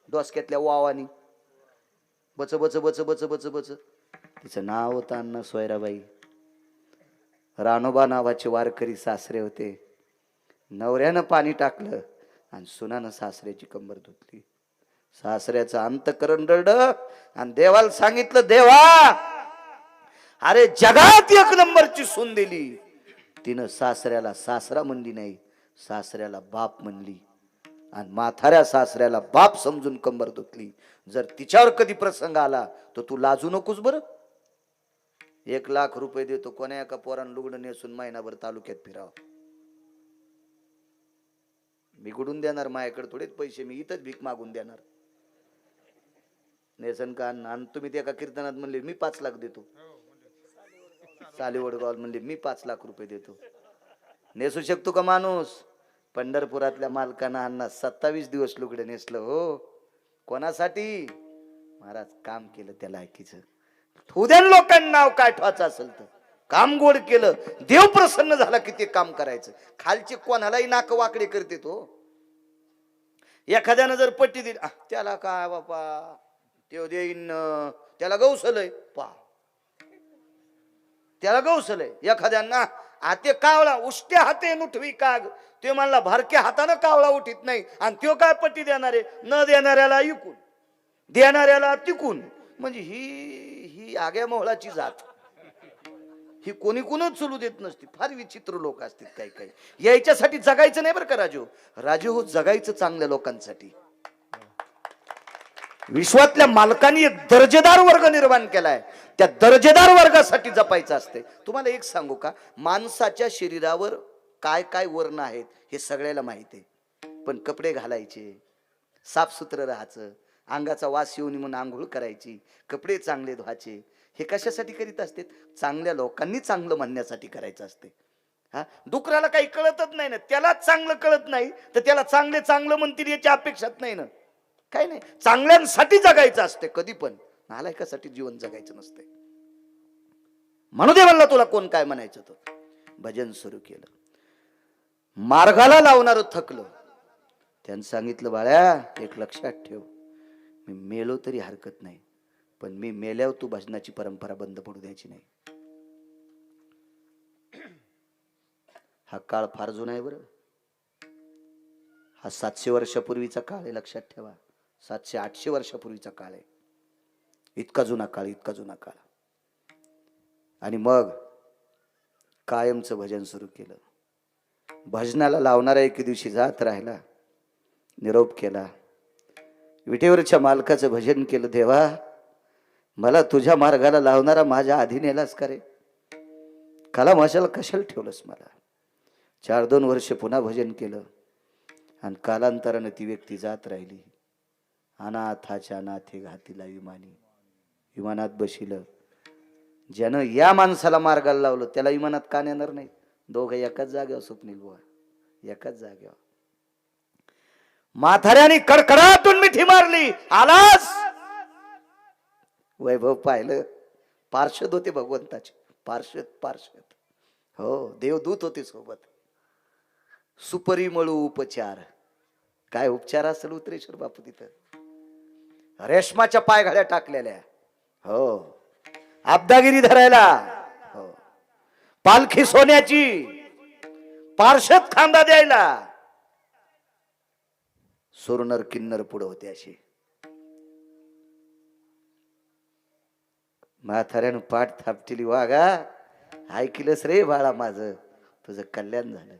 डोसक्यातल्या वावानी. बच बच बच बच बच बच. तिचं नाव होतं अण्णा सोयराबाई. रानोबा नावाचे वारकरी सासरे होते. नवऱ्यानं पाणी टाकलं आणि सुनानं सासऱ्याची कंबर धुतली. सासऱ्याचं अंतकरण रडलं आणि देवाला सांगितलं, देवा अरे जगात एक नंबरची सून दिली. तिनं सासऱ्याला सासरा म्हणली नाही, सासऱ्याला बाप म्हणली आणि म्हाताऱ्या सासऱ्याला बाप समजून कंबर धुतली. जर तिच्यावर कधी प्रसंग आला तर तू लाजू नकोस बरं. 1,00,000 रुपये देतो, कोण्या एका पोरानं लुगडं नेसून महिनाभर तालुक्यात फिरावं. मी कुठून देणार, माझ्याकडे थोडेच पैसे, मी इथंच भीक मागून देणार. नेसन का आणि तुम्ही ते एका कीर्तनात म्हणले मी 5 लाख देतो, सालीवडगाव म्हणले मी 5 लाख रुपये देतो. नेसू शकतो का माणूस? पंढरपुरातल्या मालकांना अण्णा 27 दिवस लुगडं नेसलं हो. कोणासाठी? महाराज काम केलं त्या लायकीचं. उद्या लोकांना नाव काय ठेवायचं असेल तर काम गोड केलं, देव प्रसन्न झाला की ते काम करायचं. खालचे कोणालाही नाक वाकडे करते तो. एखाद्यानं जर पट्टी दिली, त्याला काय बापा ते देईन, त्याला गौसलय पा, त्याला गौसलय. एखाद्यांना हाते कावळा उष्ट्या हाते मुठवी काग, ते म्हणला भारक्या हातानं कावळा उठीत नाही आणि त्यो काय पट्टी देणारे, न देणाऱ्याला इकून देणाऱ्याला तिकून. म्हणजे ही आग्या मोहळाची जात, ही कोणी कोणच चलू देत नसती. फार विचित्र लोक असतात काही काही. याच्यासाठी जगायचं नाही बरं का राजू. राजू हो, जगायचं चांगल्या लोकांसाठी. विश्वातल्या मालकांनी एक दर्जेदार वर्ग निर्माण केलाय, त्या दर्जेदार वर्गासाठी जपायचं असते. तुम्हाला एक सांगू का, माणसाच्या शरीरावर काय काय वर्ण आहेत हे सगळ्याला माहिती आहे. पण कपडे घालायचे, साफसुत्र राहायचं, अंगाचा वास येऊन म्हणून आंघोळ करायची, कपडे चांगले धुवायचे, हे कशासाठी करीत असते? चांगल्या लोकांनी चांगलं म्हणण्यासाठी करायचं असते. हा, डुकराला काही कळतच नाही ना, त्यालाच चांगलं कळत नाही तर त्याला चांगले चांगलं म्हणतील याची अपेक्षाच नाही ना. काय नाही, चांगल्यांसाठी जगायचं असते कधी पण, नालायकासाठी जीवन जगायचं नसते. म्हणू दे म्हणला तुला कोण काय म्हणायचं. तो भजन सुरू केलं, मार्गाला लावणार थकलं. त्यानं सांगितलं, बाळ्या एक लक्षात ठेव, मी मेलो तरी हरकत नाही, पण मी मेल्यावर तू भजनाची परंपरा बंद पडू द्यायची नाही. हा काळ फार जुना आहे बरं. हा 700 वर्षापूर्वीचा काळ आहे, लक्षात ठेवा. 700-800 वर्षापूर्वीचा काळ आहे. इतका जुना काळ, इतका जुना काळ. आणि मग कायमचं भजन सुरू केलं. भजनाला लावणारा एके दिवशी जात राहिला, निरोप केला, विटेवरच्या मालकाचं भजन केलं. देवा, मला तुझ्या मार्गाला लावणारा माझ्या आधी नेलास का रे? काला माशाला कशाला ठेवलंस मला? 4-2 वर्ष पुन्हा भजन केलं आणि कालांतरानं ती व्यक्ती जात राहिली. अनाथाच्या नाथे घातीला विमानी, विमानात बशिलं. ज्यानं या माणसाला मार्गाला लावलं त्याला विमानात का नेणार नाही? दोघं एकाच जागेवर, स्वप्नील बुवा एकाच जागेवर. म्हाताऱ्याने कडकडातून मिठी मारली, आलास? वैभव पाहिलं, पार्षद होते भगवंताचे, पार्षद. हो, देवदूत होते सोबत. सुपरिमळू उपचार, काय उपचार असेल उतरेश्वर बापू तिथं. रेशमाच्या पायघड्या टाकलेल्या, हो, आबदागिरी धरायला, हो, पालखी सोन्याची, पार्षद खांदा द्यायला. सुरनर किन्नर पुढे होते अशी. म्हाताऱ्यानं पाठ थापटिली, वागा ऐकलंस रे बाळा माझं, तुझं कल्याण झालं.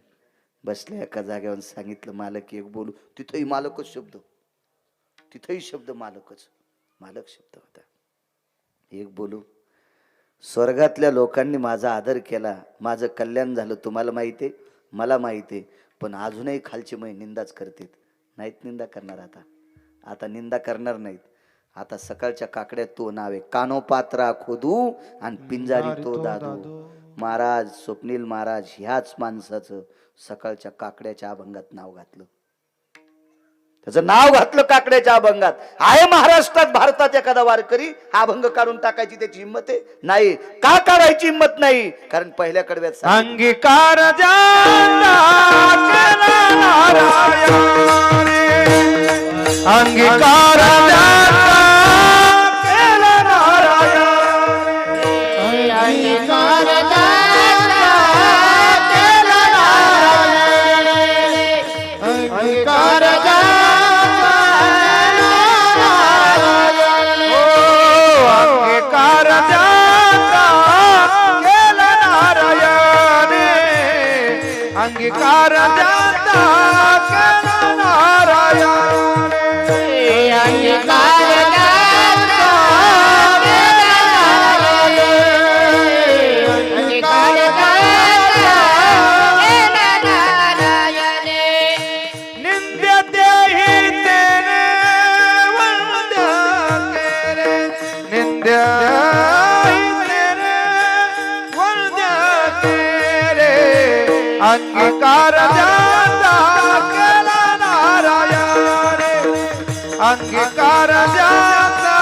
बसल्या एका जागेवर सांगितलं, मालक एक बोलू. तिथंही मालकच शब्द, तिथंही शब्द मालकच, मालक शब्द होता. एक बोलू. स्वर्गातल्या लोकांनी माझा आदर केला, माझं कल्याण झालं. तुम्हाला माहिती आहे, मला माहिती आहे, पण अजूनही खालची मै निंदाच करतात. नाहीत निंदा करणार आता निंदा करणार नाहीत. आता सकाळच्या काकड्यात तो नावे कानोपात्रा खोदू आणि पिंजारी तो दादू. महाराज स्वप्नील महाराज ह्याच माणसाचं सकाळच्या काकड्याच्या अभंगात नाव घातलं. त्याचं नाव घातलं काकड्याच्या अभंगात. आहे महाराष्ट्रात, भारतात एखादा वारकरी हा अभंग काढून टाकायची त्याची हिंमत आहे? नाही. का काढायची हिंमत नाही? कारण पहिल्या कडव्यात अंगीकार अंगीकार अंगीकार अंगीकार ज्याचा केला नारायण अंगीकार ज्याचा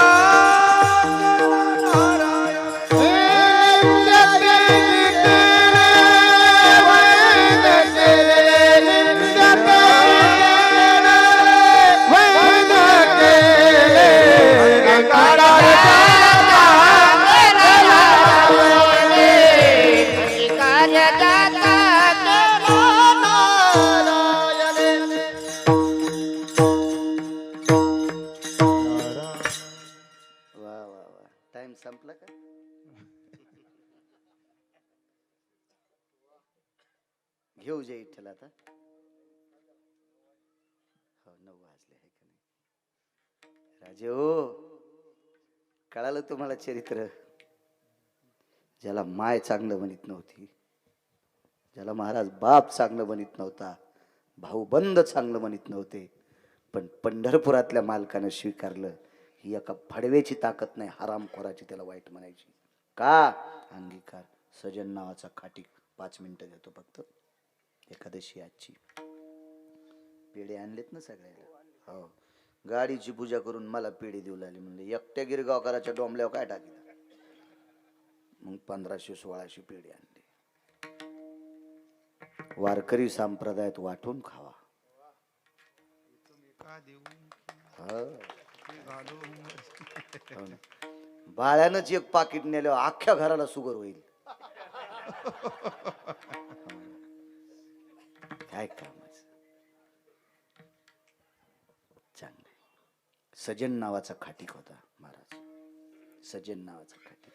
वा वा वा टाइम संपला का घेऊ जे इठ्ठल आता हो 9 वाजले आहे का नाही राजे हो कळालं तुम्हाला चरित्र ज्याला माय चांगलं म्हणत नव्हती ज्याला महाराज बाप चांगलं म्हणत नव्हता भाऊबंद चांगलं म्हणत नव्हते पण पंढरपुरातल्या मालकानं स्वीकारलं ही एका फडवेची ताकद नाही हरामखोराची त्याला वाईट म्हणायची का अंगीकार सजन नावाचा खाटी 5 मिनिटं देतो फक्त एकादशी आजची पेढे आणलेत ना सगळ्याला हो गाडीची पूजा करून मला पेढे देऊ लागली म्हणले एकट्या गिरगावकराच्या डोंबल्यावर काय टाकी मग 1500-1600 पेढे आणले वारकरी संप्रदायात वाटून खावा हो ना. बाळ्यानंच एक पाकिट नेल्यावर अख्ख्या घराला शुगर होईल काय कामाचं चांगलं सजन नावाचा खाटीक होता महाराज सजन नावाचा खाटीक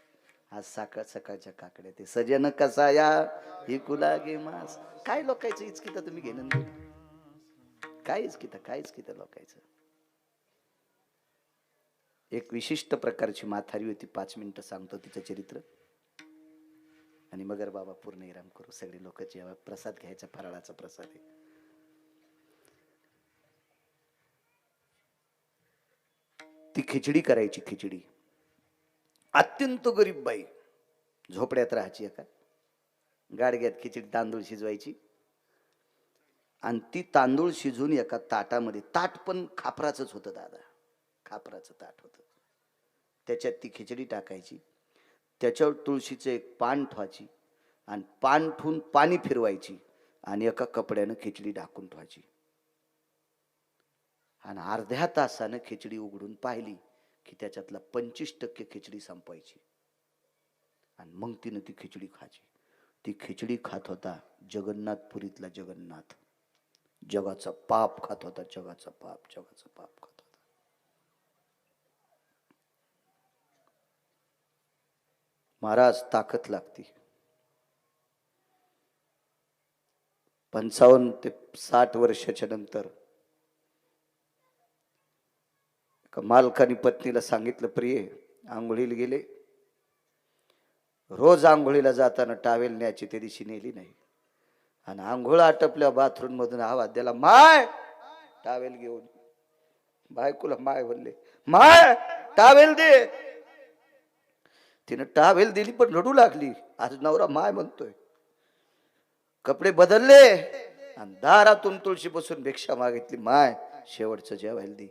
आज सकाळच्या काकड्या ते सजन कसा या ही कुलागे मास काय लोकायचं इचकिता तुम्ही घेणं काय इचकिता लोकायचं एक विशिष्ट प्रकारची म्हातारी होती 5 मिनिटं सांगतो तिचं चरित्र आणि मगर बाबा पूर्ण इराम करू सगळे लोक जेव्हा प्रसाद घ्यायचा फराळाचा प्रसाद आहे ती खिचडी करायची खिचडी अत्यंत गरीब बाई झोपड्यात राहायची एका गाडग्यात खिचडी तांदूळ शिजवायची आणि ती तांदूळ शिजून एका ताटामध्ये ताट पण खापराचंच होतं दादा खापराचं ताट होतं त्याच्यात ती खिचडी टाकायची त्याच्यावर तुळशीचं एक पान ठेवायची आणि पान ठेवून पाणी फिरवायची आणि एका कपड्यानं खिचडी ढाकून ठेवायची आणि अर्ध्या तासानं खिचडी उघडून पाहिली की त्याच्यातला 25% खिचडी संपवायची आणि मग तिनं ती खिचडी खायची ती खिचडी खात होता जगन्नाथपुरीतला जगन्नाथ जगाचा पाप खात होता जगाचा पाप खात होता महाराज ताकद लागती 55 ते 60 वर्षाच्या नंतर मालकानी पत्नीला सांगितलं प्रिय आंघोळीला गेले रोज आंघोळीला जाताना टावेल न्यायची त्या दिवशी नेली नाही आणि आंघोळ आटपल्या बाथरूम मधून आवाज दिला माय टावेल घेऊन बायकोला माय बोलले माय टावेल दे तिनं टावेल दिली पण रडू लागली आज नवरा माय म्हणतोय कपडे बदलले आणि दारातून तुळशी बसून भिक्षा मागितली माय शेवटचं जेवायला दे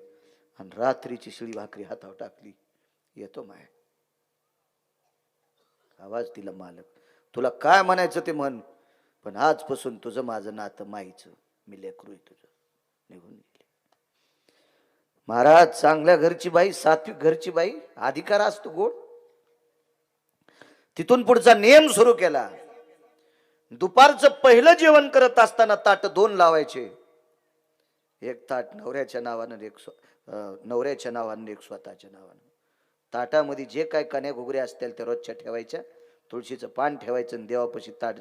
आणि रात्रीची शिळी भाकरी हातावर टाकली येतो माय आवाज दिला मालक तुला काय म्हणायचं ते म्हण पण आजपासून तुझं माझं नातं माईचं मी लेकरू आहे तुझं निघून गेले महाराज चांगल्या घरची बाई सात्विक घरची बाई अधिकार असतो गोड तिथून पुढचा नियम सुरू केला दुपारचं पहिलं जेवण करत असताना ताट 2 लावायचे एक ताट नवऱ्याच्या नावानं नवऱ्याच्या नावानं एक स्वतःच्या नावानं ताटामध्ये जे काय कण्या घुगऱ्या असतील त्या रोजच्या ठेवायच्या तुळशीचं पान ठेवायचं आणि देवापाशी ताट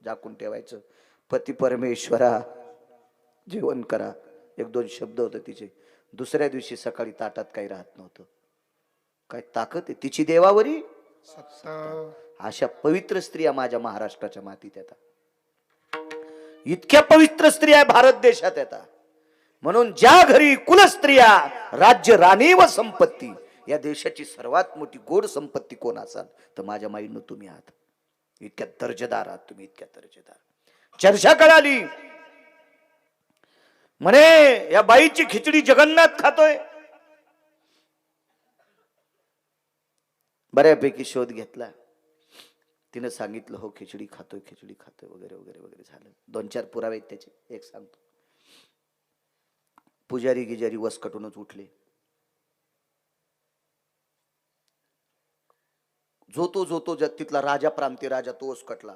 झाकून ठेवायचं पती परमेश्वरा जेवण करा 1-2 शब्द होते तिचे दुसऱ्या दिवशी सकाळी ताटात काही राहत नव्हतं काय ताकद आहे तिची देवावरी अशा पवित्र स्त्रिया माझ्या महाराष्ट्राच्या मातीत येतात इतक्या पवित्र स्त्रिया भारत देशात येतात म्हणून ज्या घरी कुलस्त्रिया राज्य राणी व संपत्ती या देशाची सर्वात मोठी गोड संपत्ती कोण असाल तर माझ्या माईनं तुम्ही आहात इतक्या दर्जेदार आहात तुम्ही इतक्या दर्जेदार चर्चा कळाली, म्हणे या बाईची खिचडी जगन्नाथ खातोय. बऱ्यापैकी शोध घेतला. तिने सांगितलं हो खिचडी खातोय वगैरे वगैरे वगैरे झालं. 2-4 पुरावे आहेत त्याचे, एक सांगतो. पुजारी गिजारी वसकटूनच उठले. जो तिथला राजा, प्रांती राजा, तो वसकटला.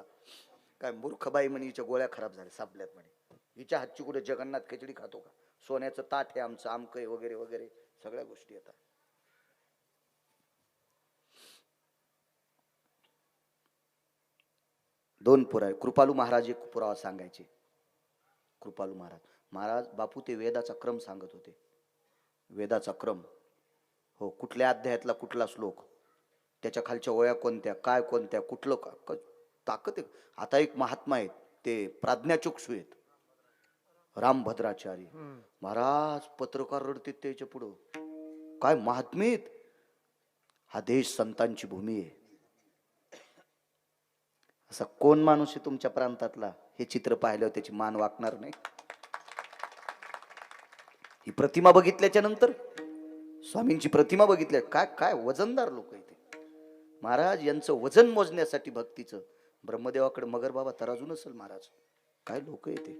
काय मूर्ख बाई म्हणे, हिच्या गोळ्या खराब झाल्या, सापल्यात म्हणे. हिच्या हातची कुठे जगन्नाथ खिचडी खातो का? सोन्याचं ताट आहे आमचं, आमकय वगैरे वगैरे सगळ्या गोष्टी येतात. दोन पुरावे. कृपालू महाराज एक पुरावा सांगायचे. कृपालू महाराज बापू ते वेदाचा क्रम सांगत होते. वेदाचा क्रम, हो, कुठल्या अध्यायातला कुठला श्लोक, त्याच्या खालच्या ओळ्या कोणत्या, काय कोणत्या, कुठलं ताकद आहे. आता एक महात्मा आहेत, ते प्राज्ञाचक्षु आहेत, रामभद्राचार्य महाराज. पत्रकार रडतील त्याच्या पुढं. काय महात्मेत. हा देश संतांची भूमी आहे. असा कोण माणूस आहे तुमच्या प्रांतातला, हे चित्र पाहिल्यावर त्याची मान वाकणार नाही? ही प्रतिमा बघितल्याच्या नंतर, स्वामींची प्रतिमा बघितल्या, काय काय वजनदार लोक आहेत महाराज. यांचं वजन मोजण्यासाठी भक्तीचं ब्रह्मदेवाकडे मगर बाबा तराजू नसेल महाराज. काय लोक येते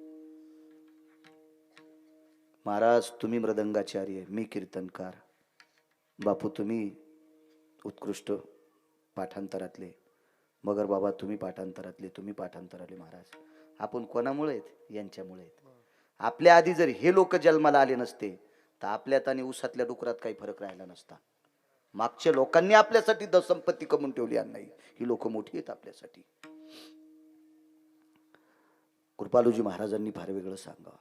महाराज. तुम्ही मृदंगाचार्य, मी कीर्तनकार. बापू तुम्ही उत्कृष्ट पाठांतरातले, मगर बाबा तुम्ही पाठांतरातले, तुम्ही पाठांतरातले. महाराज आपण कोणामुळे आहेत? यांच्यामुळे आहेत. आपल्या आधी जर हे लोक जन्माला आले नसते तर आपल्यात आणि उसातल्या डुकरात काही फरक राहिला नसता. मागच्या लोकांनी आपल्यासाठी संपत्ती कमवून ठेवली नाही. ही लोक मोठी आहेत आपल्यासाठी. कृपालूजी महाराजांनी फार वेगळं सांगावं.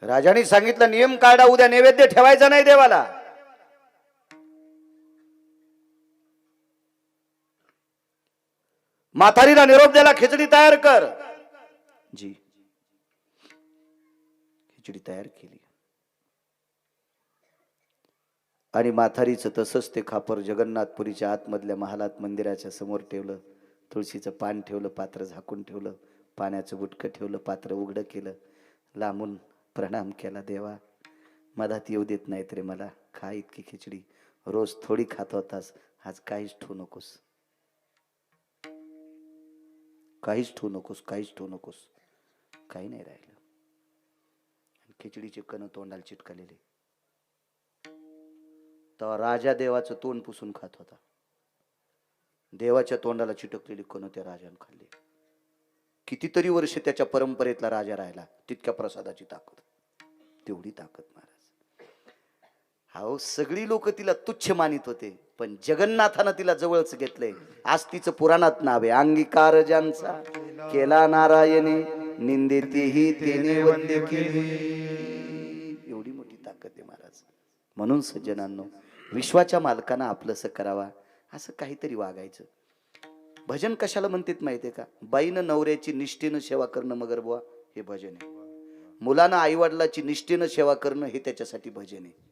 राजाने सांगितलं नियम काढा, उद्या नैवेद्य ठेवायचा नाही देवाला. म्हातारीला निरोप द्यायला खिचडी तयार कर. जी, खिचडी तयार केली आणि म्हातारीचं तसंच ते खापर जगन्नाथपुरीच्या आतमधल्या महालात मंदिराच्या समोर ठेवलं. तुळशीचं पान ठेवलं, पात्र झाकून ठेवलं, पाण्याचं बुटकं ठेवलं, पात्र उघडं केलं, लांबून प्रणाम केला. देवा मधात येऊ देत नाहीत रे मला. खा इतकी खिचडी, रोज थोडी खात होतास, आज काहीच ठेवू नकोस, काहीच ठेवू नकोस, काहीच ठेवू नकोस. काही नाही राहिलं. खिचडीचे कण तोंडाला चिटकलेले. तेव्हा राजा देवाचं तोंड पुसून खात होता. देवाच्या तोंडाला चिटकलेली कण त्या राजाने खाल्ली. कितीतरी वर्ष त्याच्या परंपरेतला राजा राहिला. तितक्या प्रसादाची ताकद, तेवढी ताकद महाराज. हाव, सगळी लोक तिला तुच्छ मानित होते, पण जगन्नाथानं तिला जवळच घेतलंय. आज तिचं पुराणात नाव आहे, अंगीकार ज्यांचा केला नारायणे, निंदेतेही तेने वंद्य केले. एवढी मोठी ताकद आहे महाराज. म्हणून सज्जनांनो, विश्वाच्या मालकांना आपलंसं करावा असं काहीतरी वागायचं. भजन कशाला म्हणतात माहितीये का? बाईनं नवऱ्याची निष्ठेनं सेवा करणं मगर बुवा, हे भजन आहे. मुलानं आईवडिलाची निष्ठेनं सेवा करणं, हे त्याच्यासाठी भजन आहे.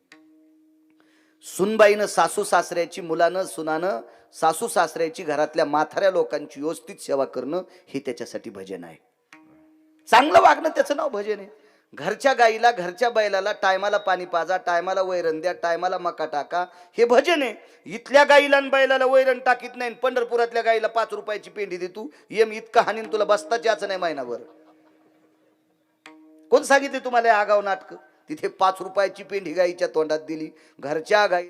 सुनबाईनं सासू सासऱ्याची, मुलानं सुनानं सासू सासऱ्याची, घरातल्या म्हाताऱ्या लोकांची व्यवस्थित सेवा करणं, हे त्याच्यासाठी भजन आहे. चांगलं वागणं त्याचं नाव भजन आहे. घरच्या गाईला, घरच्या बैलाला टायमाला पाणी पाजा, टायमाला वैरण द्या, टायमाला मका टाका, हे भजन आहे. इथल्या गाईला आणि बैलाला वैरण टाकीत नाही, पंढरपुरातल्या गाईला 5 रुपयाची पेंडी दे तू, येम इतका हानीन तुला बसताच याच नाही महिनाभर. कोण सांगितले तुम्हाला आगाव नाटक? तिथे 5 रुपयाची पेंडी गाईच्या तोंडात दिली. घरच्या गाई